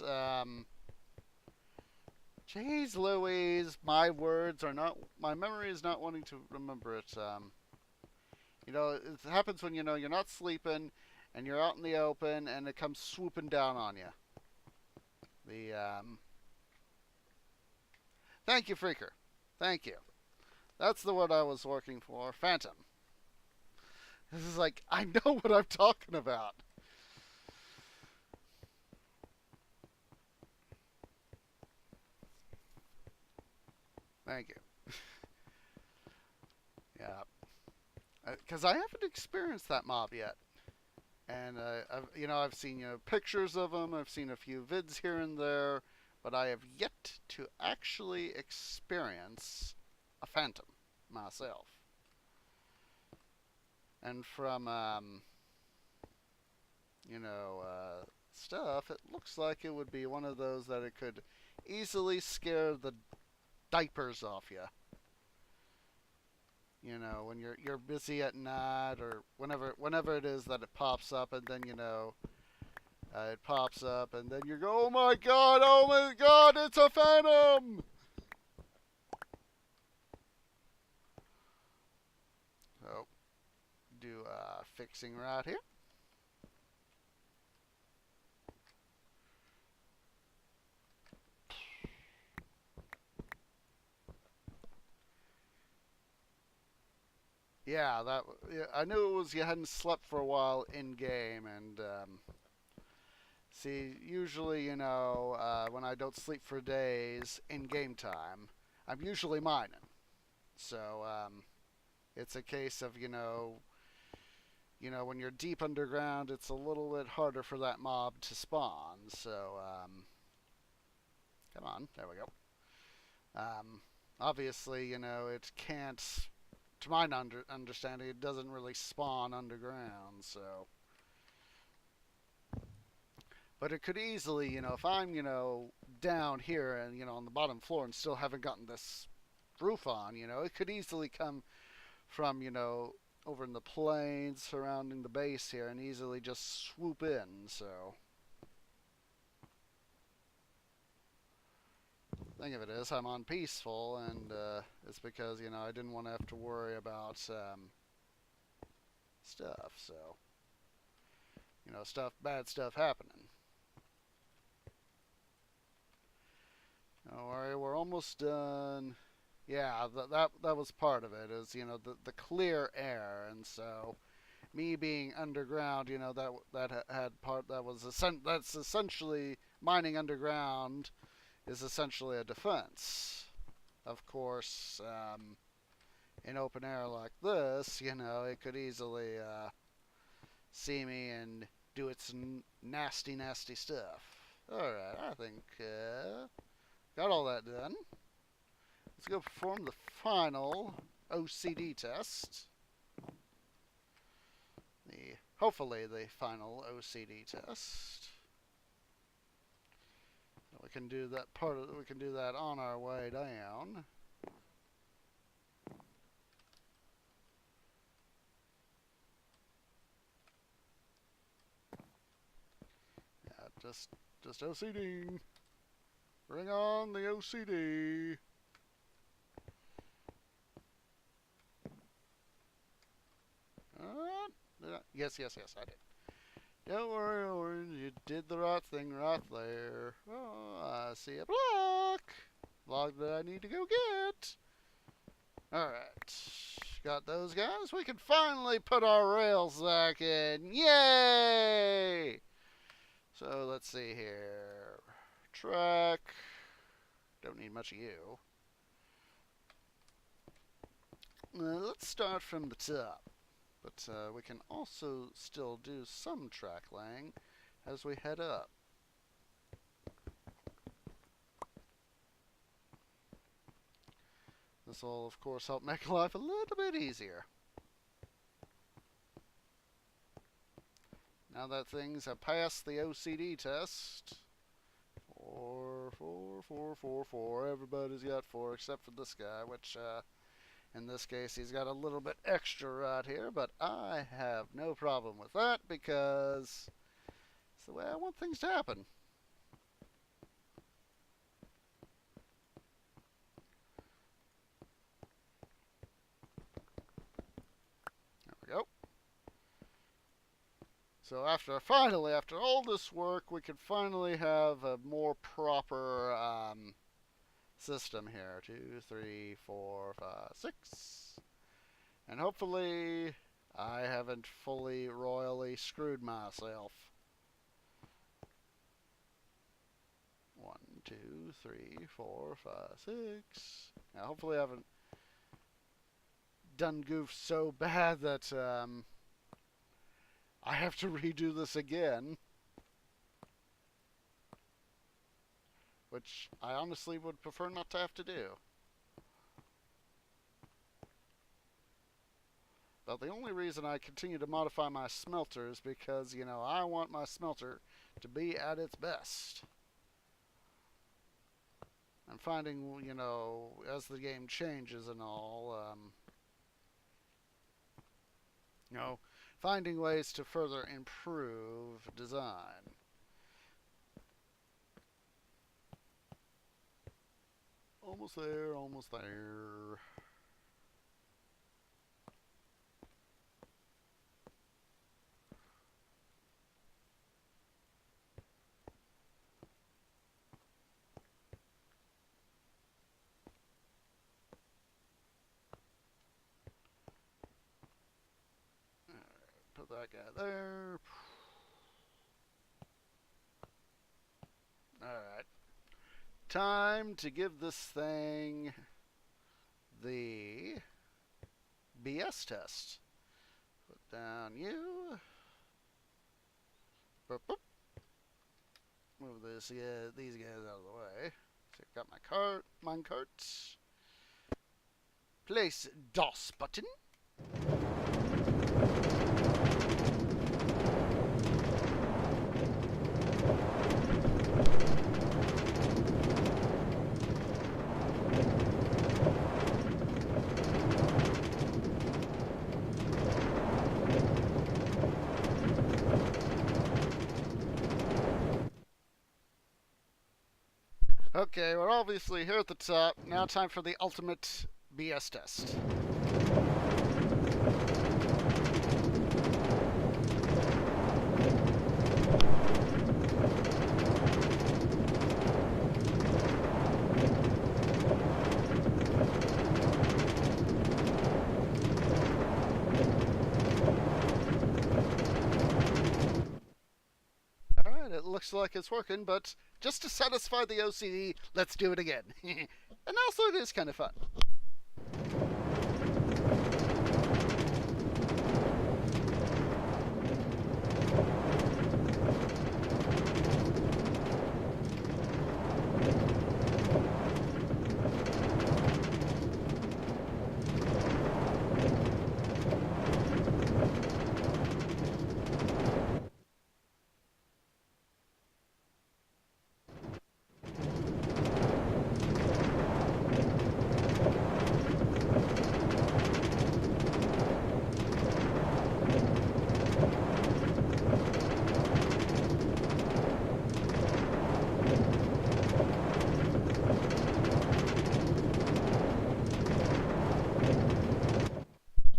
Jeez Louise, my memory is not wanting to remember it. You know, it happens when, you know, you're not sleeping and you're out in the open and it comes swooping down on you. Thank you, Freaker. Thank you. That's the word I was working for. Phantom. This is like, I know what I'm talking about. Thank you. Yeah. Because I haven't experienced that mob yet. And, I've seen pictures of them. I've seen a few vids here and there. But I have yet to actually experience a phantom myself. And from, stuff, it looks like it would be one of those that it could easily scare the diapers off you. You know, when you're busy at night or whenever it is that it pops up, and then it pops up, and then you go, oh my god, it's a phantom. So do fixing right here. Yeah, yeah, I knew it was you hadn't slept for a while in game, and see, usually when I don't sleep for days in game time, I'm usually mining. So it's a case of when you're deep underground, it's a little bit harder for that mob to spawn. So come on, there we go. Um, obviously, it can't. To my understanding, it doesn't really spawn underground. So, but it could easily, if I'm, down here and on the bottom floor and still haven't gotten this roof on, it could easily come from, over in the plains surrounding the base here and easily just swoop in. So, thing of it is, I'm on peaceful, and it's because I didn't want to have to worry about stuff. So, bad stuff happening. Don't worry, we're almost done. Yeah, that was part of it. Is the clear air, and so me being underground, that had part that was that's essentially mining underground is essentially a defense. Of course, in open air like this, it could easily see me and do its nasty, nasty stuff. Alright, I think got all that done. Let's go perform the final OCD test. Hopefully the final OCD test. We can do that we can do that on our way down. Yeah, just OCD. Bring on the OCD. Yes, I did. Don't worry, Orange, you did the right thing right there. Oh, I see a block. Block that I need to go get. Alright. Got those guys. We can finally put our rails back in. Yay! So let's see here. Track. Don't need much of you. Let's start from the top. But we can also still do some track laying as we head up. This will, of course, help make life a little bit easier. Now that things have passed the OCD test. 4, 4, 4, 4, 4. Everybody's got 4 except for this guy, which in this case he's got a little bit extra right here, but I have no problem with that because it's the way I want things to happen. There we go. So after all this work, we can finally have a more proper system here. 2, 3, 4, 5, 6. And hopefully I haven't fully royally screwed myself. 1, 2, 3, 4, 5, 6. Now hopefully I haven't done goofed so bad that I have to redo this again. Which I honestly would prefer not to have to do. But the only reason I continue to modify my smelter is because, I want my smelter to be at its best. I'm finding, as the game changes and all, You know, finding ways to further improve design. Almost there, almost there. Put that guy there. Alright. Time to give this thing the BS test. Put down you. Boop, boop. Move these guys out of the way. So I've got my minecart. Place DOS button. Okay, we're obviously here at the top. Now time for the ultimate BS test. Alright, it looks like it's working, but just to satisfy the OCD, let's do it again. And also, it is kind of fun.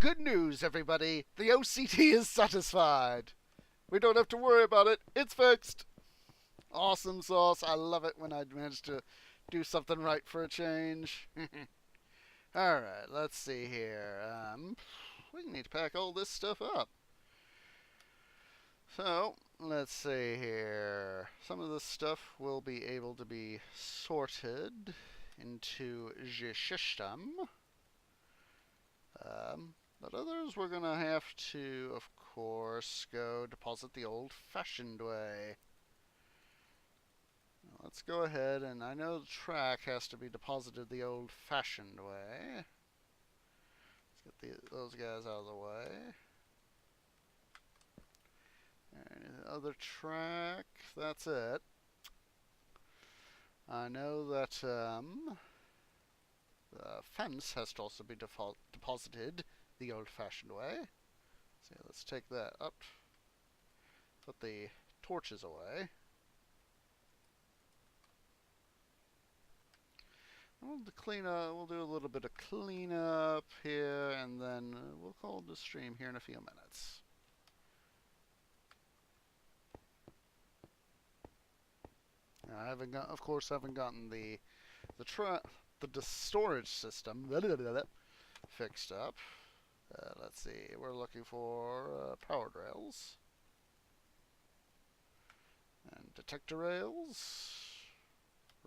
Good news, everybody. The OCD is satisfied. We don't have to worry about it. It's fixed. Awesome sauce. I love it when I manage to do something right for a change. Alright, let's see here. We need to pack all this stuff up. So, let's see here. Some of this stuff will be able to be sorted into the system. But others we're going to have to, of course, go deposit the old-fashioned way. Let's go ahead, and I know the track has to be deposited the old-fashioned way. Let's get those guys out of the way. And the other track, that's it. I know that the fence has to also be deposited the old-fashioned way. So let's take that up. Put the torches away. We'll do a little bit of cleanup here, and then we'll call the stream here in a few minutes. I haven't got, of course, haven't gotten the storage system fixed up. Let's see, we're looking for powered rails and detector rails,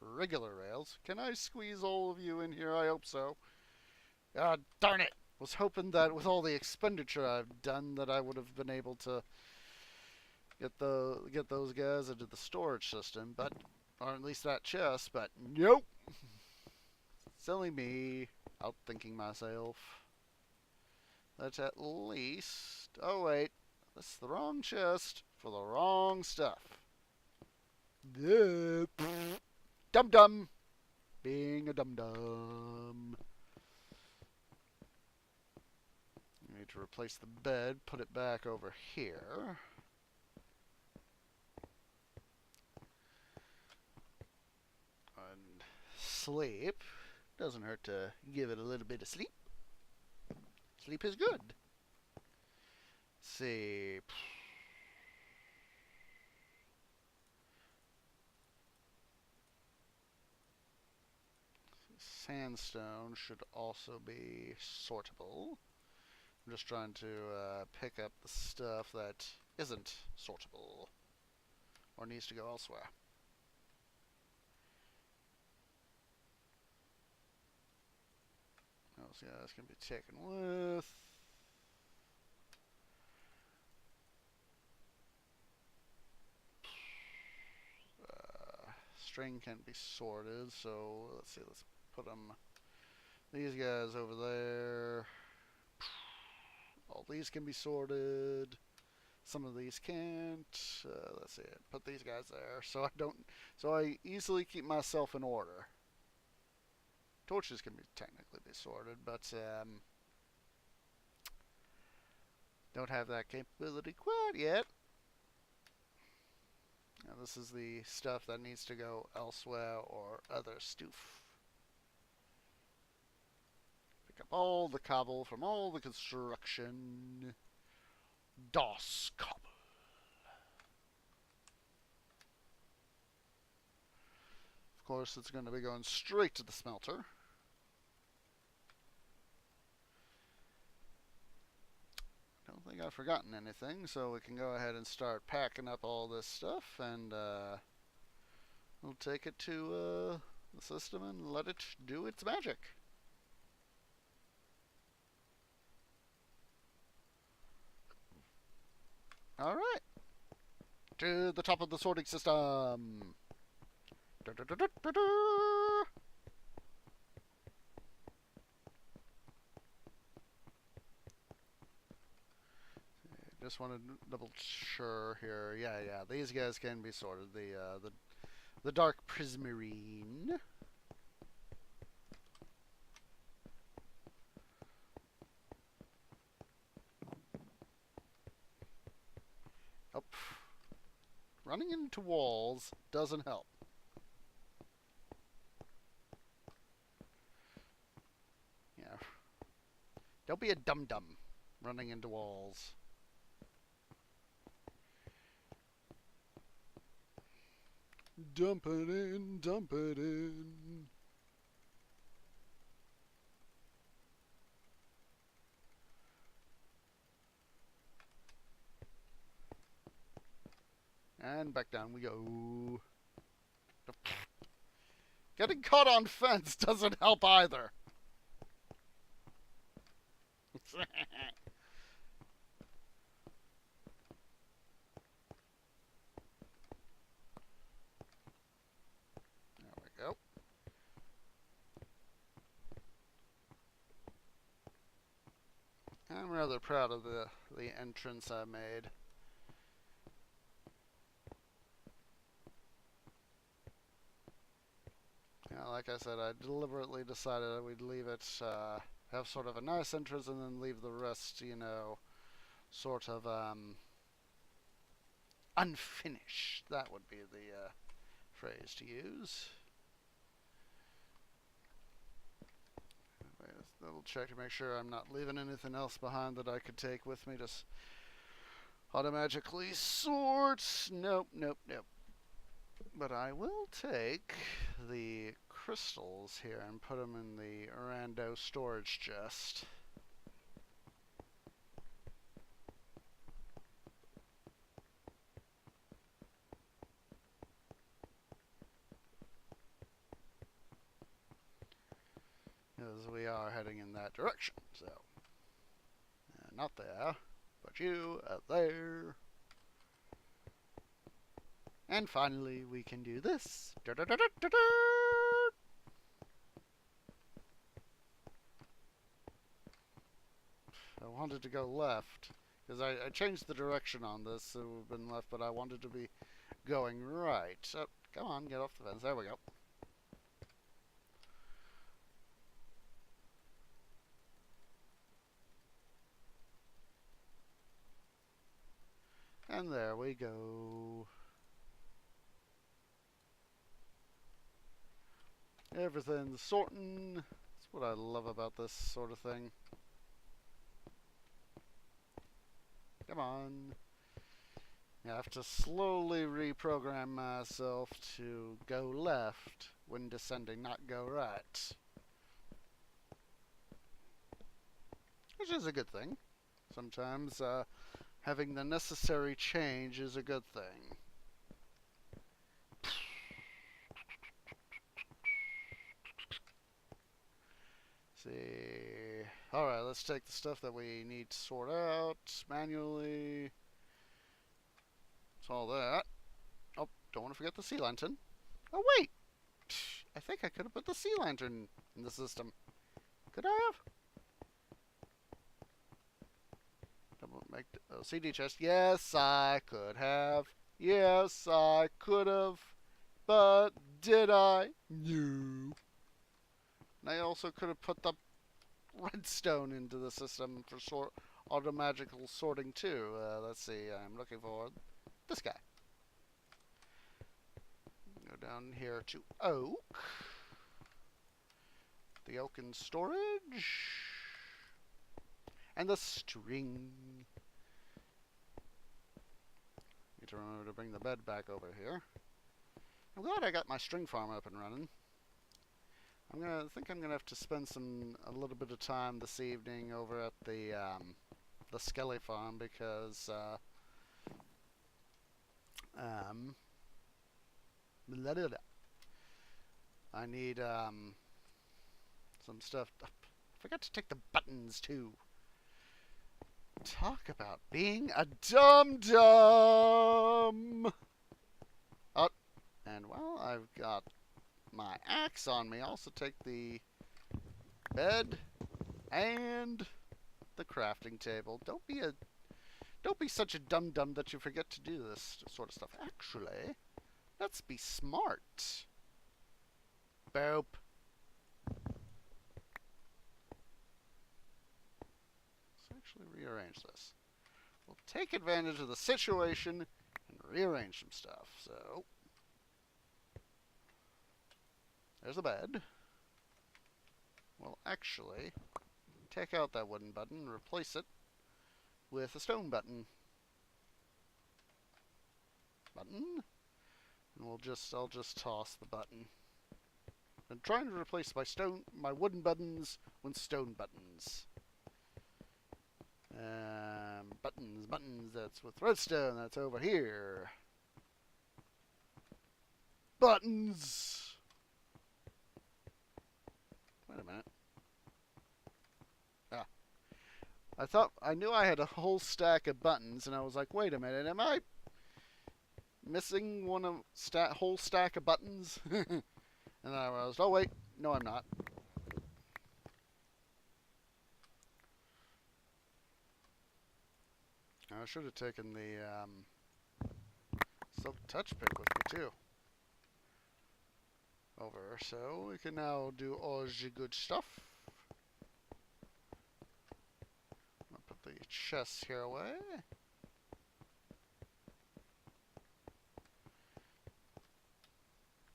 regular rails. Can I squeeze all of you in here? I hope so. God darn it! Was hoping that with all the expenditure I've done that I would have been able to get those guys into the storage system, but or at least that chest. But nope. Silly me, outthinking myself. That's at least... Oh, wait. This is the wrong chest for the wrong stuff. Dum-dum. Being a dum-dum. Let me to replace the bed, put it back over here. And sleep. Doesn't hurt to give it a little bit of sleep. Sleep is good. Let's see. Sandstone should also be sortable. I'm just trying to pick up the stuff that isn't sortable or needs to go elsewhere. Those guys can be taken with. String can't be sorted, so let's see, let's put them, these guys over there. All these can be sorted. Some of these can't. Let's see, put these guys there, so I easily keep myself in order. Torches can be technically be sorted, but don't have that capability quite yet. Now this is the stuff that needs to go elsewhere or other stuff. Pick up all the cobble from all the construction. Das cobble. Of course, it's going to be going straight to the smelter. Don't think I've forgotten anything, so we can go ahead and start packing up all this stuff, and we'll take it to the system and let it do its magic. Alright. To the top of the sorting system. Just want to double sure here. Yeah. These guys can be sorted. The dark prismarine. Oh, running into walls doesn't help. Yeah. Don't be a dum-dum running into walls. Dump it in, dump it in. And back down we go. Getting caught on fence doesn't help either. There we go. I'm rather proud of the entrance I made. Yeah, like I said, I deliberately decided I would leave it, have sort of a nice entrance and then leave the rest, you know, sort of unfinished. That would be the phrase to use. Wait, let's double check to make sure I'm not leaving anything else behind that I could take with me. Just automatically sort. Nope. But I will take the crystals here and put them in the rando storage chest. Because we are heading in that direction, so. Not there, but you out there. And finally, we can do this. I wanted to go left, because I changed the direction on this, so we've been left, but I wanted to be going right. So, come on, get off the fence. There we go. And there we go. Everything's sorting. That's what I love about this sort of thing. Come on. I have to slowly reprogram myself to go left when descending, not go right. Which is a good thing. Sometimes having the necessary change is a good thing. See. Alright, let's take the stuff that we need to sort out manually. That's all that. Oh, don't want to forget the sea lantern. Oh, wait! I think I could have put the sea lantern in the system. Could I have? Make the CD chest. Yes, I could have. Yes, I could have. But did I? No. And I also could have put the redstone into the system for automagical sorting too. Let's see. I'm looking for this guy. Go down here to oak. The oak in storage. And the string. Need to remember to bring the bed back over here. I'm glad I got my string farm up and running. I think I'm gonna have to spend a little bit of time this evening over at the Skelly farm because I need some stuff. I forgot to take the buttons too. Talk about being a dum-dum! Oh, and while I've got my axe on me, also take the bed and the crafting table. Don't be such a dum-dum that you forget to do this sort of stuff. Actually, let's be smart. Boop. Actually rearrange this. We'll take advantage of the situation and rearrange some stuff. So, there's the bed. We'll actually take out that wooden button and replace it with a stone button. And I'll just toss the button. I'm trying to replace my wooden buttons with stone buttons. Buttons, that's with redstone, that's over here. Buttons! Wait a minute. I knew I had a whole stack of buttons, and I was like, wait a minute, am I missing whole stack of buttons? And I was, oh wait, no I'm not. I should have taken the silk touch pick with me too. Over, so we can now do all the good stuff. I'll put the chest here away.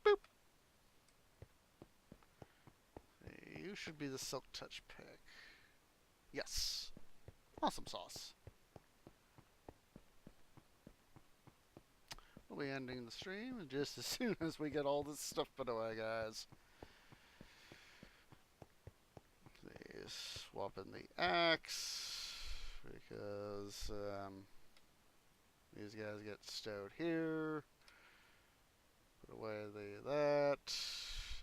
Boop. You should be the silk touch pick. Yes. Awesome sauce. We'll be ending the stream just as soon as we get all this stuff put away, guys. Swap in the axe because these guys get stowed here. Put away that.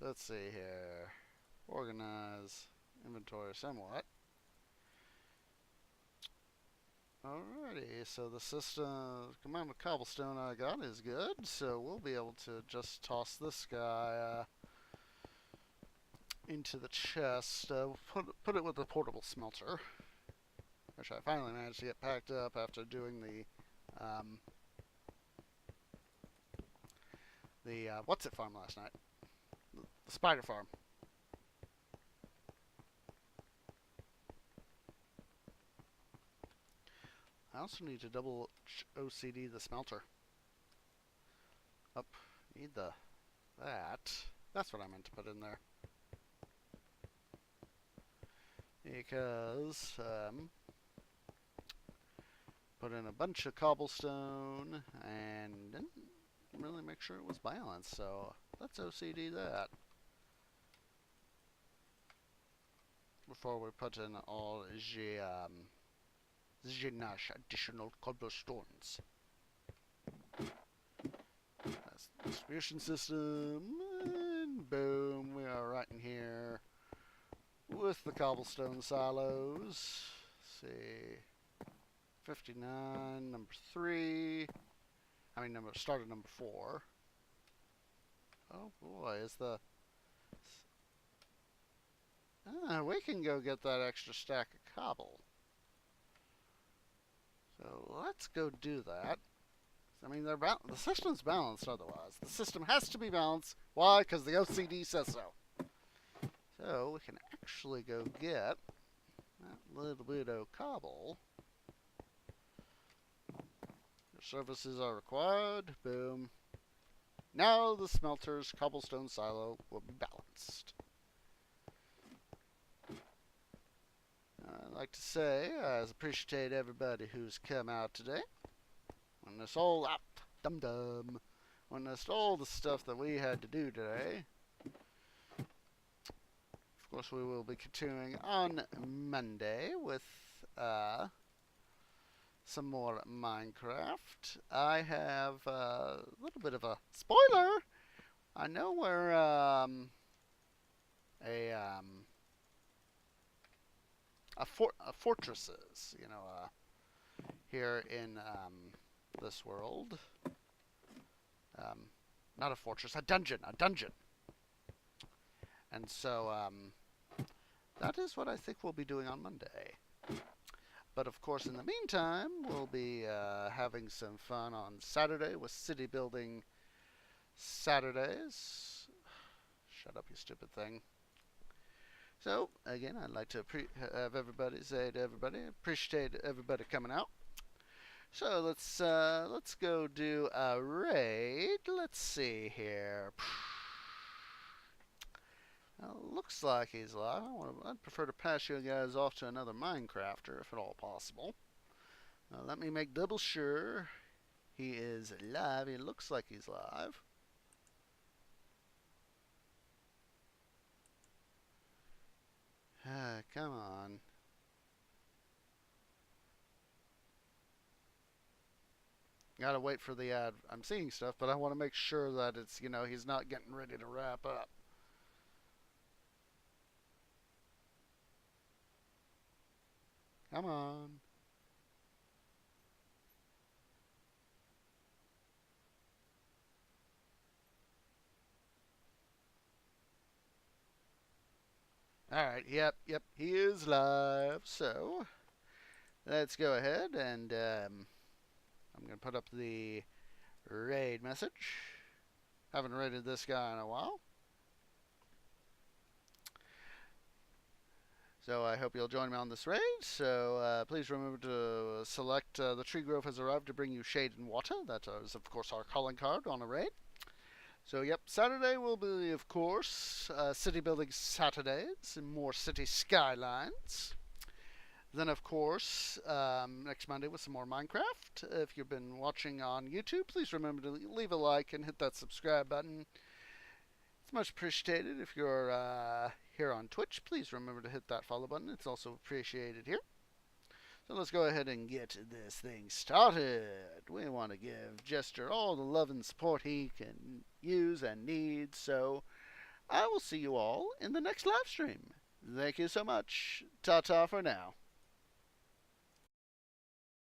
Let's see here. Organize inventory somewhat. Alrighty, so the combined with cobblestone I got is good, so we'll be able to just toss this guy into the chest. Put it with the portable smelter, which I finally managed to get packed up after doing the what's it farm last night? The spider farm. I also need to double OCD the smelter. Up, need that. That's what I meant to put in there. Because, put in a bunch of cobblestone and didn't really make sure it was balanced, so let's OCD that. Before we put in all the nice additional cobblestones. That's the distribution system, and boom, we are right in here with the cobblestone silos. Let's see, 59, number 3. I mean, start at number 4. Oh boy, is the... we can go get that extra stack of cobble. So let's go do that. I mean, the system's balanced otherwise. The system has to be balanced. Why? Because the OCD says so. So we can actually go get that little bit of cobble. Your services are required. Boom. Now the smelter's cobblestone silo will be balanced. I'd like to say I appreciate everybody who's come out today. When this all when this all the stuff that we had to do today. Of course, we will be continuing on Monday with some more Minecraft. I have a little bit of a spoiler. I know where a fortress is, you know, here in this world. Not a fortress, a dungeon. And so that is what I think we'll be doing on Monday. But of course, in the meantime, we'll be having some fun on Saturday with city building Saturdays. Shut up, you stupid thing. So, again, I'd like to have everybody say to everybody, appreciate everybody coming out. So, let's go do a raid. Let's see here. Well, looks like he's live. I'd prefer to pass you guys off to another Minecrafter, if at all possible. Let me make double sure he is live. He looks like he's live. Come on. Gotta wait for the ad. I'm seeing stuff, but I want to make sure that it's, you know, he's not getting ready to wrap up. Come on. Alright, yep, he is live. So, let's go ahead and I'm going to put up the raid message. Haven't raided this guy in a while. So I hope you'll join me on this raid. So please remember to select the tree grove has arrived to bring you shade and water. That is, of course, our calling card on a raid. So, yep, Saturday will be, of course, city building Saturdays and more city skylines. Then, of course, next Monday with some more Minecraft. If you've been watching on YouTube, please remember to leave a like and hit that subscribe button. It's much appreciated. If you're here on Twitch, please remember to hit that follow button. It's also appreciated here. So let's go ahead and get this thing started. We want to give Jester all the love and support he can use and need. So I will see you all in the next live stream. Thank you so much. Ta-ta for now.